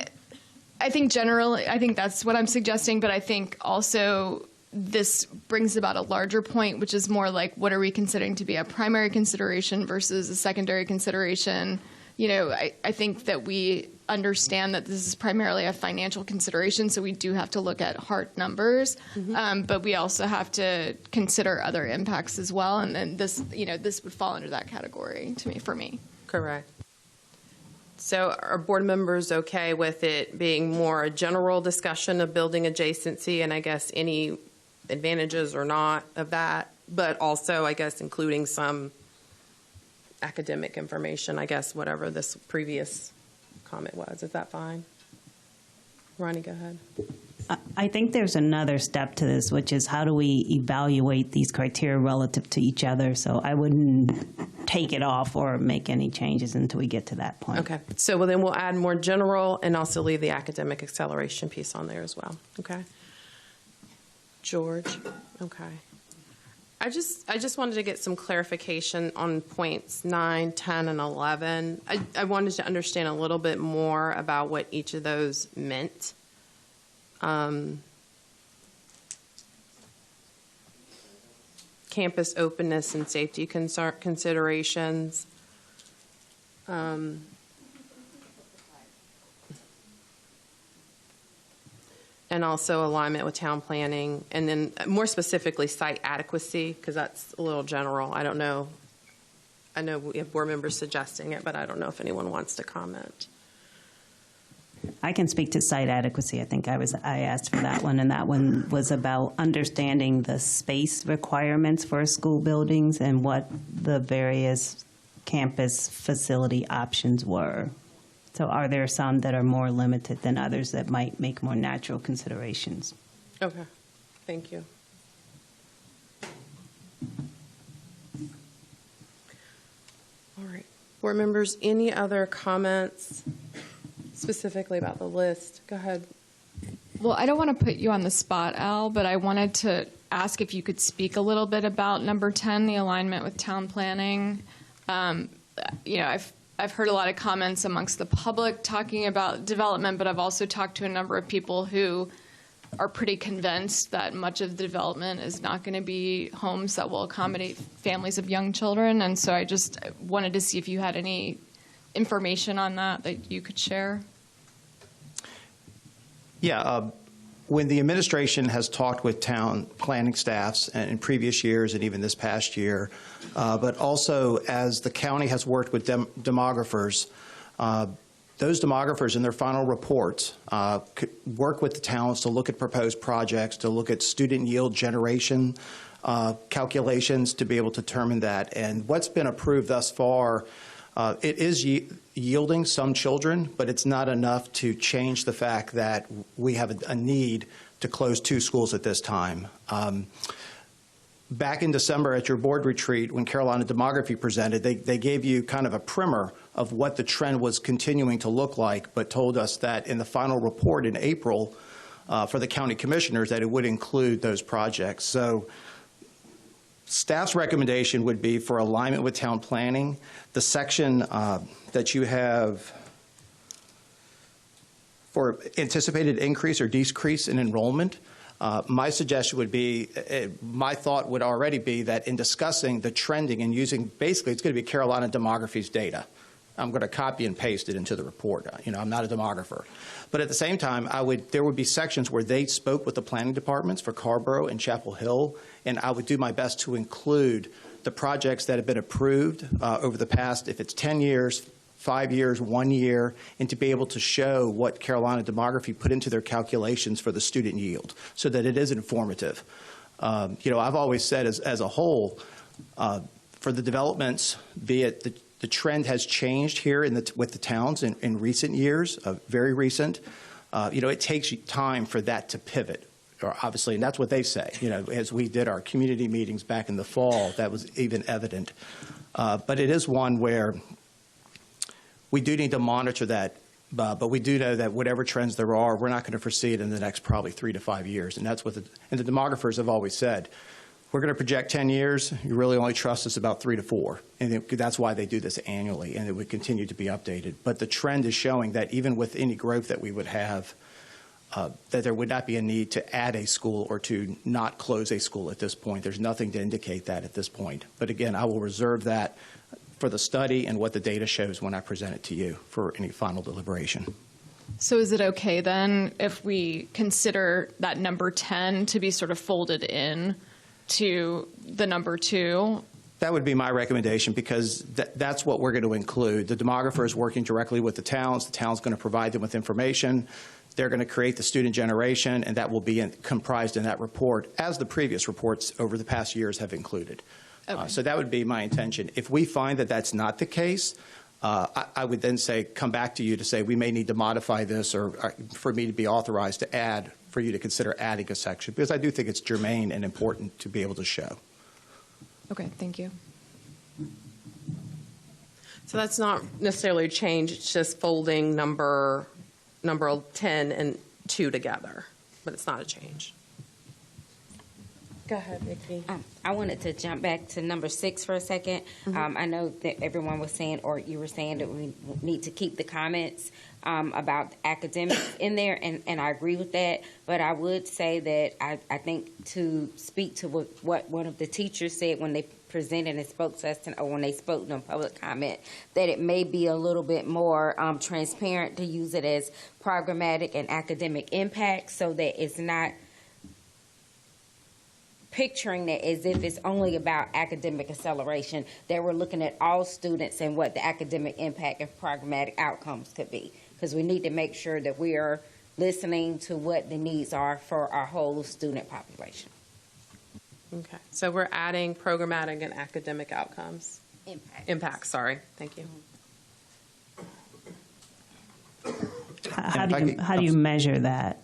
I think generally, I think that's what I'm suggesting, but I think also this brings about a larger point, which is more like, what are we considering to be a primary consideration versus a secondary consideration? I think that we understand that this is primarily a financial consideration, so we do have to look at hard numbers, but we also have to consider other impacts as well, and then this would fall under that category for me. Correct. So are board members okay with it being more a general discussion of building adjacency and I guess any advantages or not of that, but also I guess including some academic information, I guess, whatever this previous comment was. Is that fine? Ronnie, go ahead. I think there's another step to this, which is how do we evaluate these criteria relative to each other? So I wouldn't take it off or make any changes until we get to that point. Okay. So then we'll add more general and also leave the academic acceleration piece on there as well. Okay. George. Okay. I just wanted to get some clarification on points 9, 10, and 11. I wanted to understand a little bit more about what each of those meant. Campus openness and safety considerations. And also alignment with town planning, and then more specifically site adequacy, because that's a little general. I don't know. I know we have board members suggesting it, but I don't know if anyone wants to comment. I can speak to site adequacy. I think I asked for that one, and that one was about understanding the space requirements for school buildings and what the various campus facility options were. So are there some that are more limited than others that might make more natural considerations? Okay, thank you. All right, board members, any other comments specifically about the list? Go ahead. Well, I don't want to put you on the spot, Al, but I wanted to ask if you could speak a little bit about number 10, the alignment with town planning. I've heard a lot of comments amongst the public talking about development, but I've also talked to a number of people who are pretty convinced that much of the development is not going to be homes that will accommodate families of young children. And so I just wanted to see if you had any information on that you could share. Yeah, when the administration has talked with town planning staffs in previous years and even this past year, but also as the county has worked with demographers, those demographers in their final reports could work with the towns to look at proposed projects, to look at student yield generation calculations to be able to determine that. And what's been approved thus far, it is yielding some children, but it's not enough to change the fact that we have a need to close 2 schools at this time. Back in December at your board retreat, when Carolina Demography presented, they gave you kind of a primer of what the trend was continuing to look like, but told us that in the final report in April for the county commissioners that it would include those projects. So staff's recommendation would be for alignment with town planning. The section that you have for anticipated increase or decrease in enrollment, my suggestion would be, my thought would already be that in discussing the trending and using, basically it's going to be Carolina Demography's data. I'm going to copy and paste it into the report. I'm not a demographer. But at the same time, there would be sections where they spoke with the planning departments for Carborough and Chapel Hill, and I would do my best to include the projects that have been approved over the past, if it's 10 years, 5 years, 1 year, and to be able to show what Carolina Demography put into their calculations for the student yield so that it is informative. I've always said as a whole, for the developments, be it the trend has changed here with the towns in recent years, very recent. It takes time for that to pivot, obviously, and that's what they say. As we did our community meetings back in the fall, that was even evident. But it is one where we do need to monitor that, but we do know that whatever trends there are, we're not going to foresee it in the next probably 3 to 5 years, and that's what the demographers have always said. We're going to project 10 years. You really only trust us about 3 to 4. And that's why they do this annually, and it would continue to be updated. But the trend is showing that even with any growth that we would have, that there would not be a need to add a school or to not close a school at this point. There's nothing to indicate that at this point. But again, I will reserve that for the study and what the data shows when I present it to you for any final deliberation. So is it okay then if we consider that number 10 to be sort of folded in to the number 2? That would be my recommendation, because that's what we're going to include. The demographer is working directly with the town's going to provide them with information. They're going to create the student generation, and that will be comprised in that report, as the previous reports over the past years have included. Okay. So that would be my intention. If we find that that's not the case, I would then come back to you to say we may need to modify this, or for me to be authorized to add, for you to consider adding a section, because I do think it's germane and important to be able to show. Okay, thank you. So that's not necessarily a change, it's just folding number 10 and 2 together, but it's not a change. Go ahead, Nikki. I wanted to jump back to number 6 for a second. I know that everyone was saying, or you were saying, that we need to keep the comments about academics in there, and I agree with that. But I would say that I think, to speak to what one of the teachers said when they presented and spoke to us, or when they spoke in public comment, that it may be a little bit more transparent to use it as programmatic and academic impact, so that it's not picturing that as if it's only about academic acceleration, that we're looking at all students and what the academic impact and programmatic outcomes could be. Because we need to make sure that we are listening to what the needs are for our whole student population. Okay, so we're adding programmatic and academic outcomes. Impact, sorry. Thank you. How do you measure that?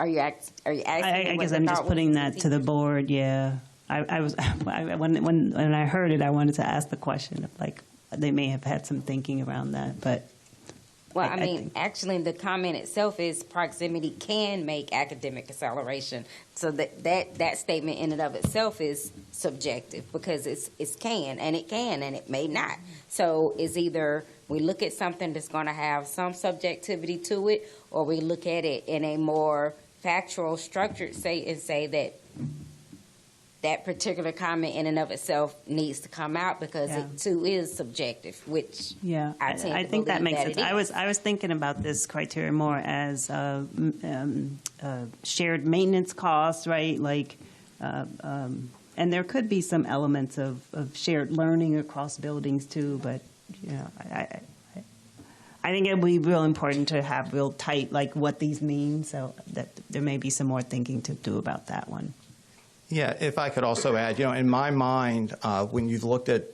Are you asking? I guess I'm just putting that to the board. Yeah, when I heard it, I wanted to ask the question of, like, they may have had some thinking around that, but. Well, I mean, actually, the comment itself is proximity can make academic acceleration. So that statement in and of itself is subjective, because it's can, and it may not. So it's either we look at something that's going to have some subjectivity to it, or we look at it in a more factual, structured say that that particular comment in and of itself needs to come out, because it too is subjective, which I think that makes sense. I was thinking about this criteria more as shared maintenance costs, right? Like, and there could be some elements of shared learning across buildings too. But I think it would be real important to have real tight, like, what these mean. So that there may be some more thinking to do about that one. Yeah, if I could also add, in my mind, when you've looked at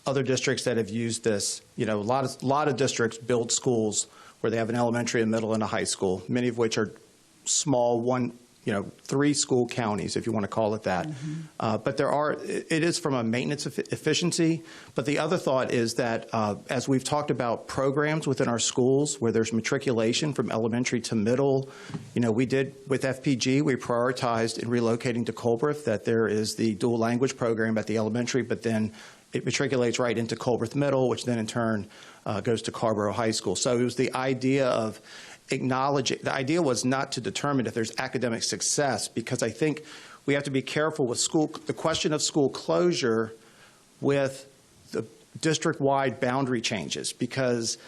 other districts that have used this, a lot of districts build schools where they have an elementary, a middle, and a high school, many of which are small 3-school counties, if you want to call it that. But it is from a maintenance efficiency. But the other thought is that as we've talked about programs within our schools where there's matriculation from elementary to middle, we did with FPG, we prioritized in relocating to Colbreth that there is the dual language program at the elementary, but then it matriculates right into Colbert Middle, which then in turn goes to Carborough High School. So it was the idea of acknowledging, the idea was not to determine if there's academic success, because I think we have to be careful with the question of school closure with the district-wide boundary changes, because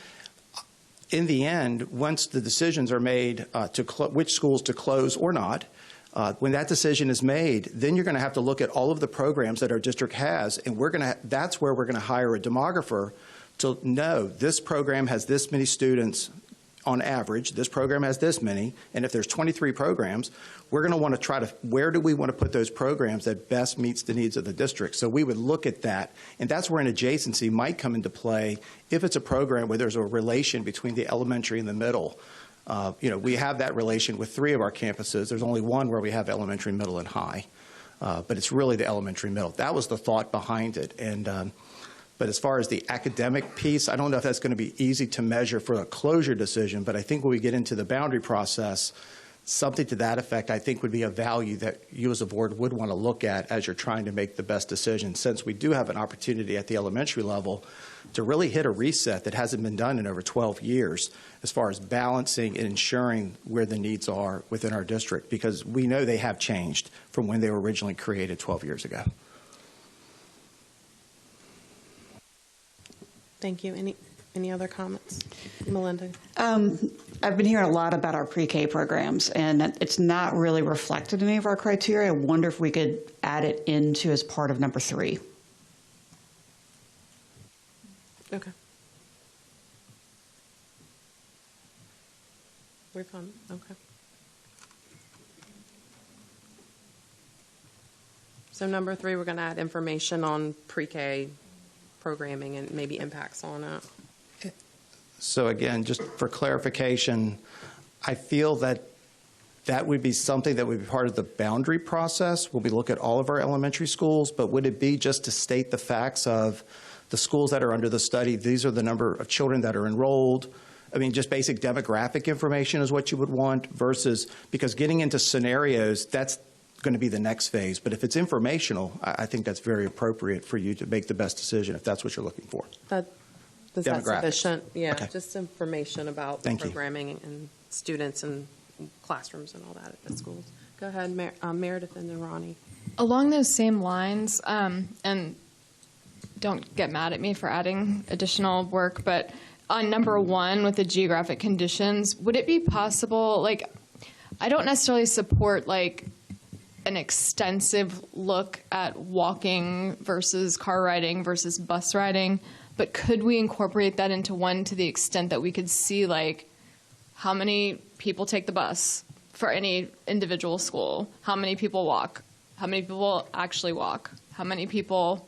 in the end, once the decisions are made which schools to close or not, when that decision is made, then you're going to have to look at all of the programs that our district has, and that's where we're going to hire a demographer to know this program has this many students on average, this program has this many, and if there's 23 programs, we're going to want to try to, where do we want to put those programs that best meets the needs of the district? So we would look at that, and that's where an adjacency might come into play if it's a program where there's a relation between the elementary and the middle. We have that relation with 3 of our campuses. There's only one where we have elementary, middle, and high, but it's really the elementary middle. That was the thought behind it. But as far as the academic piece, I don't know if that's going to be easy to measure for a closure decision, but I think when we get into the boundary process, something to that effect I think would be a value that you as a board would want to look at as you're trying to make the best decision, since we do have an opportunity at the elementary level to really hit a reset that hasn't been done in over 12 years as far as balancing and ensuring where the needs are within our district, because we know they have changed from when they were originally created 12 years ago. Thank you. Any other comments? Melinda? I've been hearing a lot about our pre-K programs, and it's not really reflected in any of our criteria. I wonder if we could add it into as part of number 3. Okay. We're fine. Okay. So number 3, we're going to add information on pre-K programming and maybe impacts on it. So again, just for clarification, I feel that that would be something that would be part of the boundary process when we look at all of our elementary schools, but would it be just to state the facts of the schools that are under the study, these are the number of children that are enrolled? I mean, just basic demographic information is what you would want versus, because getting into scenarios, that's going to be the next phase. But if it's informational, I think that's very appropriate for you to make the best decision if that's what you're looking for. Is that sufficient? Yeah, Okay. just information about Thank you. programming and students and classrooms and all that at the schools. Go ahead, Meredith, and then Ronnie. Along those same lines, and don't get mad at me for adding additional work, but on number 1 with the geographic conditions, would it be possible, I don't necessarily support an extensive look at walking versus car riding versus bus riding, but could we incorporate that into 1 to the extent that we could see how many people take the bus for any individual school, how many people walk, how many people actually walk, how many people,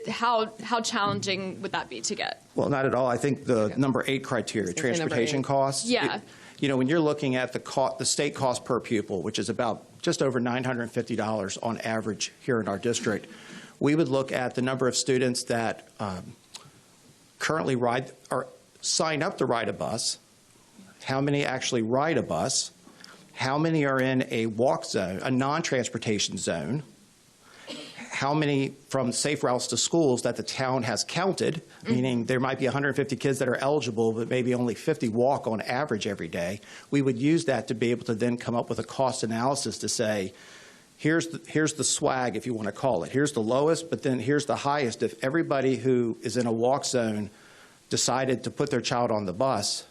how challenging would that be to get? Well, not at all. I think the number 8 criteria, transportation costs. Yeah. When you're looking at the state cost per pupil, which is about just over $950 on average here in our district, we would look at the number of students that currently ride or sign up to ride a bus, how many actually ride a bus, how many are in a walk zone, a non-transportation zone, how many from safe routes to schools that the town has counted, meaning there might be 150 kids that are eligible, but maybe only 50 walk on average every day. We would use that to be able to then come up with a cost analysis to say, here's the swag, if you want to call it. Here's the lowest, but then here's the highest. If everybody who is in a walk zone decided to put their child on the bus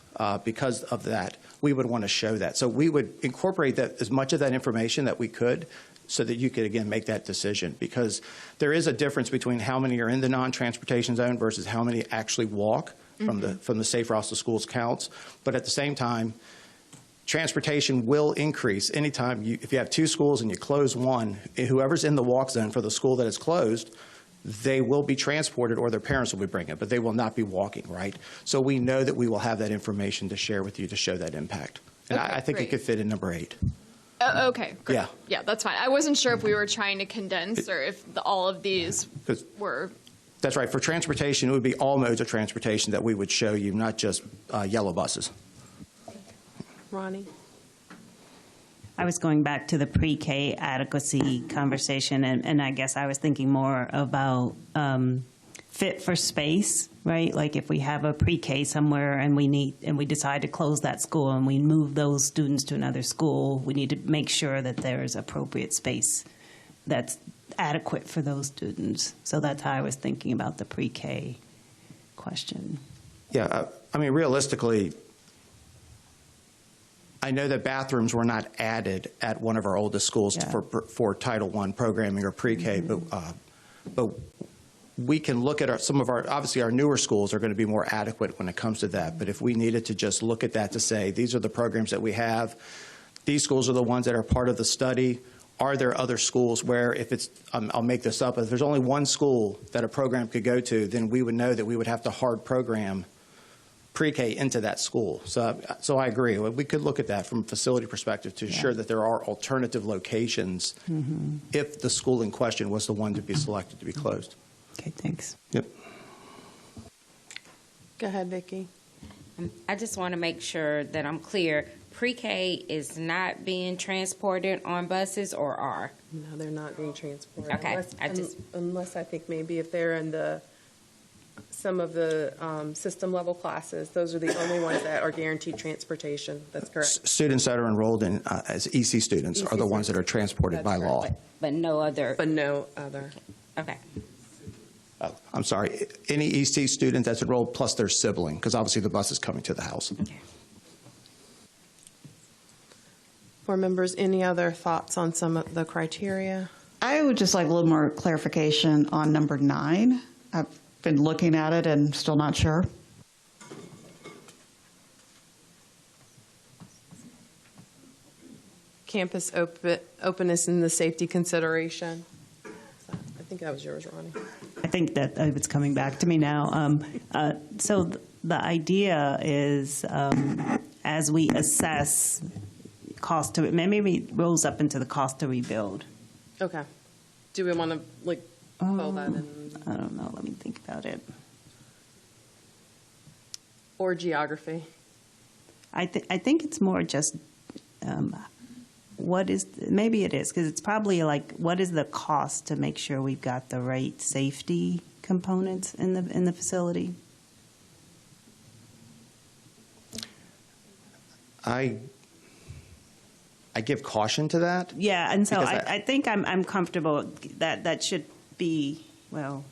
because of that, we would want to show that. So we would incorporate that, as much of that information that we could, so that you could, again, make that decision. Because there is a difference between how many are in the non-transportation zone versus how many actually walk from the safe routes to schools counts. But at the same time, transportation will increase anytime if you have 2 schools and you close one, whoever's in the walk zone for the school that is closed, they will be transported or their parents will be bringing it, but they will not be walking, right? So we know that we will have that information to share with you to show that impact. And Okay, I think great. it could fit in number 8. Okay, great. Yeah. Yeah, that's fine. I wasn't sure if we were trying to condense or if all of these 'Cause were. That's right. For transportation, it would be all modes of transportation that we would show you, not just yellow buses. Ronnie? I was going back to the pre-K adequacy conversation, and I guess I was thinking more about fit for space, right? Like if we have a pre-K somewhere and we decide to close that school and we move those students to another school, we need to make sure that there is appropriate space that's adequate for those students. So that's how I was thinking about the pre-K question. Yeah, I mean, realistically, I know that bathrooms were not added at one of our oldest schools for Title I programming or pre-K, but we can look at some of our, obviously our newer schools are going to be more adequate when it comes to that. But if we needed to just look at that to say, these are the programs that we have, these schools are the ones that are part of the study. Are there other schools where if it's, I'll make this up, if there's only one school that a program could go to, then we would know that we would have to hard program pre-K into that school. So I agree. We could look at that from a facility perspective to ensure that there are alternative locations if the school in question was the one to be selected to be closed. Okay, thanks. Yep. Go ahead, Vicki. I just want to make sure that I'm clear. Pre-K is not being transported on buses or are? No, they're not being transported. Okay, Unless I think maybe if they're in some of the system level classes, those are the only ones that are guaranteed transportation. That's correct. Students that are enrolled in as EC students are the ones that are transported by law. But no other? But no other. Okay. I'm sorry, any EC student that's enrolled plus their sibling, because obviously the bus is coming to the house. Okay. Board members, any other thoughts on some of the criteria? I would just like a little more clarification on number 9. I've been looking at it and still not sure. Campus openness and the safety consideration. I think that was yours, Ronnie. I think that it's coming back to me now. So the idea is as we assess cost to, maybe it rolls up into the cost to rebuild. Okay. Do we want to pull that in? I don't know. Let me think about it. Or geography? I think it's more just what is, maybe it is, because it's probably like, what is the cost to make sure we've got the right safety components in the facility? I give caution to that. Yeah, and so I think I'm comfortable that should be, well,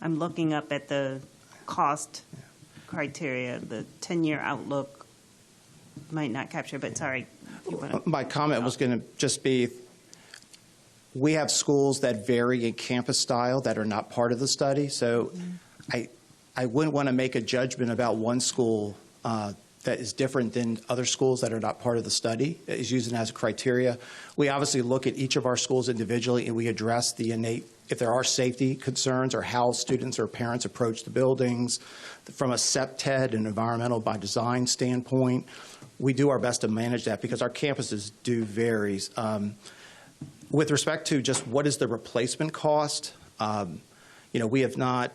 I'm looking up at the cost criteria, the 10-year outlook might not capture, but sorry. My comment was going to just be, we have schools that vary in campus style that are not part of the study, so I wouldn't want to make a judgment about one school that is different than other schools that are not part of the study, is using as a criteria. We obviously look at each of our schools individually and we address the innate, if there are safety concerns or how students or parents approach the buildings. From a SEPTED and environmental by design standpoint, we do our best to manage that because our campuses do vary. With respect to just what is the replacement cost, we have not,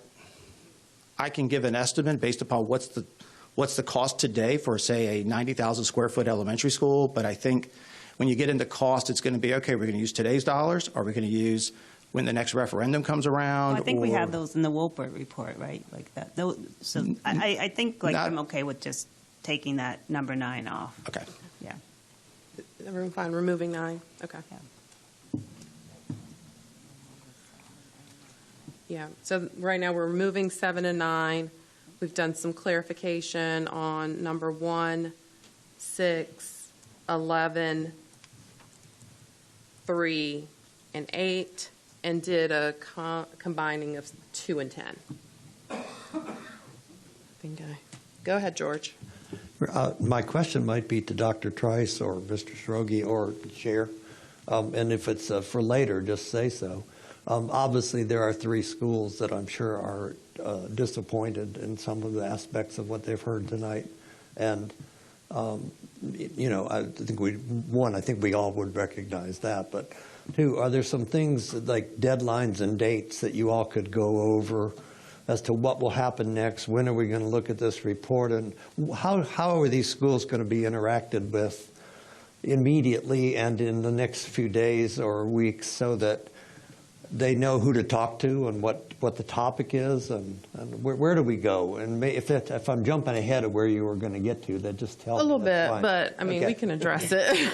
I can give an estimate based upon what's the cost today for, say, a 90,000 square foot elementary school, but I think when you get into cost, it's going to be, okay, we're going to use today's dollars, or we're going to use when the next referendum comes around. Well, I think we have those in the Wolpert report, right? Like that. So I think I'm okay with just taking that number 9 off. Okay. Yeah. Everyone fine removing 9? Okay. Yeah. So right now we're removing 7 and 9. We've done some clarification on number 1, 6, 11, 3, and 8, and did a combining of 2 and 10. Go ahead, George. My question might be to Dr. Trice or Mr. Shrogi or the chair, and if it's for later, just say so. Obviously, there are 3 schools that I'm sure are disappointed in some of the aspects of what they've heard tonight. And, I think I think we all would recognize that. But 2, are there some things like deadlines and dates that you all could go over as to what will happen next. When are we going to look at this report, and how are these schools going to be interacted with immediately and in the next few days or weeks, so that they know who to talk to and what the topic is, and where do we go? And if I'm jumping ahead of where you were going to get to, then just tell me. A little That's bit, fine. but I mean, Okay. we can address it.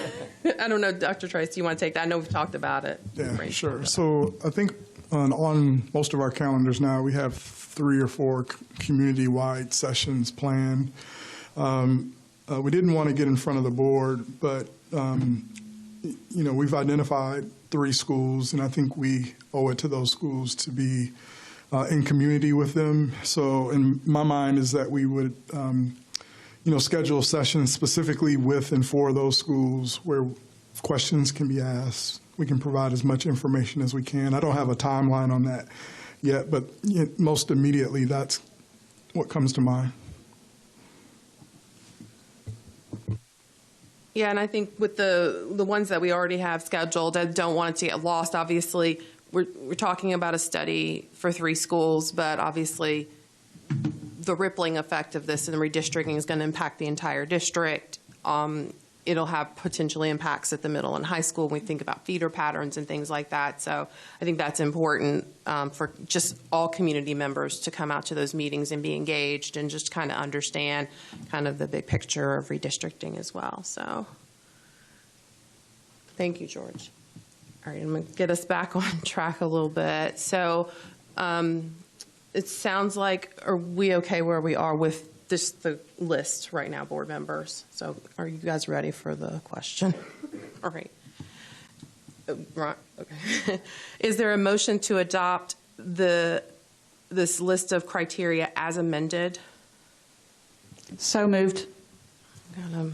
I don't know, Dr. Trice, do you want to take that? I know we've talked about it. Yeah, sure. So I think on most of our calendars now, we have 3 or 4 community-wide sessions planned. We didn't want to get in front of the board, but we've identified 3 schools, and I think we owe it to those schools to be in community with them. So in my mind is that we would, schedule sessions specifically with and for those schools where questions can be asked. We can provide as much information as we can. I don't have a timeline on that yet, but most immediately, that's what comes to mind. Yeah, and I think with the ones that we already have scheduled, I don't want it to get lost. Obviously, we're talking about a study for 3 schools, but obviously the rippling effect of this and redistricting is going to impact the entire district. It'll have potentially impacts at the middle and high school when we think about feeder patterns and things like that. So I think that's important for just all community members to come out to those meetings and be engaged and just kind of understand kind of the big picture of redistricting as well. So thank you, George. All right, I'm going to get us back on track a little bit. So it sounds like, are we okay where we are with the list right now, board members? So are you guys ready for the question? All right. Right. Okay. Is there a motion to adopt this list of criteria as amended? So moved. Got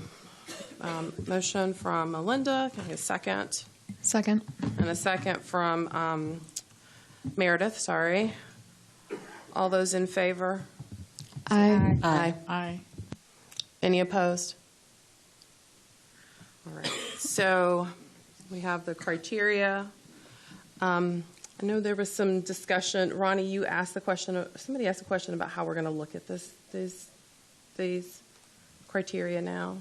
a motion from Melinda. Can I get a second? Second. And a second from Meredith, sorry. All those in favor? Aye. Aye. Aye. Any opposed? All right. So we have the criteria. I know there was some discussion. Ronnie, you asked the question. Somebody asked a question about how we're going to look at these criteria now.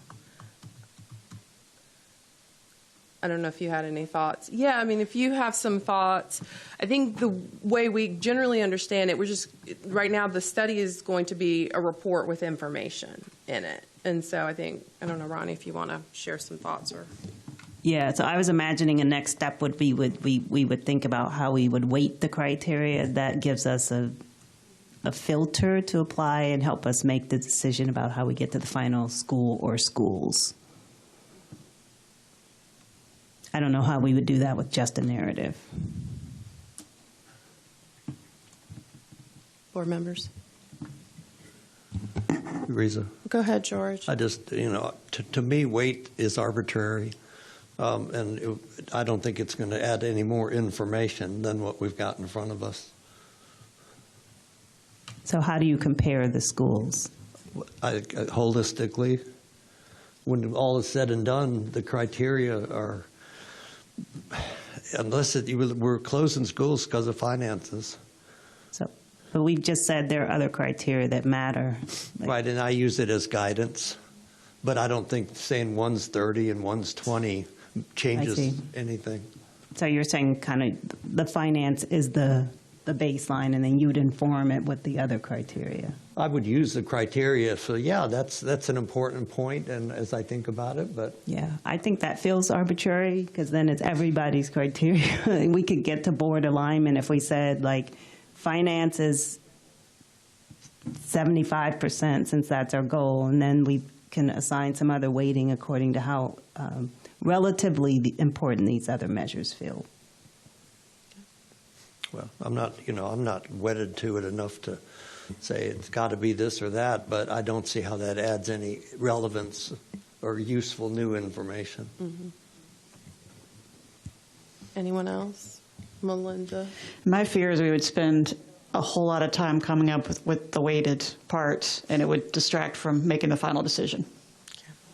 I don't know if you had any thoughts. Yeah, I mean, if you have some thoughts, I think the way we generally understand it, right now the study is going to be a report with information in it. And so I don't know, Ronnie, if you want to share some thoughts or. Yeah, so I was imagining a next step would be we would think about how we would weight the criteria. That gives us a filter to apply and help us make the decision about how we get to the final school or schools. I don't know how we would do that with just a narrative. Board members? Reza. Go ahead, George. I just, to me, weight is arbitrary, and I don't think it's going to add any more information than what we've got in front of us. So how do you compare the schools? Holistically, when all is said and done, the criteria are, we're closing schools because of finances. But we've just said there are other criteria that matter. Right, and I use it as guidance, but I don't think saying one's 30 and one's 20 changes anything. So you're saying kind of the finance is the baseline, and then you'd inform it with the other criteria. I would use the criteria, so yeah, that's an important point, and as I think about it, but yeah, I think that feels arbitrary because then it's everybody's criteria. We could get to board alignment if we said like finance is 75% since that's our goal, and then we can assign some other weighting according to how relatively important these other measures feel. well, I'm not wedded to it enough to say it's got to be this or that, but I don't see how that adds any relevance or useful new information. Mm-hmm. Anyone else? Melinda? My fear is we would spend a whole lot of time coming up with the weighted part, and it would distract from making the final decision.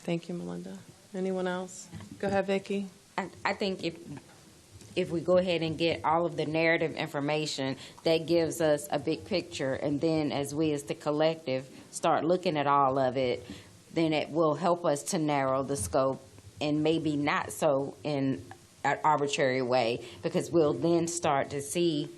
Thank you, Melinda. Anyone else? Go ahead, Vicki. I think if we go ahead and get all of the narrative information, that gives us a big picture. And then as we as the collective start looking at all of it, then it will help us to narrow the scope, and maybe not so in an arbitrary way, because we'll then start to see,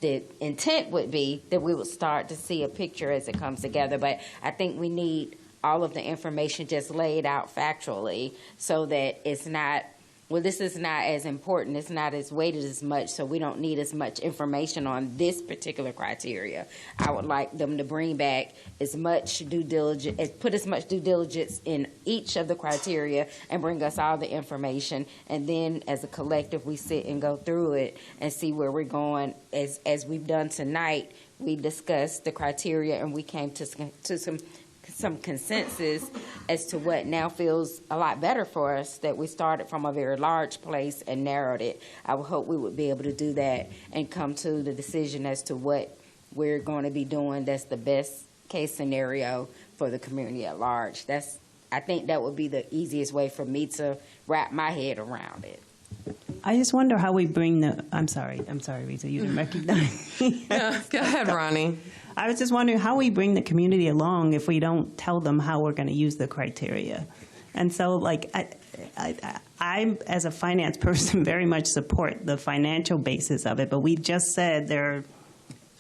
the intent would be that we would start to see a picture as it comes together. But I think we need all of the information just laid out factually, so that it's not, well, this is not as important, it's not as weighted as much, so we don't need as much information on this particular criteria. I would like them to bring back as much due diligence, put as much due diligence in each of the criteria, and bring us all the information. And then as a collective, we sit and go through it and see where we're going. As we've done tonight, we discussed the criteria and we came to some consensus as to what now feels a lot better for us, that we started from a very large place and narrowed it. I would hope we would be able to do that and come to the decision as to what we're going to be doing that's the best case scenario for the community at large. I think that would be the easiest way for me to wrap my head around it. I just wonder how we bring the, I'm sorry, Rita, you didn't recognize me. Yeah, go ahead, Ronnie. I was just wondering how we bring the community along if we don't tell them how we're going to use the criteria. And so, like, I, as a finance person, very much support the financial basis of it, but we just said there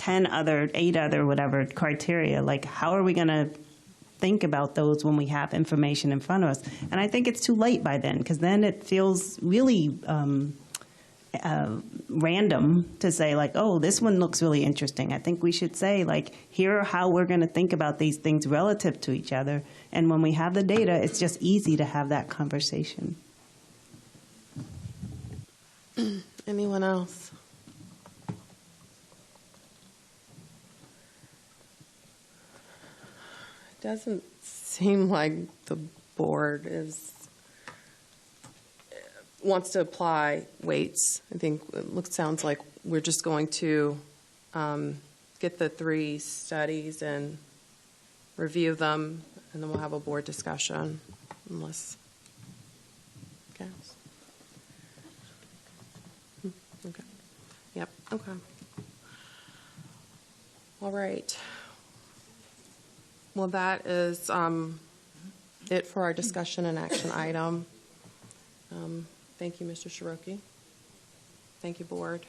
are 8 other, whatever, criteria. Like, how are we going to think about those when we have information in front of us? And I think it's too late by then, because then it feels really random to say, like, oh, this one looks really interesting. I think we should say, like, here are how we're going to think about these things relative to each other. And when we have the data, it's just easy to have that conversation. Anyone else? It doesn't seem like the board wants to apply weights. I think sounds like we're just going to get the 3 studies and review them, and then we'll have a board discussion, unless. Okay. Okay. Yep. Okay. All right. Well, that is it for our discussion and action item. Thank you, Mr. Shiroki. Thank you, board.